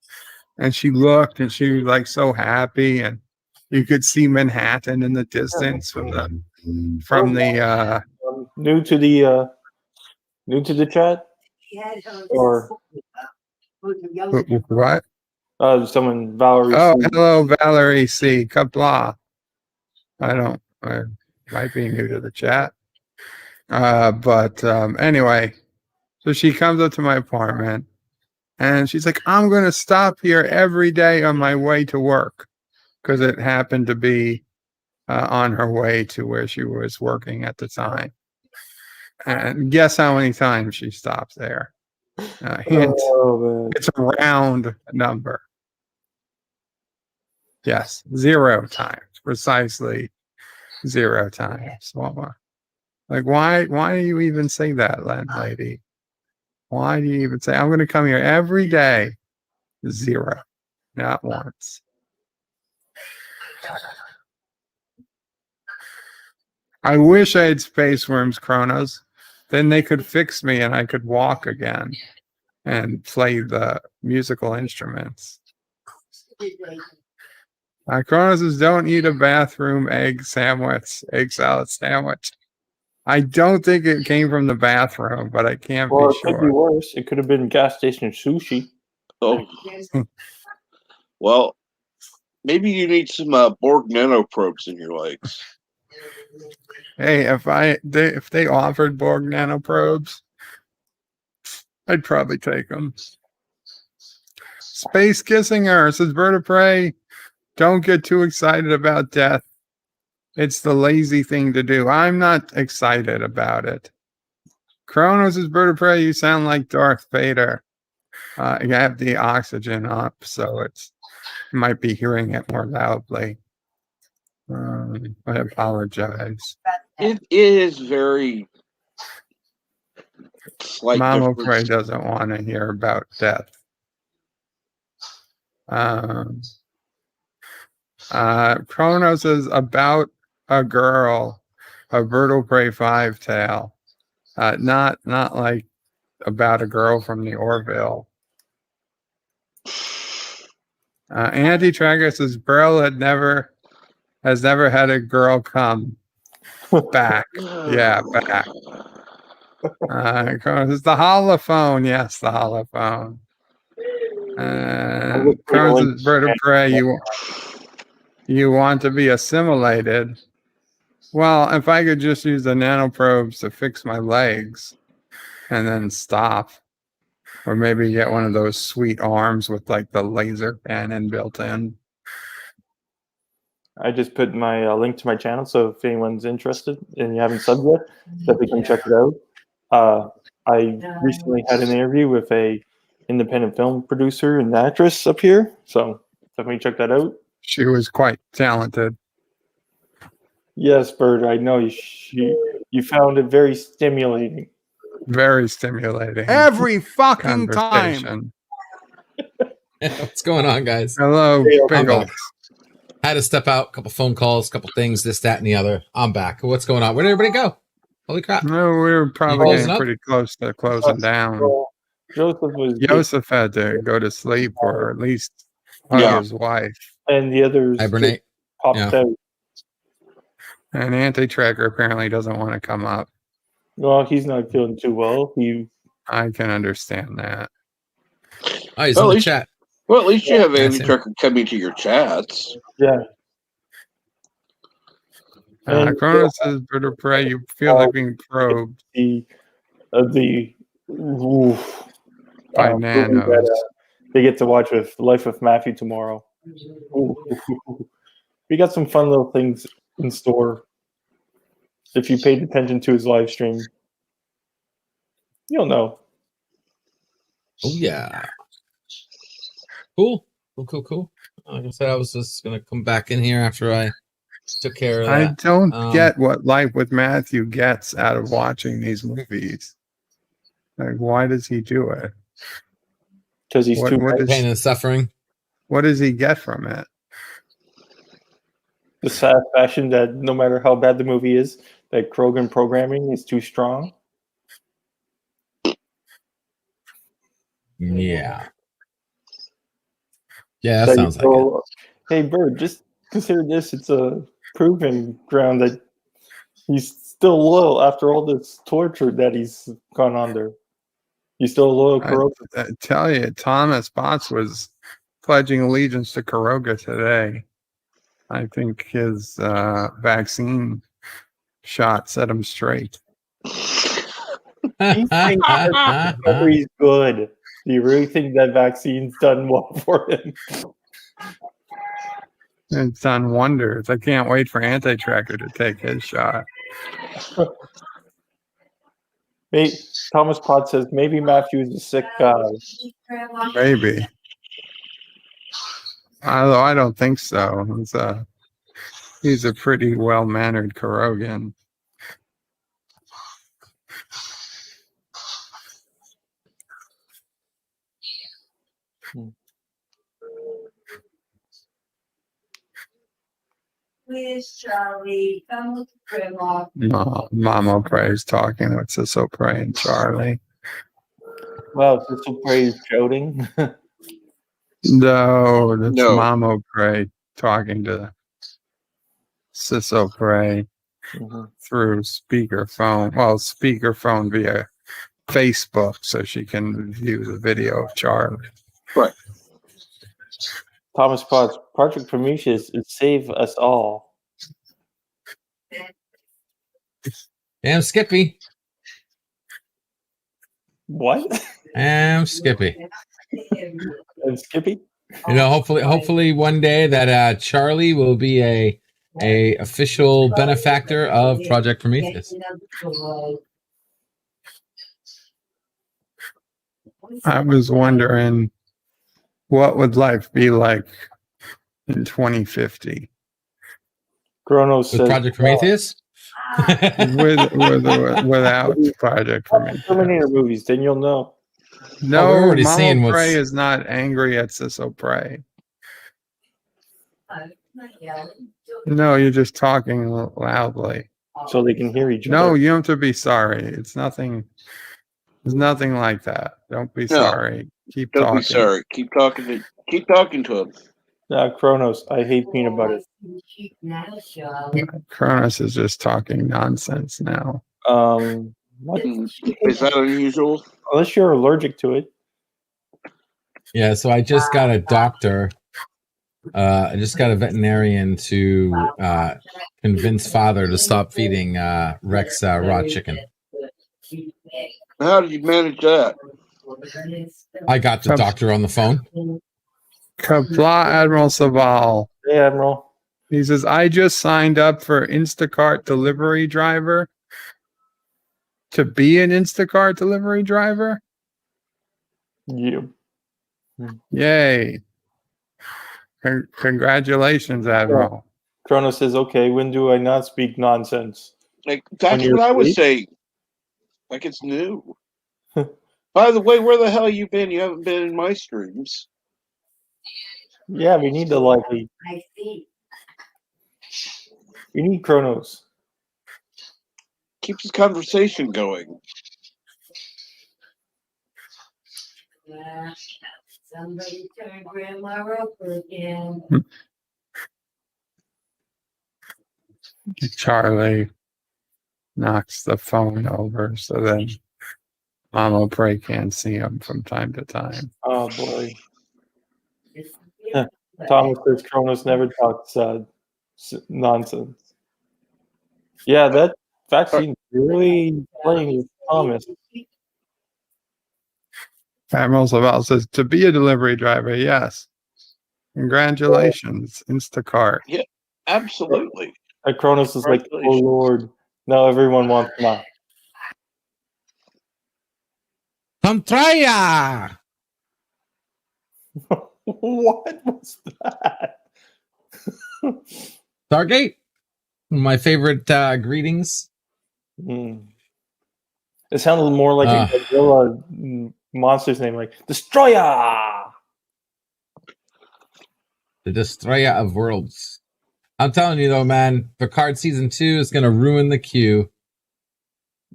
and she looked, and she was like so happy, and you could see Manhattan in the distance from the new to the chat, or what? Someone Valerie. Oh, hello, Valerie C. Qapla. I might be new to the chat. But anyway, so she comes up to my apartment, and she's like, "I'm going to stop here every day on my way to work," because it happened to be on her way to where she was working at the time. And guess how many times she stops there? Hint, it's a round number. Yes, 0 times, precisely 0 times. Like, why do you even say that, lady? Why do you even say, "I'm going to come here every day"? 0, not once. I wish I had space worms, Kronos. Then they could fix me and I could walk again and play the musical instruments. Kronos says, "Don't eat a bathroom egg salad sandwich." I don't think it came from the bathroom, but I can't be It sure. could be worse. It could have been gas station sushi. Oh, well, maybe you need some Borg nanoprobes in your legs. Hey, if they offered Borg nanoprobes, I'd probably take them. Space kissing her, says Bird of Prey. Don't get too excited about death. It's the lazy thing to do. I'm not excited about it. Kronos is Bird of Prey. You sound like Darth Vader. You have the oxygen up, so you might be hearing it more loudly. I apologize. It is very slight Mama difference. Prey doesn't want to hear about death. Kronos is about a girl, a Bird of Prey 5 tale. Not like about a girl from the Orville. Anti-Tracker says Burl has never had a girl come back. Yeah, back. It's the holophone. Yes, the holophone. Crohn's is bird of prey. You want to be assimilated. Well, if I could just use the nanoprobes to fix my legs and then stop. Or maybe get one of those sweet arms with like the laser cannon built in. I just put my link to my channel, so if anyone's interested and you haven't subbed yet, definitely come check it out. I recently had an interview with a independent film producer and actress up here, so definitely check that out. She was quite talented. Yes, Bert, I know you found it very stimulating. Very stimulating. Every fucking time. Conversation. What's going on, guys? Hello, I'm Pickles. back. Had to step out, couple phone calls, couple things, this, that, and the other. I'm back. What's going on? Where did everybody go? Holy crap. No, we were probably closing getting up? pretty close to closing down. Joseph had to go to sleep or at least hug his wife. And the others hibernate. Popped out. And Anti-Tracker apparently doesn't want to come up. Well, he's not feeling too well. I can understand that. Oh, he's Well, in at the least- chat. Well, at least you have That's Andy him. Trucker coming to your chats. Yeah. Cronus says, Bird of Prey, you feel like being probed. The By movie nanos. that, they get to watch with Life of Matthew tomorrow. We got some fun little things in store. If you paid attention to his live stream, you'll know. Oh, yeah. Cool. Like I said, I was just going to come back in here after I took care of that. I don't get what Life with Matthew gets out of watching these movies. Like, why does he do it? Because he's too pain and suffering. What does he get from it? The sad fashion that no matter how bad the movie is, that Krogan programming is too strong. Yeah. Yeah, that sounds like it. Hey, Bird, just consider this. It's a proven ground that he's still loyal after all this torture that he's gone under. He's still loyal to Caroga. I tell you, Thomas Potts was pledging allegiance to Caroga today. I think his vaccine shot set him straight. He thinks that recovery's good. Do you really think that vaccine's done well for him? It's done wonders. I can't wait for Anti-Tracker to take his shot. Thomas Potts says maybe Matthew is a sick guy. Maybe. Although I don't think so. He's a pretty well-mannered Carogan. Please, Charlie, come with Grandma. No, Mama Prey's talking with Sisso Prey and Charlie. Wow, Sisso Prey is shouting. No, that's Mama Prey talking to Sisso Prey through speakerphone. Well, speakerphone via Facebook, so she can view the video of Charlie. Right. Thomas Potts, Project Prometheus is save us all. Damn Skippy. What? Damn Skippy. And Skippy? You know, hopefully one day that Charlie will be a official benefactor of Project Prometheus. I was wondering, what would life be like in 2050? Chronos with Project Prometheus? Without Project Prometheus. Terminator movies, then you'll know. No, Mama Prey is not angry at Sisso Prey. No, you're just talking loudly. So they can hear each other. No, you don't have to be sorry. It's nothing. There's nothing like that. Don't be sorry. Keep Don't talking. be sorry. Keep talking to him. Kronos, I hate peanut butter. Cronus is just talking nonsense now. What? Is that unusual? Unless you're allergic to it. Yeah, so I just got a doctor. I just got a veterinarian to convince father to stop feeding Rex raw chicken. How did you manage that? I got the doctor on the phone. Qapla Admiral Saval. Hey, Admiral. He says, I just signed up for Instacart delivery driver. To be an Instacart delivery driver? Yeah. Yay. Congratulations, Admiral. Kronos says, okay, when do I not speak nonsense? Like, that's what I asleep? was saying. Like it's new. By the way, where the hell you been? You haven't been in my streams. Yeah, we need the lively. We need Kronos. Keeps the conversation going. Somebody turn Grandma over again. Charlie knocks the phone over so then Mama Prey can't see him from time to time. Oh, boy. Thomas says Kronos never talks nonsense. Yeah, that vaccine really playing with Thomas. Admiral Saval says, to be a delivery driver, yes. Congratulations, Instacart. Yeah, absolutely. And Kronos is like, oh, Lord. Now everyone wants now. Come try ya! What was that? Stargate? My favorite greetings. It sounded more like a Godzilla monster's name, like Destroyer! The Destroyer of Worlds. I'm telling you though, man, Picard season 2 is going to ruin the queue.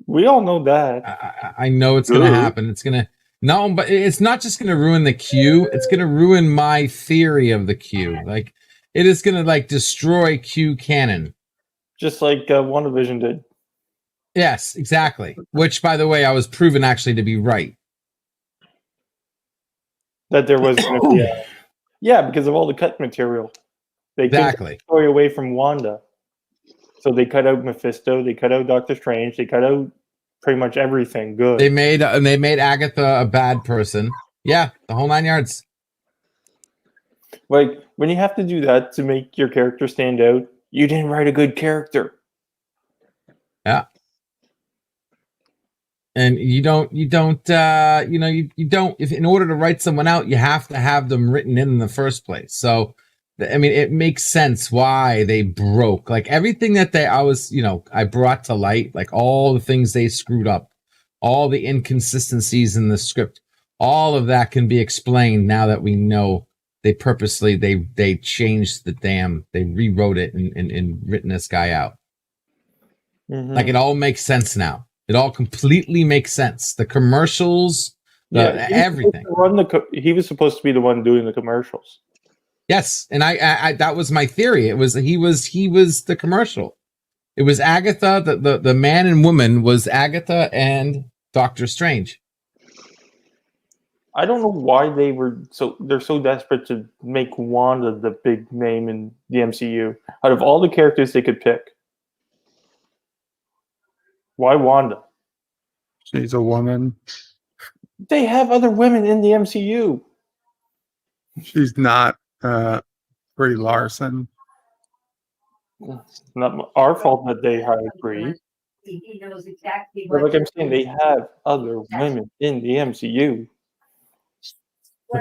We all know that. I know it's going to happen. It's going to... No, but it's not just going to ruin the queue. It's going to ruin my theory of the queue. Like, it is going to, like, destroy Q canon. Just like WandaVision did. Yes, exactly. Which, by the way, I was proven actually to be right. That there was going to be a... Yeah, because of all the cut material. They couldn't take the story away from Wanda. So they cut out Mephisto, they cut out Doctor Strange, they cut out pretty much everything good. They made Agatha a bad person. Yeah, the whole 9 yards. Like, when you have to do that to make your character stand out, you didn't write a good character. Yeah. And you don't, if in order to write someone out, you have to have them written in the first place. So, I mean, it makes sense why they broke. Like, everything that I brought to light, like all the things they screwed up, all the inconsistencies in the script, all of that can be explained now that we know they purposely, they changed they rewrote it and written this guy out. Mm-hmm. Like, it all makes sense now. It all completely makes sense. The commercials, everything. He was supposed to be the one doing the commercials. Yes, and I that was my theory. It was he was the commercial. It was Agatha, the man and woman was Agatha and Doctor Strange. I don't know why they're so desperate to make Wanda the big name in the MCU. Out of all the characters they could pick, why Wanda? She's a woman. They have other women in the MCU. She's not Brie Larson. It's not our fault that they hired Brie. He knows exactly But like I'm saying, they have other women in the MCU.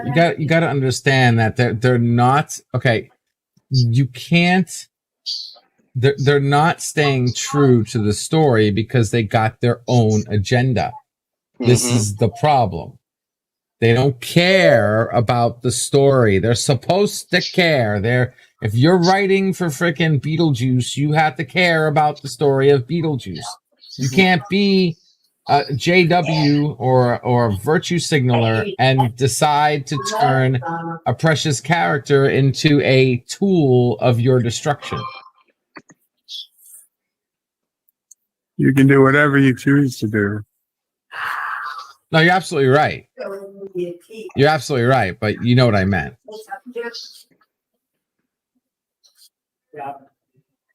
You got to understand that they're not okay. You can't. They're not staying true to the story because they got their own agenda. This is the problem. They don't care about the story. They're supposed to care. If you're writing for frickin' Beetlejuice, you have to care about the story of Beetlejuice. You can't be JW or virtue signaler and decide to turn a precious character into a tool of your destruction. You can do whatever you choose to do. No, you're absolutely right. You're absolutely right, but you know what I meant.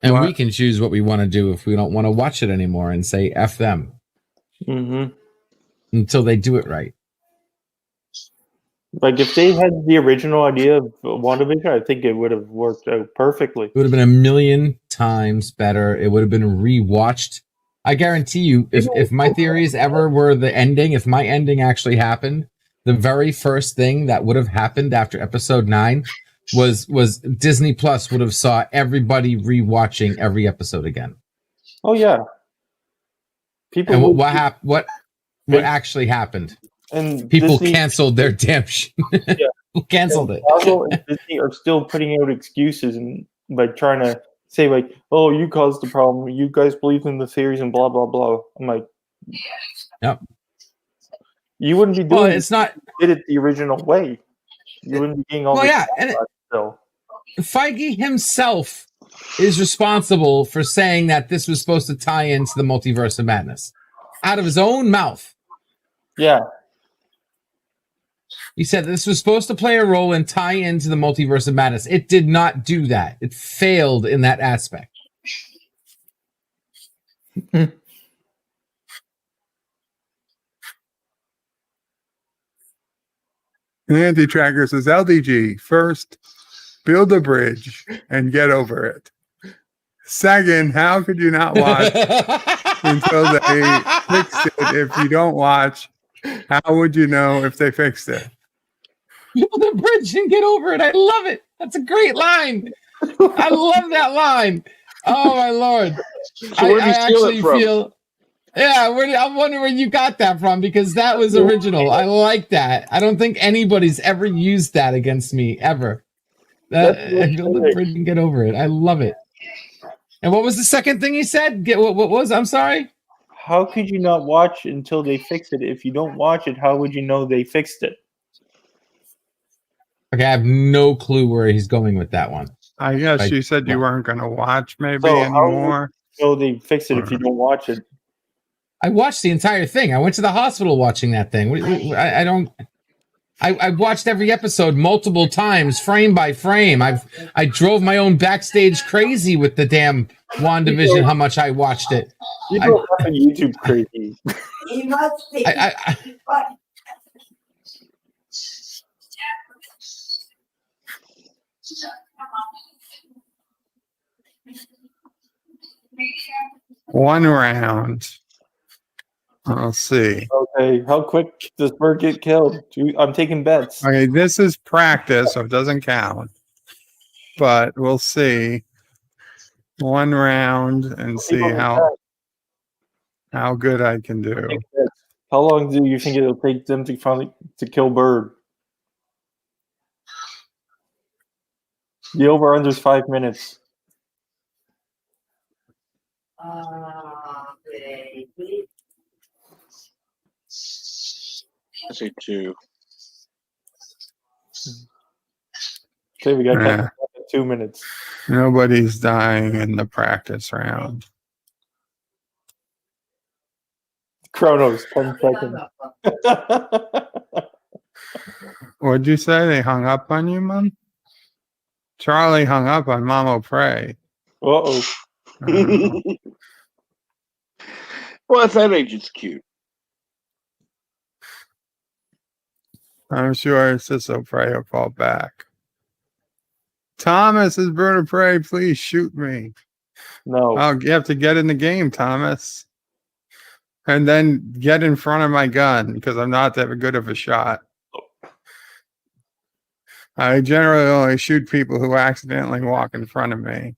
And we can choose what we want to do if we don't want to watch it anymore and say F them. Mm-hmm. Until they do it right. Like if they had the original idea of WandaVision, I think it would have worked out perfectly. It would have been a million times better. It would have been rewatched. I guarantee you, if my theories ever were the ending, if my ending actually happened, the very first thing that would have happened after episode 9 was Disney Plus would have saw everybody rewatching every episode again. Oh yeah. People. And what actually happened? And people Disney, canceled their damn shit. Yeah. Canceled it. Marvel and Disney are still putting out excuses and like trying to say like, "Oh, you caused the problem. You guys believe in the theories and blah blah blah." I'm like, "Yep." You wouldn't be doing. It's not. You did it the original way. You wouldn't be getting all. Well, yeah, and still. Feige himself is responsible for saying that this was supposed to tie into the Multiverse of Madness, out of his own mouth. Yeah. He said this was supposed to play a role and tie into the Multiverse of Madness. It did not do that. It failed in that aspect. Anti-Tracker says, LDG, first, build a bridge and get over it. Second, how could you not watch until they fixed it? If you don't watch, how would you know if they fixed it? Build a bridge and get over it. I love it. That's a great line. I love that line. Oh my Lord. So where did you steal it from? I'm wondering where you got that from, because that was original. I like that. I don't think anybody's ever used that against me ever. Build a bridge and get over it. I love it. And what was the second thing he said? What was? I'm sorry. How could you not watch until they fix it? If you don't watch it, how would you know they fixed it? Okay, I have no clue where he's going with that one. I guess you said you weren't going to watch maybe anymore. So they fix it if you don't watch it. I watched the entire thing. I went to the hospital watching that thing. I watched every episode multiple times, frame by frame. I drove my own backstage crazy with the damn WandaVision, how much I watched it. People are on YouTube crazy. One round. I'll see. Okay, how quick does Bird get killed? I'm taking bets. Okay, this is practice, so it doesn't count. But we'll see. One round and see how good I can do. How long do you think it'll take them to finally kill Bird? The over-under is 5 minutes. I say 2. Okay, we got 2 minutes. Nobody's dying in the practice round. Chronos, 10 seconds. What'd you say? They hung up on you, Mom? Charlie hung up on Mama Prey. Uh-oh. Well, at that age, it's cute. I'm sure Sisso Prey will fall back. Thomas is Bird of Prey. Please shoot me. No. Oh, you have to get in the game, Thomas. And then get in front of my gun, because I'm not that good of a shot. I generally only shoot people who accidentally walk in front of me.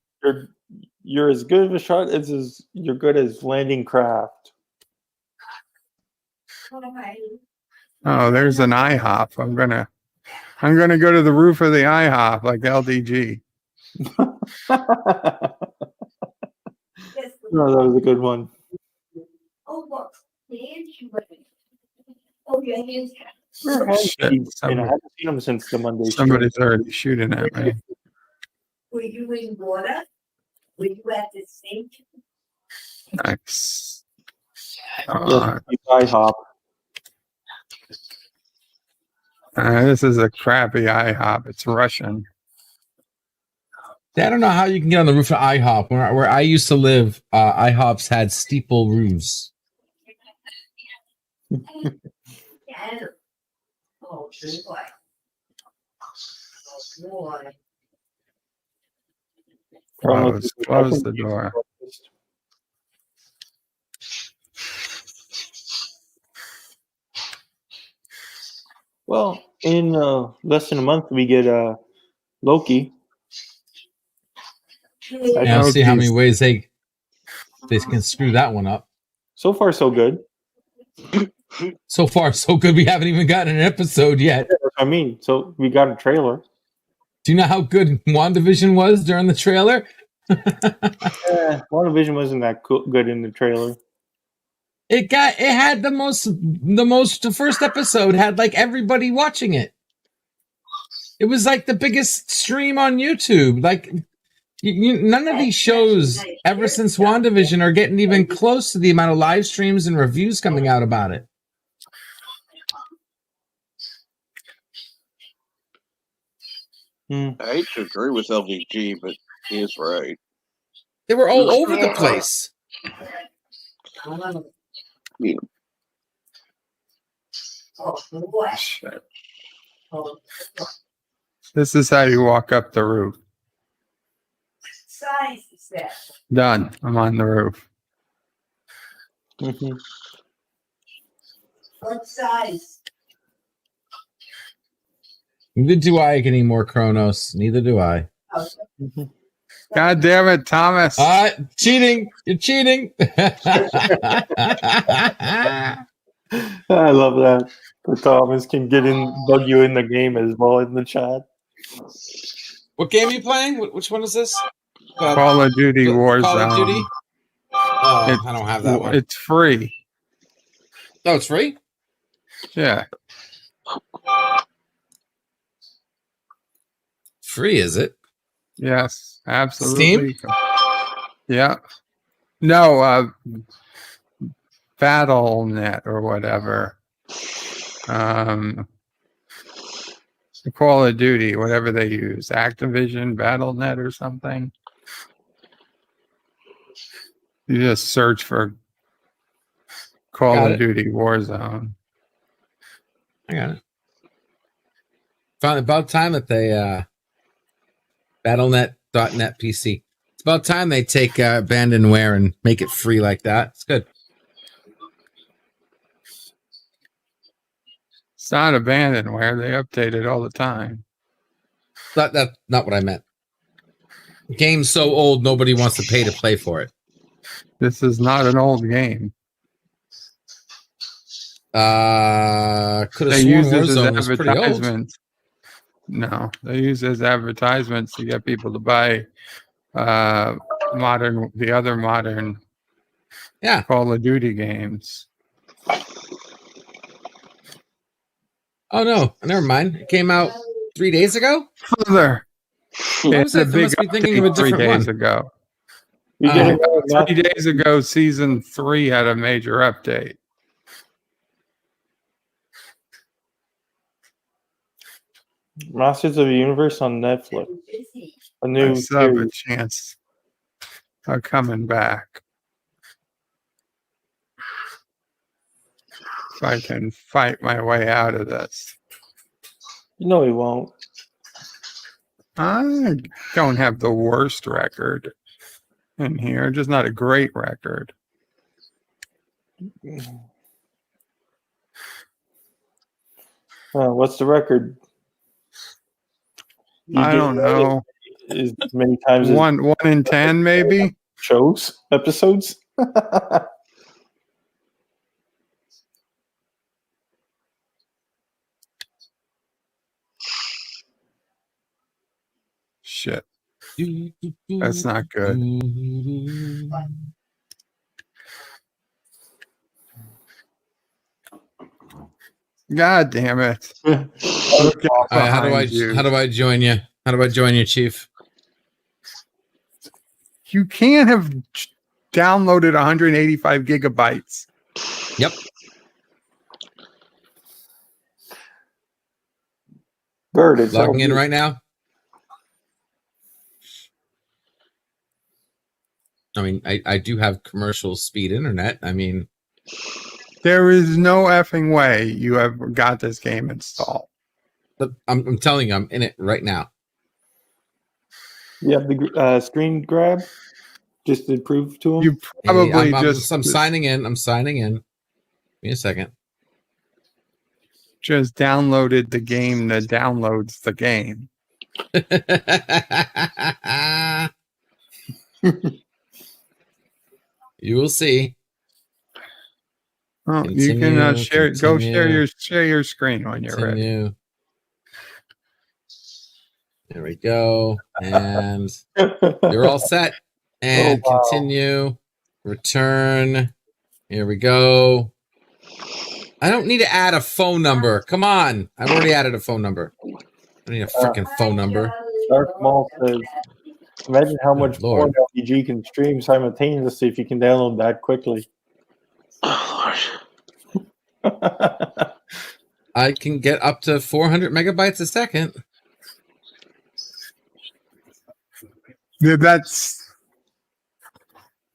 You're as good of a shot as you're good as landing craft. Oh, there's an IHOP. I'm gonna go to the roof of the IHOP like LDG. No, that was a good one. Where has Shit, he been? I somebody- haven't seen him since the Monday show. Somebody's already shooting at me. Were you in water? Were you at the sink? Nice. Yes, IHOP. This is a crappy IHOP. It's Russian. I don't know how you can get on the roof of IHOP. Where I used to live, IHOPs had steeple roofs. Oh, boy. Boy. Close the door. Well, in less than a month, we get Loki. Yeah, I'll see how many ways they can screw that one up. So far, so good. So far, so good. We haven't even gotten an episode yet. Yeah, that's what I mean, so we got a trailer. Do you know how good WandaVision was during the trailer? WandaVision wasn't that good in the trailer. The first episode had like everybody watching it. It was like the biggest stream on YouTube. Like none of these shows ever since WandaVision are getting even close to the amount of live streams and reviews coming out about it. I hate to agree with LVG, but he is right. They were all over the place. Yeah. Shit. This is how you walk up the roof. Size is that? Done. I'm on the roof. Mm-hmm. What size? Neither do I anymore, Kronos. Neither do I. God damn it, Thomas. Cheating. You're cheating. I love that. The Thomas can bug you in the game as well in the chat. What game are you playing? Which one is this? Call of Duty Warzone. Call of Duty? I don't have that one. It's free. Oh, it's free? Yeah. Free, is it? Yes, absolutely. Steam? Yeah. No, BattleNet or whatever. Call of Duty, whatever they use. Activision, BattleNet or something. You just search for Call of Duty Warzone. I got it. Found about time that they BattleNet.net PC. It's about time they take abandonware and make it free like that. It's good. It's not abandonware. They update it all the time. Not what I meant. The game's so old, nobody wants to pay to play for it. This is not an old game. Could have They sworn use this as Warzone was pretty old. advertisements. No, they use it as advertisements to get people to buy the other modern Call of Duty games. Oh no, never mind. It came out 3 days ago? Further. It's a big must be thinking of a update 3 different days one. ago. We did it 3 days ago, season 3 had a major update. Masters of the Universe on Netflix. A new I still have a series. chance of coming back. If I can fight my way out of this. No, he won't. I don't have the worst record in here, just not a great record. What's the record? I don't know. As many times as One in 10, maybe. Episodes. Shit. That's not good. God damn it! Look All right, how do I join you? How do I join you, Chief? You can't have downloaded 185 gigabytes. Yep. Bird, it's logging in right now. I mean, I do have commercial speed internet. I mean, there is no effing way you have got this game installed. But I'm telling you, I'm in it right now. You have the screen grab just to prove to him. You probably I'm signing in. I'm signing in. Give me a second. Just downloaded the game that downloads the game. You will see. Oh, you can share. Go share your screen when you're ready. There we go, and you're all set. And continue. Return. Here we go. I don't need to add a phone number. Come on, I've already added a phone number. I don't need a freaking phone number. Dark Maul says, imagine how much porn LPG can stream simultaneously if you can download that quickly. Oh, Lord. I can get up to 400 megabytes a second. Yeah, that's...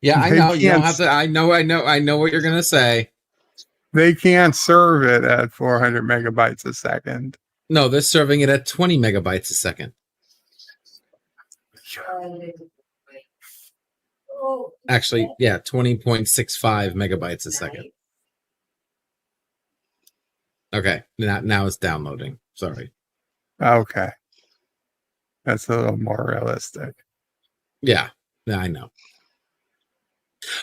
Yeah, I know. You don't have to... I know what you're going to say. They can't serve it at 400 megabytes a second. No, they're serving it at 20 megabytes a second. Actually, yeah, 20.65 megabytes a second. Okay, now it's downloading. Sorry. Okay. That's a little more realistic. Yeah, I know.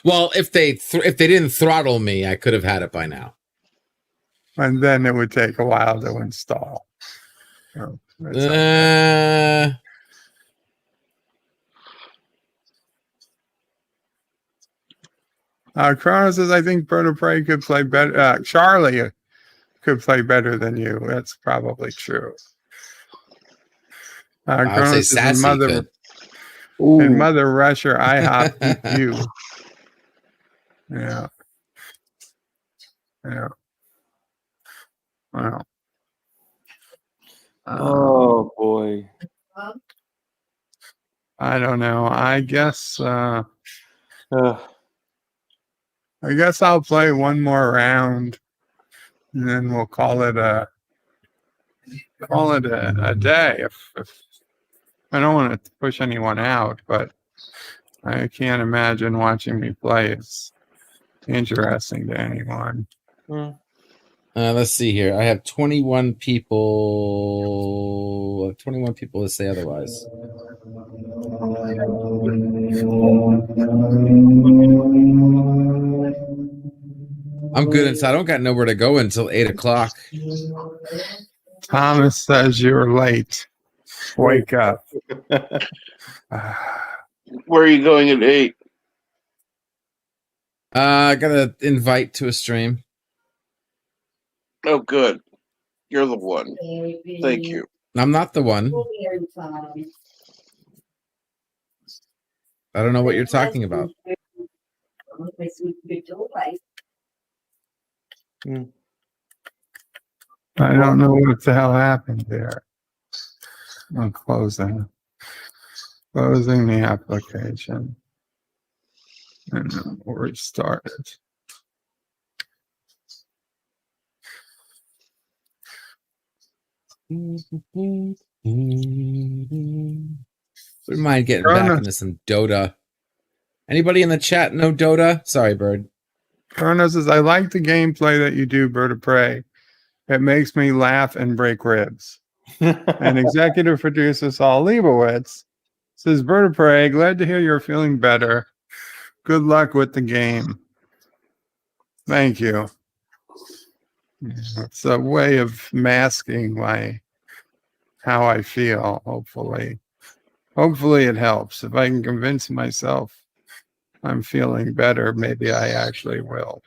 Well, if they didn't throttle me, I could have had it by now. And then it would take a while to install. Oh, Chrono says, I think Bird of Prey could play better. Charlie could play better than you. That's probably true. I would say Sassy could. In Mother Russia, IHOP you. Yeah. Yeah. Wow. Oh boy. I don't know. I guess I'll play one more round, and then we'll call it a day. If I don't want to push anyone out, but I can't imagine watching me play is interesting to anyone. Let's see here. I have 21 people. 21 people that say otherwise. I'm good until I don't got nowhere to go until 8 o'clock. Thomas says you're late. Wake up. Where are you going at 8? I got an invite to a stream. Oh, good. You're the one. Thank you. I'm not the one. I don't know what you're talking about. I don't know what the hell happened there. I'm closing the application, and then we'll restart it. Wouldn't mind getting back into some Dota. Anybody in the chat know Dota? Sorry, Bird. Chrono says, I like the gameplay that you do, Bird of Prey. It makes me laugh and break ribs. And executive producer Saul Leibowitz says, Bird of Prey, glad to hear you're feeling better. Good luck with the game. Thank you. It's a way of masking how I feel, hopefully. Hopefully it helps. If I can convince myself I'm feeling better, maybe I actually will.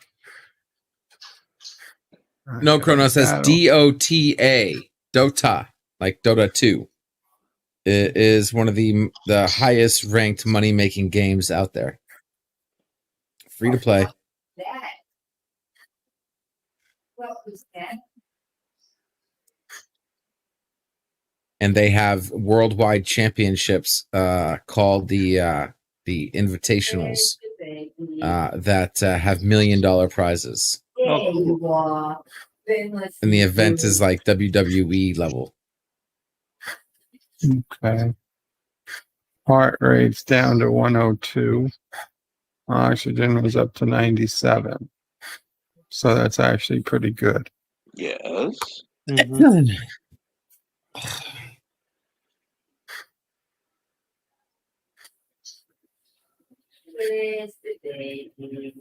No, Chronos says DOTA, Dota, like Dota 2. It is one of the highest ranked money making games out there. Free to play. What was that? And they have worldwide championships called the Invitationals that have $1 million prizes. There you are. And the event is like WWE level. Okay. Heart rate's down to 102. Oxygen was up to 97. So that's actually pretty good. Yes. Mm-hmm. Where's the baby?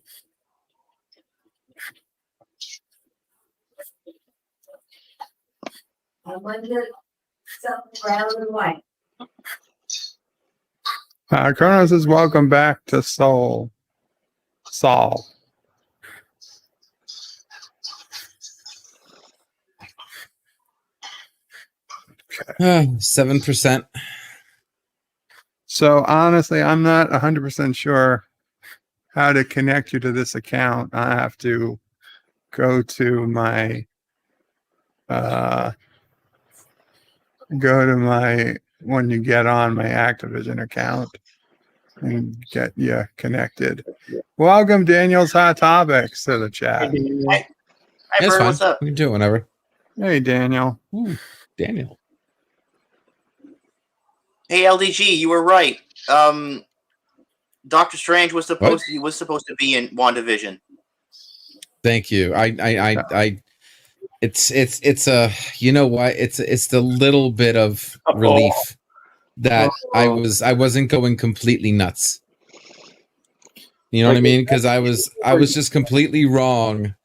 I wonder something brown and white. Kronos says, welcome back to Saul. 7%. So honestly, I'm not 100% sure how to connect you to this account. I have to go to my when you get on my Activision account and get you connected. Welcome, Daniel's Hot Topics, to the chat. Hi, Bert, what's up? You can do it whenever. Hey, Daniel. Daniel. Hey, LDG, you were right. Doctor Strange was supposed to be in WandaVision. Thank you. It's a, you know what? It's the little bit of relief that I wasn't going completely nuts. You know what I mean? Because I was just completely wrong,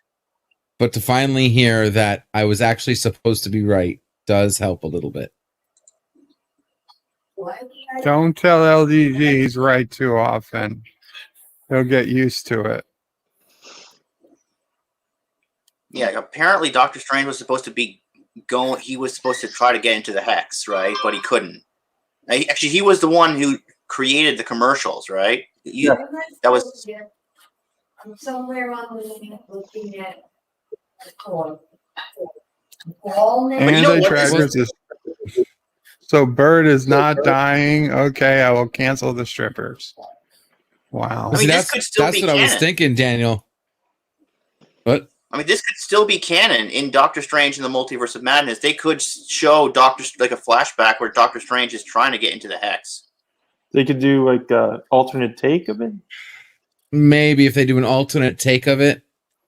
but to finally hear that I was actually supposed to be right does help a little bit. Don't tell LDG he's right too often. He'll get used to it. Yeah, apparently Doctor Strange was supposed to be going. He was supposed to try to get into the Hex, right? But he couldn't. Actually, he was the one who created the commercials, right? That was. I'm somewhere on the internet looking at the call. Anti-trackers is. So Bird is not dying. Okay, I will cancel the strippers. Wow. I mean, that's what I was thinking, Daniel. What? I mean, this could still be canon in Doctor Strange and the Multiverse of Madness. They could show like a flashback where Doctor Strange is trying to get into the Hex. They could do like an alternate take of it. Maybe if they do an alternate take of it,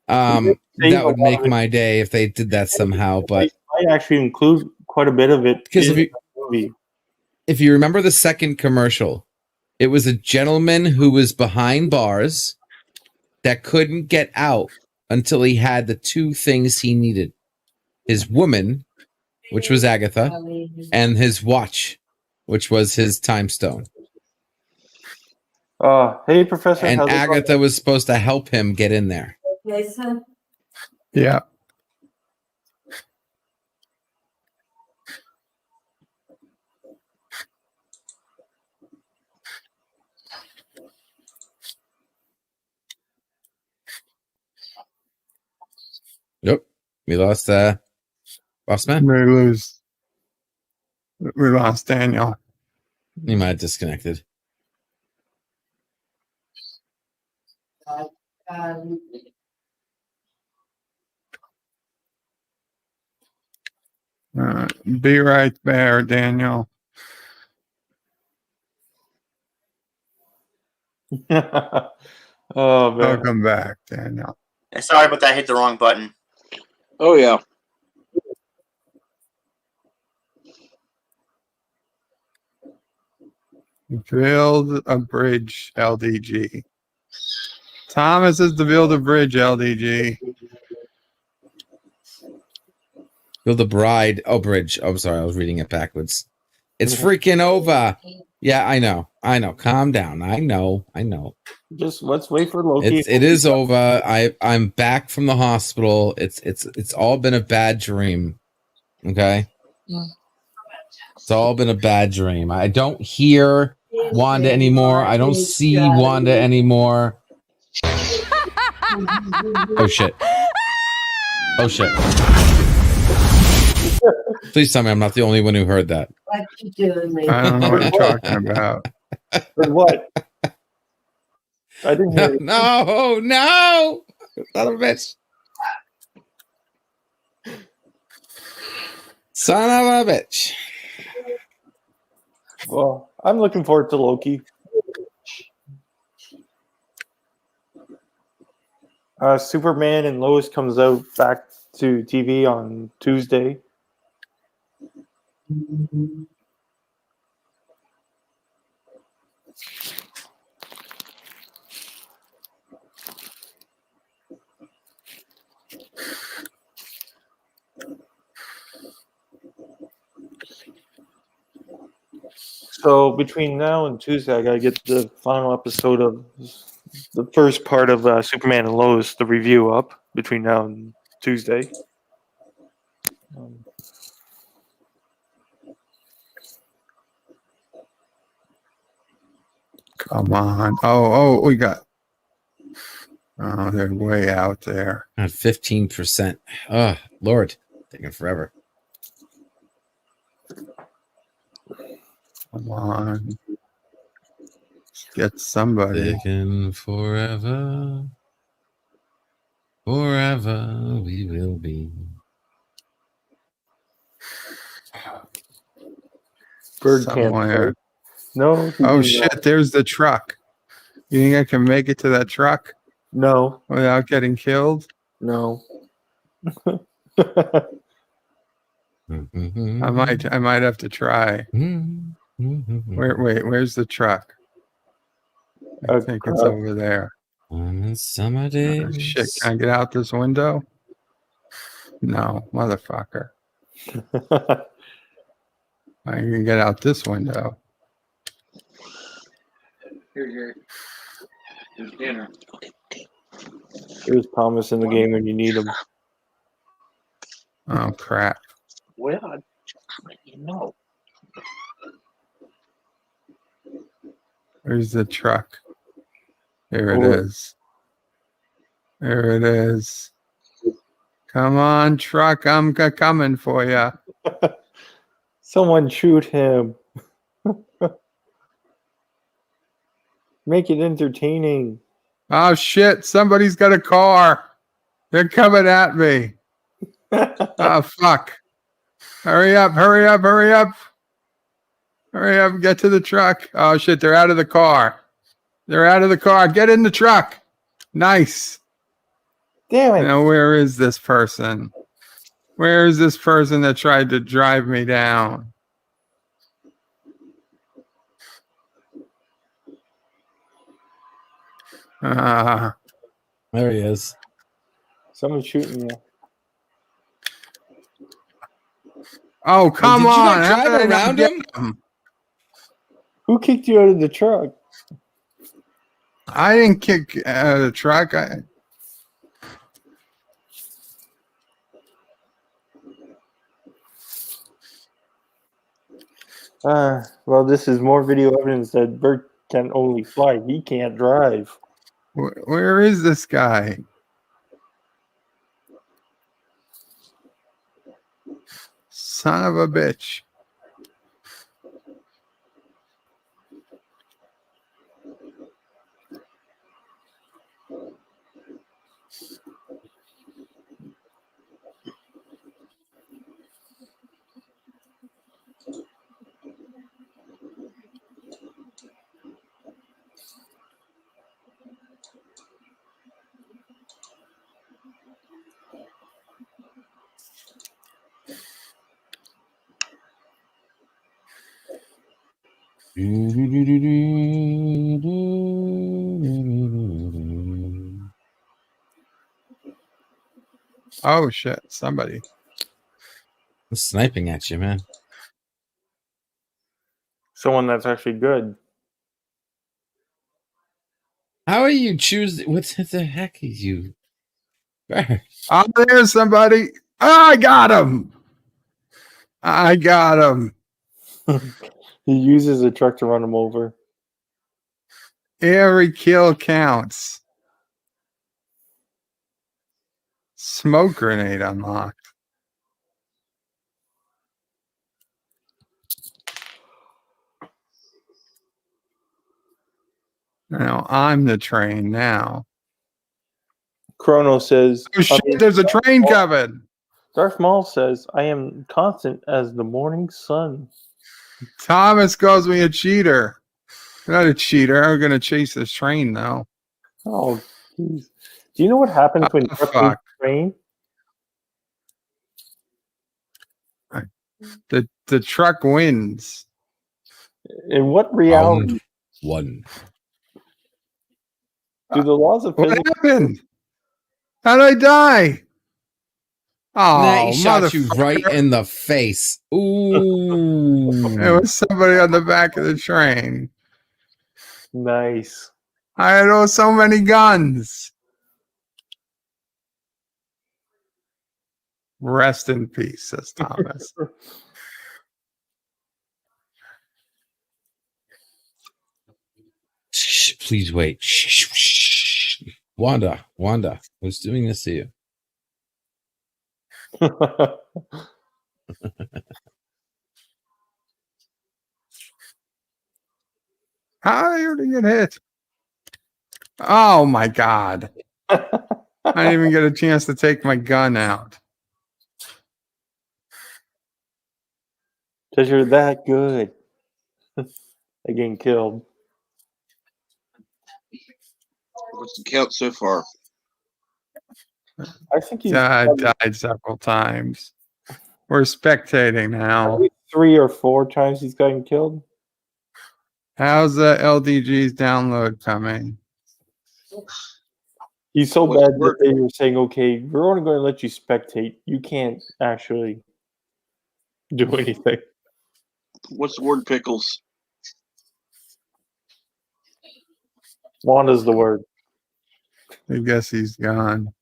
that would make my day if they did that somehow. But I actually include quite a bit of it because in the movie. If you remember the second commercial, it was a gentleman who was behind bars that couldn't get out until he had the two things he needed: his woman, which was Agatha, and his watch, which was his time stone. Hey, Professor. And Agatha was supposed to help him get in there. Yeah. Yep. We lost Boss Man. We lost Daniel. He might have disconnected. Be right there, Daniel. Man. Welcome back, Daniel. Sorry about that. I hit the wrong button. Oh, yeah. Build a bridge, LDG. Thomas is to build a bridge, LDG. Build a bride. Oh, bridge. Oh, I'm sorry. I was reading it backwards. It's freaking over. Yeah, I know. Calm down. I know. Just let's wait for Loki. It is over. I'm back from the hospital. It's all been a bad dream. Okay? It's all been a bad dream. I don't hear Wanda anymore. I don't see Wanda anymore. Oh shit. Please tell me I'm not the only one who heard that. What you doing, I don't know what you're talking about. What? I didn't hear. No. Son of a bitch. Son of a bitch. Well, I'm looking forward to Loki. Superman and Lois comes out back to TV on Tuesday. So between now and Tuesday, I gotta get the final episode of the first part of Superman and Lois, the review up between now and Tuesday. Come on. Oh, we got. Oh, they're way out there. At 15%. Oh, Lord. Taking forever. Come on. Get somebody. Taking forever. Forever we will be. Bird Somewhere. can't. No. Oh shit! There's the truck. You think I can make it to that truck? No. Without getting killed? No. I might have to try. Where's the truck? I think it's over there. On summer days. Oh, shit! Can I get out this window? No, motherfucker. I can get out this window. Here's dinner. There's promise in the game when you need them. Oh crap! Well, I'll let you know. Where's the truck? There it is. There it is. Come on, truck! I'm coming for you. Someone shoot him. Make it entertaining. Oh shit! Somebody's got a car. They're coming at me. Oh fuck! Hurry up! Hurry up! Hurry up! Hurry up! Get to the truck! Oh shit! They're out of the car. They're out of the car. Get in the truck. Nice. Damn it! Now where is this person? Where is this person that tried to drive me down? There he is. Someone's shooting you. Oh, come Did on. you not How drive did I around not him? get him? Who kicked you out of the truck? I didn't kick the truck. Well, this is more video evidence that Bert can only fly. He can't drive. Where is this guy? Son of a bitch. Oh shit! Somebody. I'm sniping at you, man. someone that's actually good. How are you choosing? What the heck is you? Oh, there's somebody. Oh, I got him. I got him. He uses a truck to run him over. Every kill counts. Smoke grenade unlocked. Now I'm the train now. Chrono says, "Oh shit! There's a train coming." Darth Maul says, "I am constant as the morning sun." Thomas calls me a cheater. I'm not a cheater. I'm gonna chase this train though. Oh, geez. Do you know what happens when you fuck. train? The truck wins. In what reality? One. Do the laws of physics? What happened? How'd I die? Now Oh, he shot you right in the face. Ooh. It was somebody on the back of the train. Nice. I had so many guns. Rest in peace, says Thomas. Shh, please wait. Shh, shh, shh. Wanda, who's doing this to you? How did you get hit? Oh my god. I didn't even get a chance to take my gun out. Because you're that good. Getting killed. What's the count so far? I think he's died several times. We're spectating now. 3 or 4 times he's gotten killed. How's the LDG's download coming? He's so bad that they were saying, okay, we're only going to let you spectate. You can't actually do anything. What's the word, Pickles? Wanda's the word. I guess he's gone.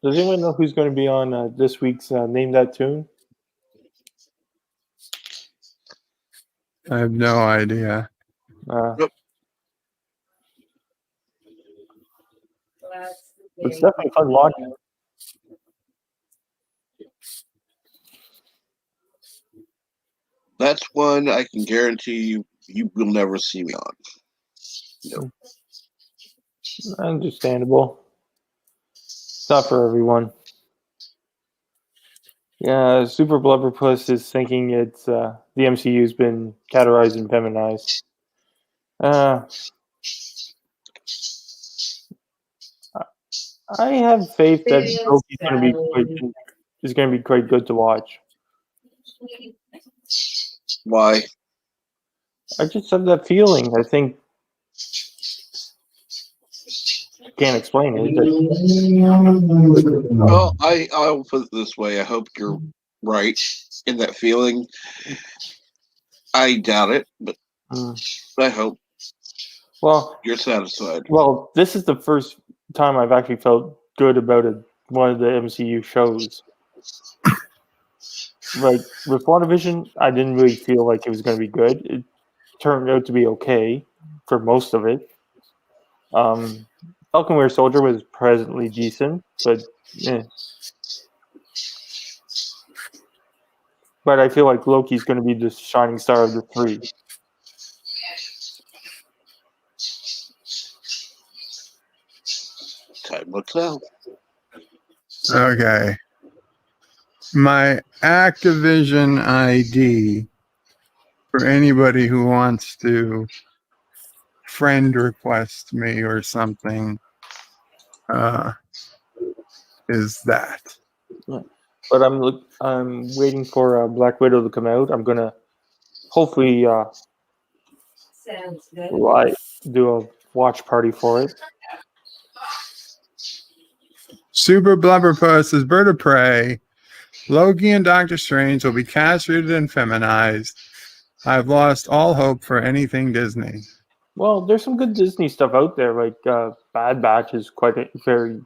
Does anyone know who's going to be on this week's Name That Tune? I have no idea. It's definitely fun watching. That's one I can guarantee you will never see me on. No. Understandable. It's not for everyone. Yeah, Super Blubberpuss is thinking it's the MCU's been categorized and feminized. I have faith that Loki's going to be quite good to watch. Why? I just have that feeling. I think I can't explain it. Well, I'll put it this way. I hope you're right in that feeling. I doubt it, but I hope. Well, you're satisfied. Well, this is the first time I've actually felt good about one of the MCU shows. Like with WandaVision, I didn't really feel like it was going to be good. It turned out to be okay for most of it. Falcon Winter Soldier was presently decent, but But I feel like Loki's going to be the shining star of the 3. Time will tell. Okay. My Activision ID for anybody who wants to friend request me or something is that. Yeah. But I'm waiting for Black Widow to come out. I'm gonna hopefully do a watch party for it. Super Blubberpuss is Bird of Prey. Loki and Doctor Strange will be castrated and feminized. I've lost all hope for anything Disney. Well, there's some good Disney stuff out there. Like Bad Batch is quite interesting.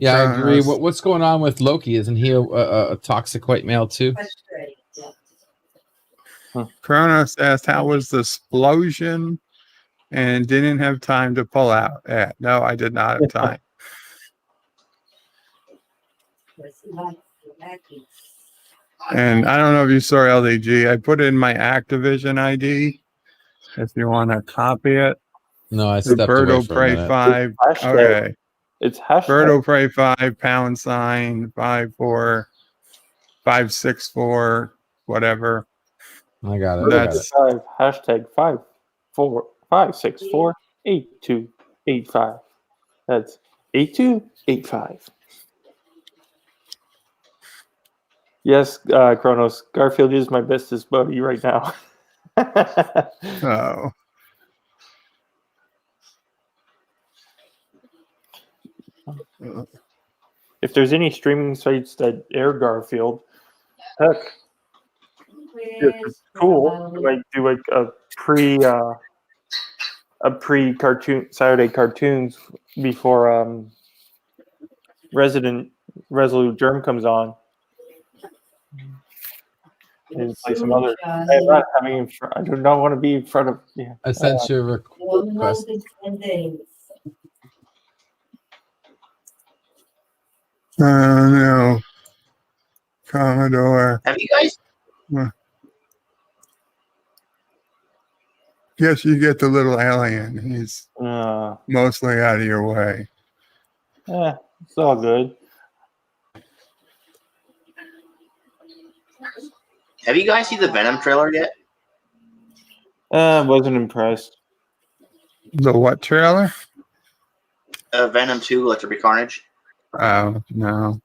Yeah, I agree. What's going on with Loki? Isn't he a toxic white male too? Kronos asked, how was the explosion? And didn't have time to pull out. Yeah, no, I did not have time. And I don't know if you saw LDG. I put in my Activision ID if you want to copy it. No, I stepped Birdo away for a Prey minute. 5. It's Okay. It's hashtag. Birdo Prey 5 #54564 whatever. I got it. That's hashtag 545648285. That's 8285. Yes, Kronos. Garfield is my bestest buddy right now. oh. If there's any streaming sites that air Garfield, heck, it's cool. Like do like a pre-cartoon Saturday cartoons before Resolute Germ comes on. And play some other. I do not want to be in front of. Yeah. I sent you a request. No. Commodore. Have you guys? Yes, you get the little alien. He's mostly out of your way. Yeah, it's all good. Have you guys seen the Venom trailer yet? Wasn't impressed. The what trailer? Venom 2, Let There Be Carnage. Oh, no.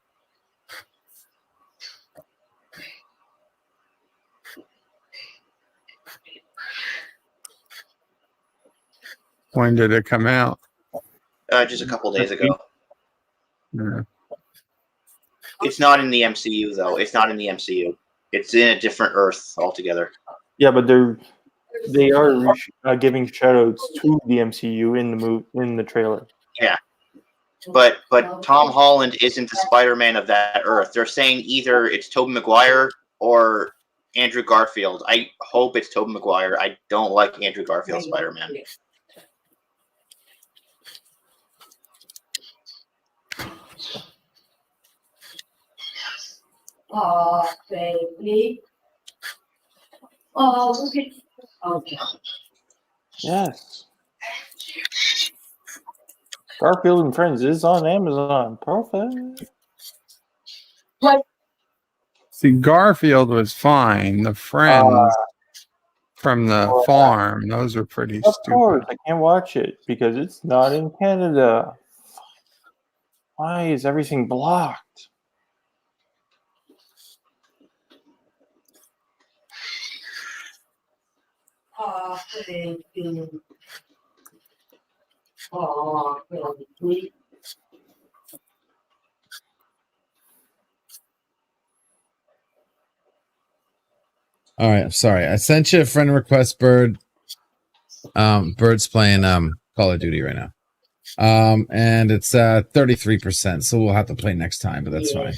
When did it come out? Just a couple days ago. Yeah. It's not in the MCU, though. It's not in the MCU. It's in a different Earth altogether. Yeah, but they are giving shoutouts to the MCU in the trailer. Yeah, but Tom Holland isn't the Spider-Man of that Earth. They're saying either it's Tobey Maguire or Andrew Garfield. I hope it's Tobey Maguire. I don't like Andrew Garfield Spider-Man. Oh, baby. Oh, look at. Okay. Yes. Garfield and Friends is on Amazon. Perfect. What? See, Garfield was fine. The friends from the farm, those were pretty Of stupid. course, I can't watch it because it's not in Canada. Why is everything blocked? Oh, baby. Oh, baby. All right, I'm sorry. I sent you a friend request, Bird. Bird's playing Call of Duty right now. And it's 33%, so we'll have to play next time, but that's fine.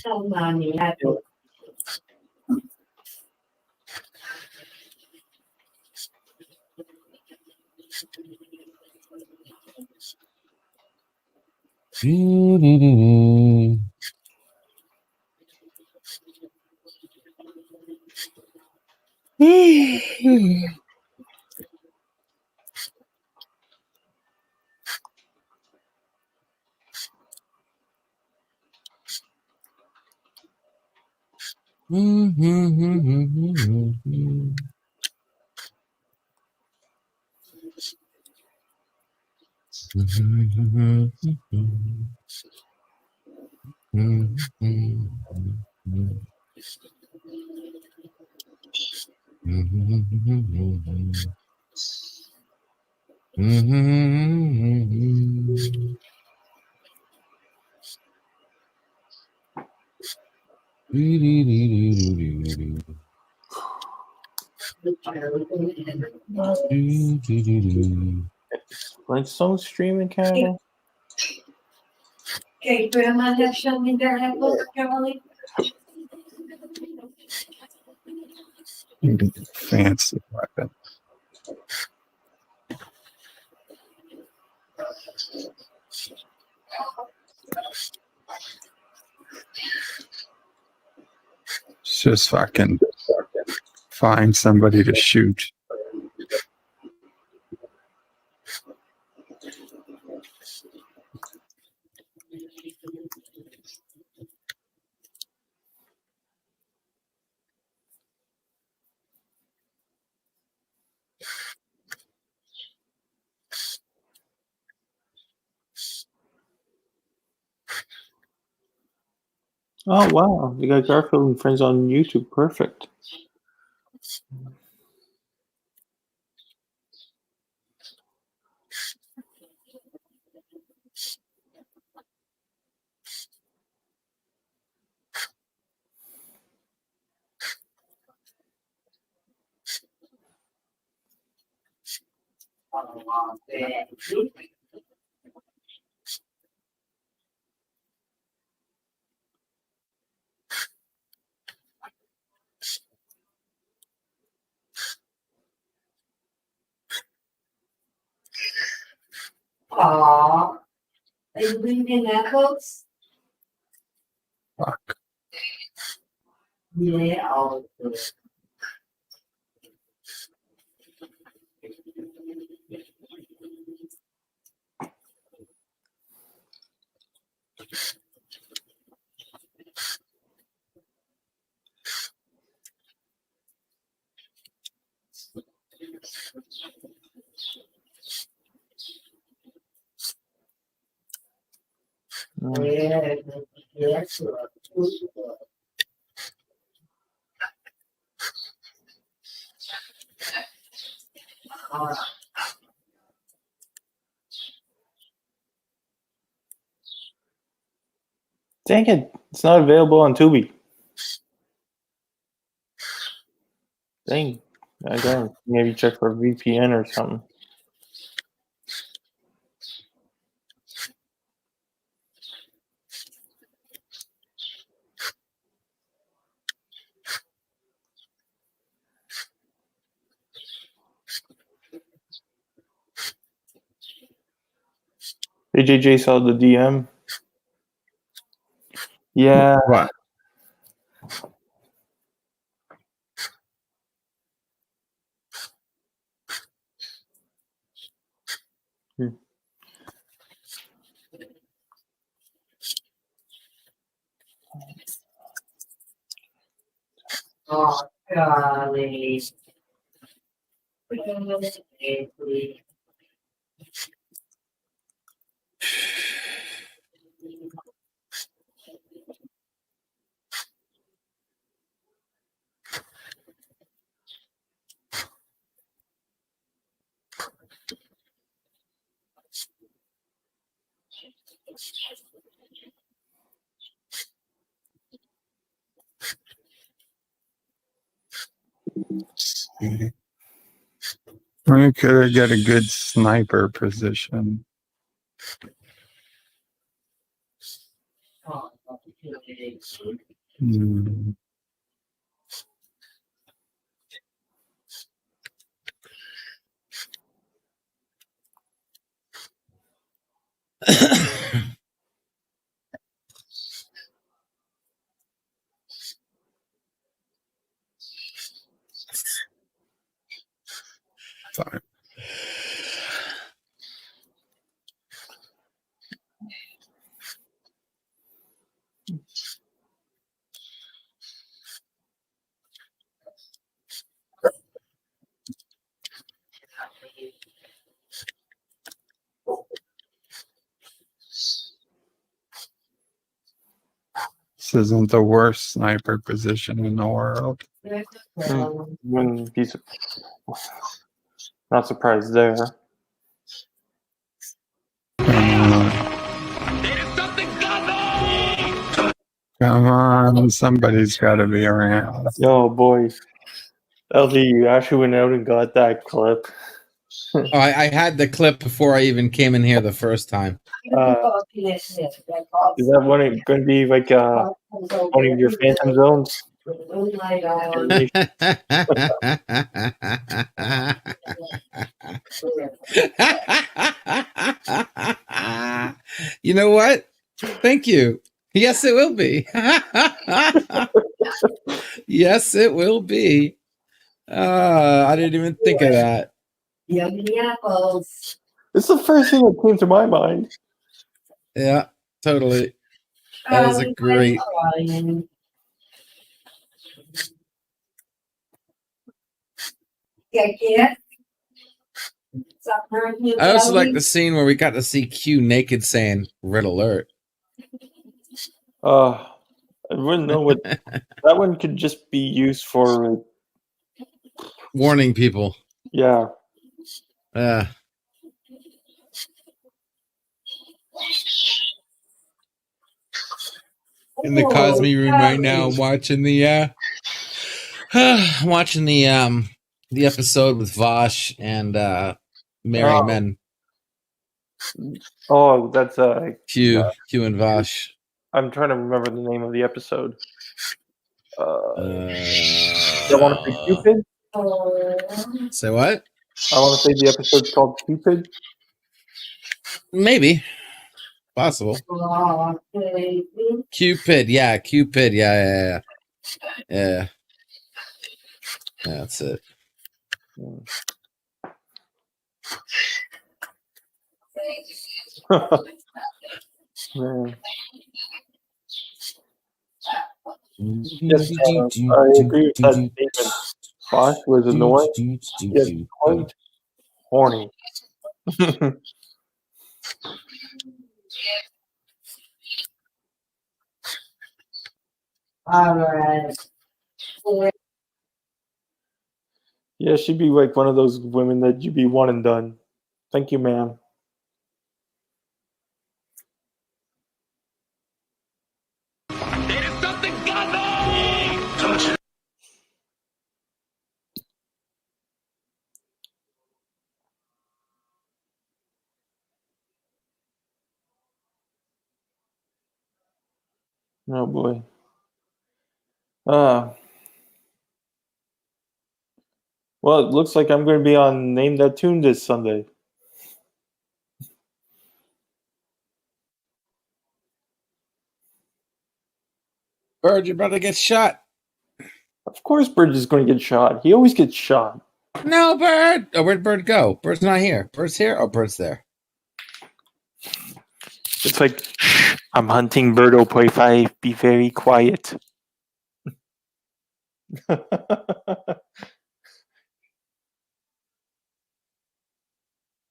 Flintstone streaming, Canada? Okay, Grandma has shown me that book, Charlie. Fancy weapon. Just fucking find somebody to shoot. Oh wow, you got Garfield and Friends on YouTube. Perfect. Aww. Are you reading that, folks? Fuck. Yeah, I'll do it. Yeah, yes. Dang it, it's not available on Tubi. Dang, I gotta maybe check for VPN or something. AJJ saw the DM. Yeah. What? Oh, golly. We could get a good sniper position. Hmm. Fine. This isn't the worst sniper position in the world. Wouldn't be not surprised there. Come on, somebody's got to be around. Oh boy, LG, you actually went out and got that clip. Oh, I had the clip before I even came in here the first time. Is that one going to be like one of your Phantom Zones? You know what? Thank you. Yes, it will be. Yes, it will be. I didn't even think of that. It's the first thing that came to my mind. Yeah, totally. That is a great. I also like the scene where we got to see Q naked saying "Red Alert." I wouldn't know what that one could just be used for. Warning people. Yeah. In the Cosme room right now, I'm watching the the episode with Vosh and Mary Men. Oh, that's Q and Vosh. I'm trying to remember the name of the episode. I want to say Cupid. Say what? I want to say the episode's called Cupid. Maybe. Possible. Cupid, yeah, Cupid, yeah. That's it. Yes, I agree with that statement. Bosch was annoying, yet quite horny. All right. Yeah, she'd be like one of those women that you'd be one and done. Thank you, ma'am. Oh boy. Well, it looks like I'm going to be on Name That Tune this Sunday. Bird, you're about to get shot. Of course, Bird is going to get shot. He always gets shot. No, Bird. Oh, where'd Bird go? Bird's not here. Bird's here. Oh, Bird's there. It's like, shh, I'm hunting Birdo Play 5. Be very quiet.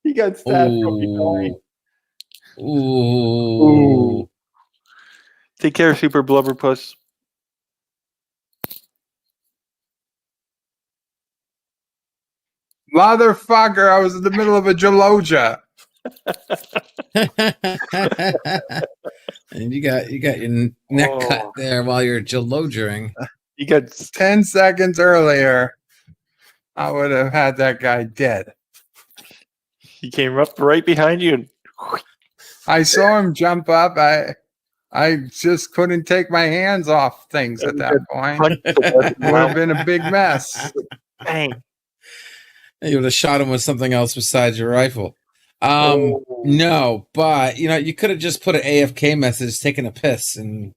He got stabbed from behind. Ooh. Take care, Super Blubberpuss. Motherfucker, I was in the middle of a Jaloja. And you got your neck cut there while you're jalodering. You got 10 seconds earlier. I would have had that guy dead. He came up right behind you. And I saw him jump up. I just couldn't take my hands off things at that point. It would have been a big mess. Bang. You would have shot him with something else besides your rifle. No, but you could have just put an AFK message, taking a piss, and.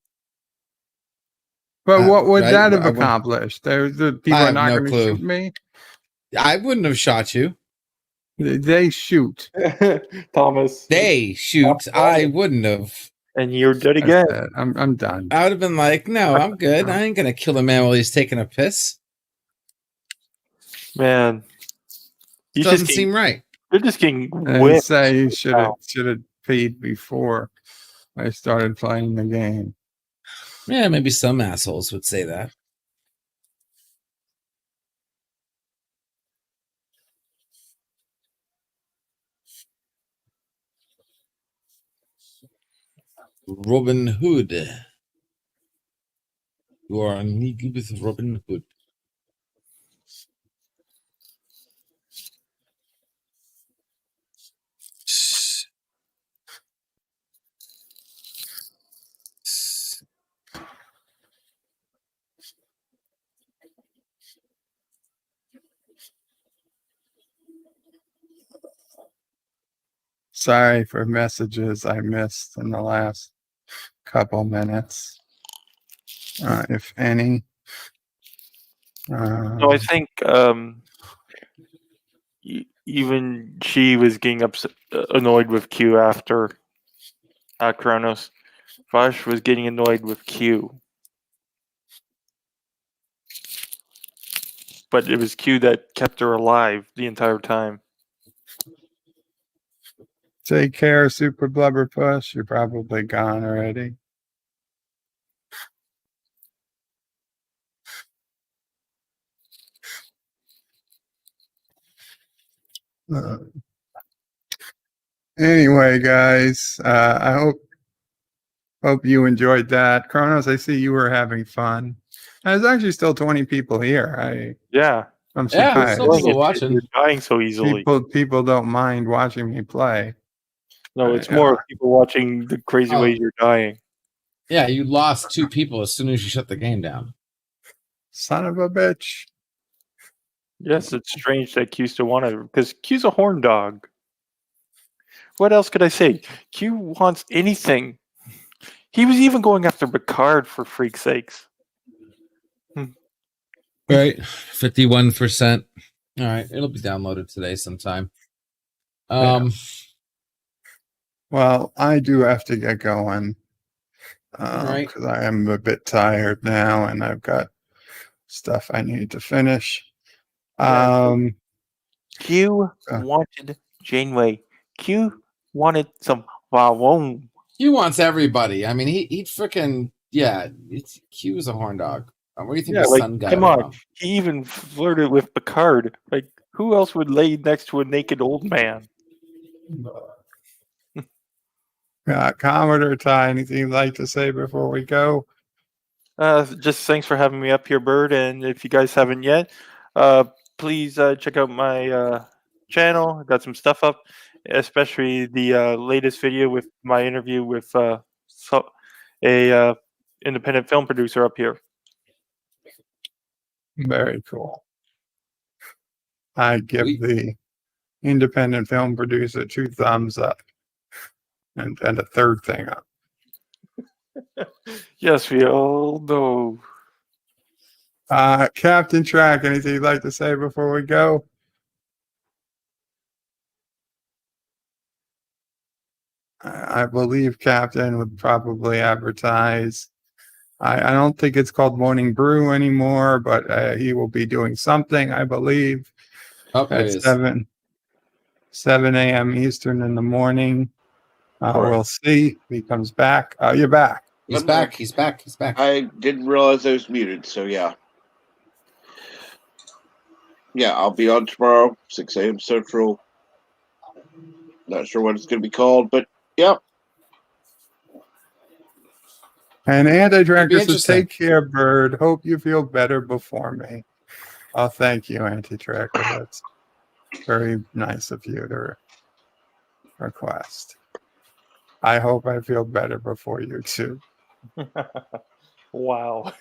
But what would that have accomplished? The people are not going to shoot me. I wouldn't have shot you. They shoot. Thomas. They shoot. I wouldn't have. And you're dead again. I'm done. I would have been like, no, I'm good. I ain't gonna kill a man while he's taking a piss. Man, it doesn't seem right. You're just getting whipped. Say you should have peed before I started playing the game. Yeah, maybe some assholes would say that. Robin Hood. You are on League with Robin Hood. Sorry for messages I missed in the last couple minutes, if any. No, I think even she was getting annoyed with Q after Kronos. Vash was getting annoyed with Q. But it was Q that kept her alive the entire time. Take care, Super Blubber Push. You're probably gone already. Anyway, guys, I hope you enjoyed that. Kronos, I see you were having fun. There's actually still 20 people here. I'm surprised. Yeah, still people watching. You're dying so easily. People don't mind watching me play. No, it's more people watching the crazy ways you're dying. Yeah, you lost 2 people as soon as you shut the game down. Son of a bitch. Yes, it's strange that Q still wanted her, because Q's a horn dog. What else could I say? Q wants anything. He was even going after Picard, for freak's sakes. Right, 51%. All right, it'll be downloaded today sometime. Well, I do have to get going right. because I am a bit tired now, and I've got stuff I need to finish. Q wanted Janeway. Q wanted some Wawon. Q wants everybody. I mean, he freaking Q is a horn dog. Where do you think the sun got come it on. from? He even flirted with Picard. Like, who else would lay next to a naked old man? Commodore Ty, anything you'd like to say before we go? Just thanks for having me up here, Bird. And if you guys haven't yet, please check out my channel. I got some stuff up, especially the latest video with my interview with a independent film producer up here. Very cool. I give the independent film producer 2 thumbs up and a third thing up. Yes, we all know. Captain Track, anything you'd like to say before we go? I believe Captain would probably advertise. I don't think it's called Morning Brew anymore, but he will be doing something, I believe, at 7 a.m. Eastern in the morning. We'll see if he comes back. You're back. He's back. He's back. He's back. I didn't realize I was muted, so yeah. Yeah, I'll be on tomorrow, 6 a.m. Central. Not sure what it's going to be called, but yeah. And Anti-Director says, take care, Bird. Hope you feel better before me. Oh, thank you, Anti-Director. That's very nice of you to request. I hope I feel better before you, too. Wow.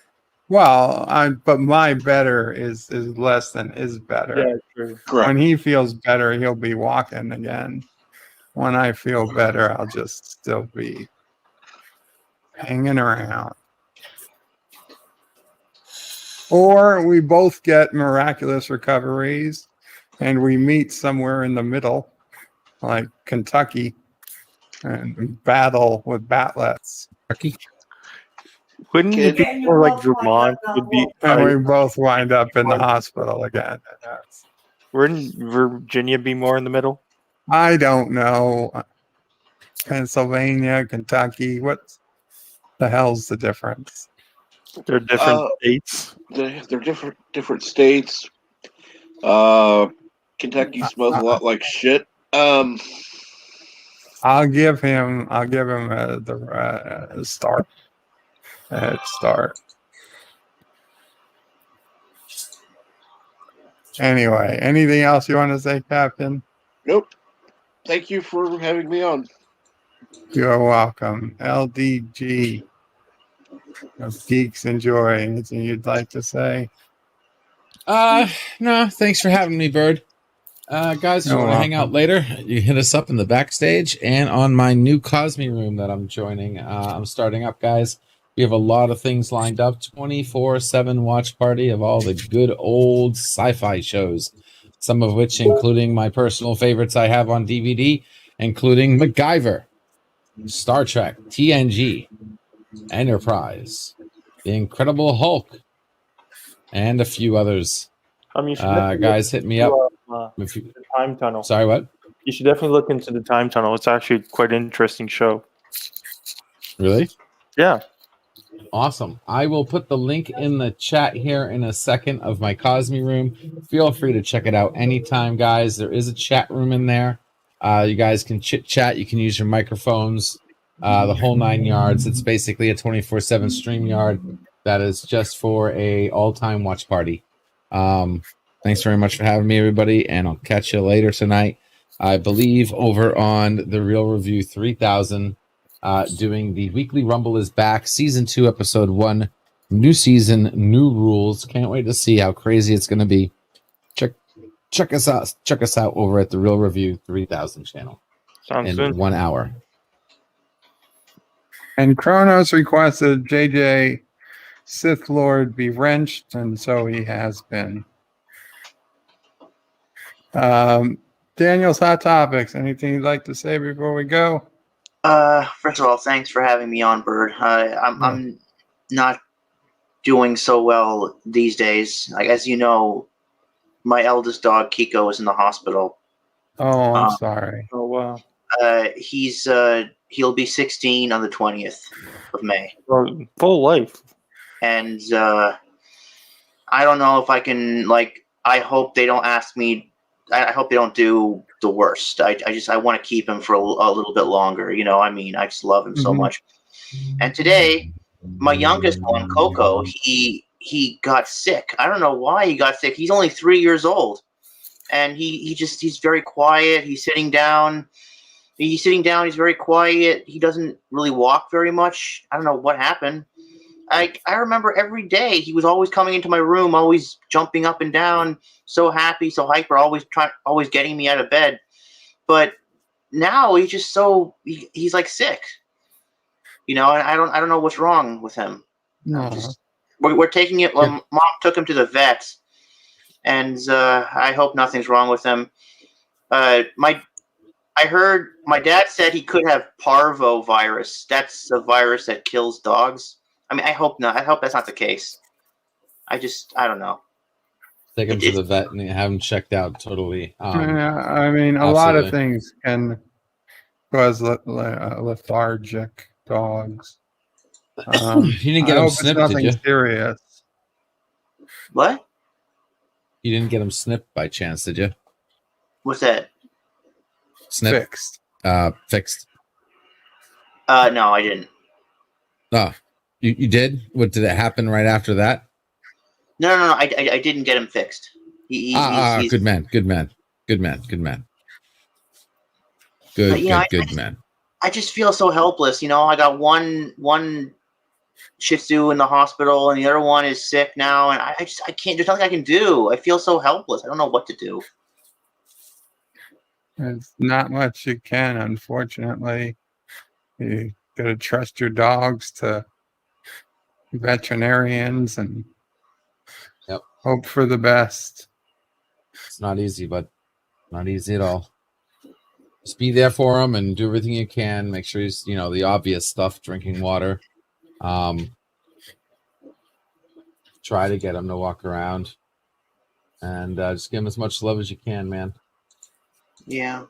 Well, but my better is less than is better. Yeah, true. Correct. When he feels better, he'll be walking again. When I feel better, I'll just still be hanging around. Or we both get miraculous recoveries and we meet somewhere in the middle, like Kentucky, and battle with batlets. Wouldn't it be more like Vermont? Would be, and we both wind up in the hospital again. Wouldn't Virginia be more in the middle? I don't know. Pennsylvania, Kentucky, what the hell's the difference? They're different states. They're different states. Kentucky smells a lot like shit. I'll give him the start. Head start. Anyway, anything else you want to say, Captain? Nope. Thank you for having me on. You're welcome. LDG of Geeks Enjoy. Anything you'd like to say? No, thanks for having me, Bird. Guys, if you You're want to hang out welcome. later, you hit us up in the backstage and on my new Cosme room that I'm joining. I'm starting up, guys. We have a lot of things lined up. 24/7 watch party of all the good old sci-fi shows. Some of which including my personal favorites I have on DVD, including MacGyver, Star Trek, TNG, Enterprise, The Incredible Hulk, and a few others. You should definitely Guys, hit me up. If you, the Time Tunnel. Sorry, what? You should definitely look into the Time Tunnel. It's actually quite an interesting show. Really? Yeah. Awesome. I will put the link in the chat here in a second of my Cosme room. Feel free to check it out anytime, guys. There is a chat room in there. You guys can chit chat. You can use your microphones, the whole 9 yards. It's basically a 24/7 stream yard that is just for a all-time watch party. Thanks very much for having me, everybody, and I'll catch you later tonight. I believe over on the Real Review 3000, doing the Weekly Rumble is back, Season 2, Episode 1, new season, new rules. Can't wait to see how crazy it's going to be. Check us out. Check us out over at the Real Review 3000 channel. Sounds in good. 1 hour. And Kronos requested JJ Sith Lord be wrenched, and so he has been. Daniel's Hot Topics. Anything you'd like to say before we go? First of all, thanks for having me on, Bird. I'm not doing so well these days. Like, as you know, my eldest dog Kiko is in the hospital. Oh, I'm sorry. Oh wow. He'll be 16 on the 20th of May. Full life. And I don't know if I can, like, I hope they don't ask me. I hope they don't do the worst. I want to keep him for a little bit longer. You know, I mean, I just love him so much. And today, my youngest one, Coco, he got sick. I don't know why he got sick. He's only 3 years old, and he's very quiet. He's sitting down. He's very quiet. He doesn't really walk very much. I don't know what happened. I remember every day he was always coming into my room, always jumping up and down, so happy, so hyper, always getting me out of bed. But now he's just he's like sick, you know. And I don't know what's wrong with him. No. We're taking it. Mom took him to the vet, and I hope nothing's wrong with him. I heard my dad said he could have parvovirus. That's a virus that kills dogs. I mean, I hope not. I hope that's not the case. I don't know. Take him to the vet and have him checked out totally. Yeah, I mean, a lot of things can cause lethargic dogs. You didn't get him snipped, did you? Serious. What? You didn't get him snipped by chance, did you? What's that? Snip. Fixed. Fixed. No, I didn't. Oh, you did? What, did it happen right after that? No. I didn't get him fixed. He's good man. Good man. Good man. Good man. I just feel so helpless. You know, I got one Shih Tzu in the hospital, and the other one is sick now, and I can't. There's nothing I can do. I feel so helpless. I don't know what to do. There's not much you can, unfortunately. You gotta trust your dogs to veterinarians and hope for the best. It's not easy, but not easy at all. Just be there for them and do everything you can. Make sure he's, the obvious stuff, drinking water. Try to get him to walk around, and just give him as much love as you can, man. Yeah.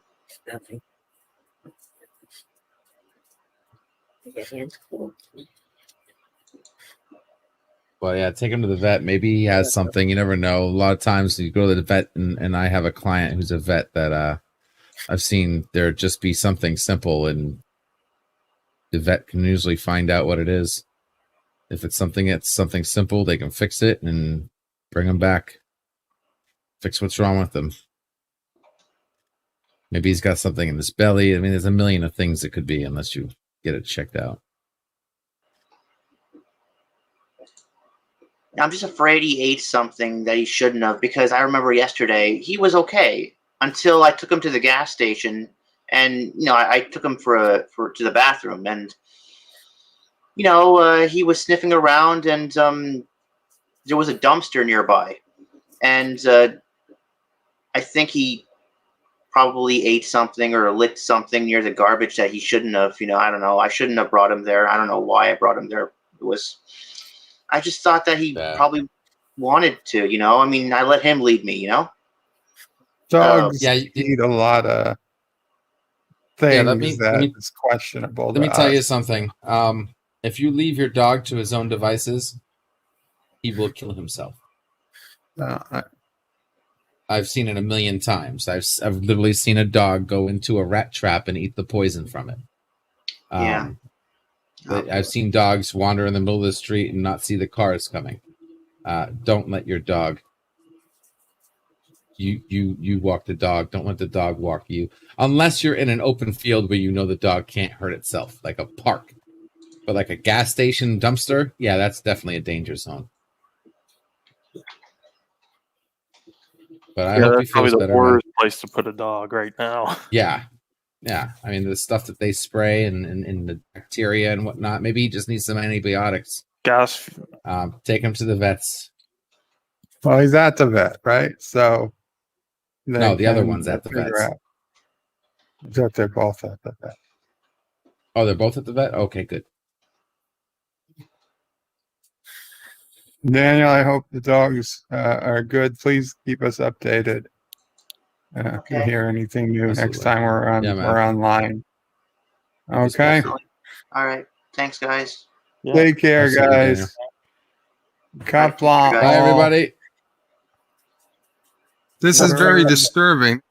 Well, yeah, take him to the vet. Maybe he has something. You never know. A lot of times you go to the vet, and I have a client who's a vet that I've seen there just be something simple, and the vet can usually find out what it is. If it's something simple, they can fix it and bring him back. Fix what's wrong with him. Maybe he's got something in his belly. I mean, there's a million of things it could be unless you get it checked out. I'm just afraid he ate something that he shouldn't have, because I remember yesterday he was okay until I took him to the gas station, and I took him to the bathroom, and he was sniffing around, and there was a dumpster nearby, and I think he probably ate something or licked something near the garbage that he shouldn't have. I don't know. I shouldn't have brought him there. I don't know why I brought him there. I just thought that he probably wanted to, I mean, I let him lead me, Dogs eat a lot of things is questionable. Let me tell you something. If you leave your dog to his own devices, he will kill himself. I've seen it a million times. I've literally seen a dog go into a rat trap and eat the poison from it. I've seen dogs wander in the middle of the street and not see the cars coming. Don't let your dog. You walk the dog. Don't let the dog walk you, unless you're in an open field where the dog can't hurt itself, like a park. But like a gas station dumpster, yeah, that's definitely a danger zone. But I hope that's he feels probably the better. worst place to put a dog right now. Yeah. I mean, the stuff that they spray and the bacteria and whatnot. Maybe he just needs some antibiotics. Gas. Take him to the vets. Well, he's at the vet, right? So no, the other one's at the vet. That they're both at the vet. Oh, they're both at the vet? Okay, good. Daniel, I hope the dogs are good. Please keep us updated. If you hear anything new next time we're online. Okay. All right. Thanks, guys. Take care, guys. Qapla. Bye, everybody. This is very disturbing.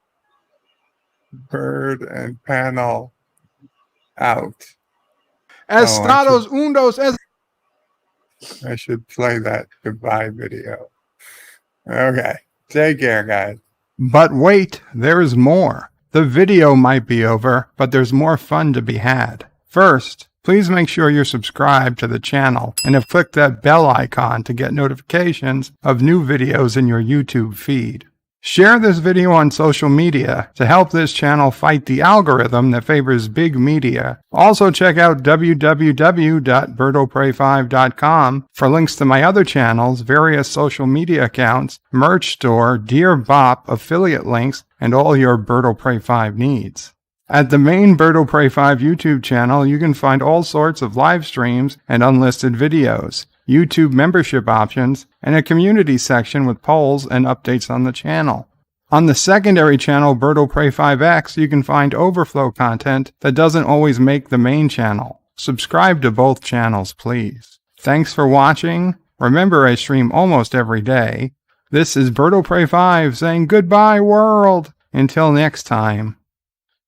Bird and panel out. Estados Undos. I should play that goodbye video. Okay. Take care, guys. But wait, there's more. The video might be over, but there's more fun to be had. First, please make sure you're subscribed to the channel and have clicked that bell icon to get notifications of new videos in your YouTube feed. Share this video on social media to help this channel fight the algorithm that favors big media. Also check out www.birdoprey5.com for links to my other channels, various social media accounts, merch store, Dear Bop, affiliate links, and all your Birdo Prey 5 needs. At the main Birdo Prey 5 YouTube channel, you can find all sorts of live streams and unlisted videos, YouTube membership options, and a community section with polls and updates on the channel. On the secondary channel, Birdo Prey 5X, you can find overflow content that doesn't always make the main channel. Subscribe to both channels, please. Thanks for watching. Remember, I stream almost every day. This is Birdo Prey 5 saying goodbye, world. Until next time.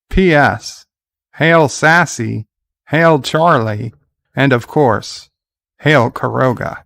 P.S. Hail Sassy, hail Charlie, and of course, hail Caroga.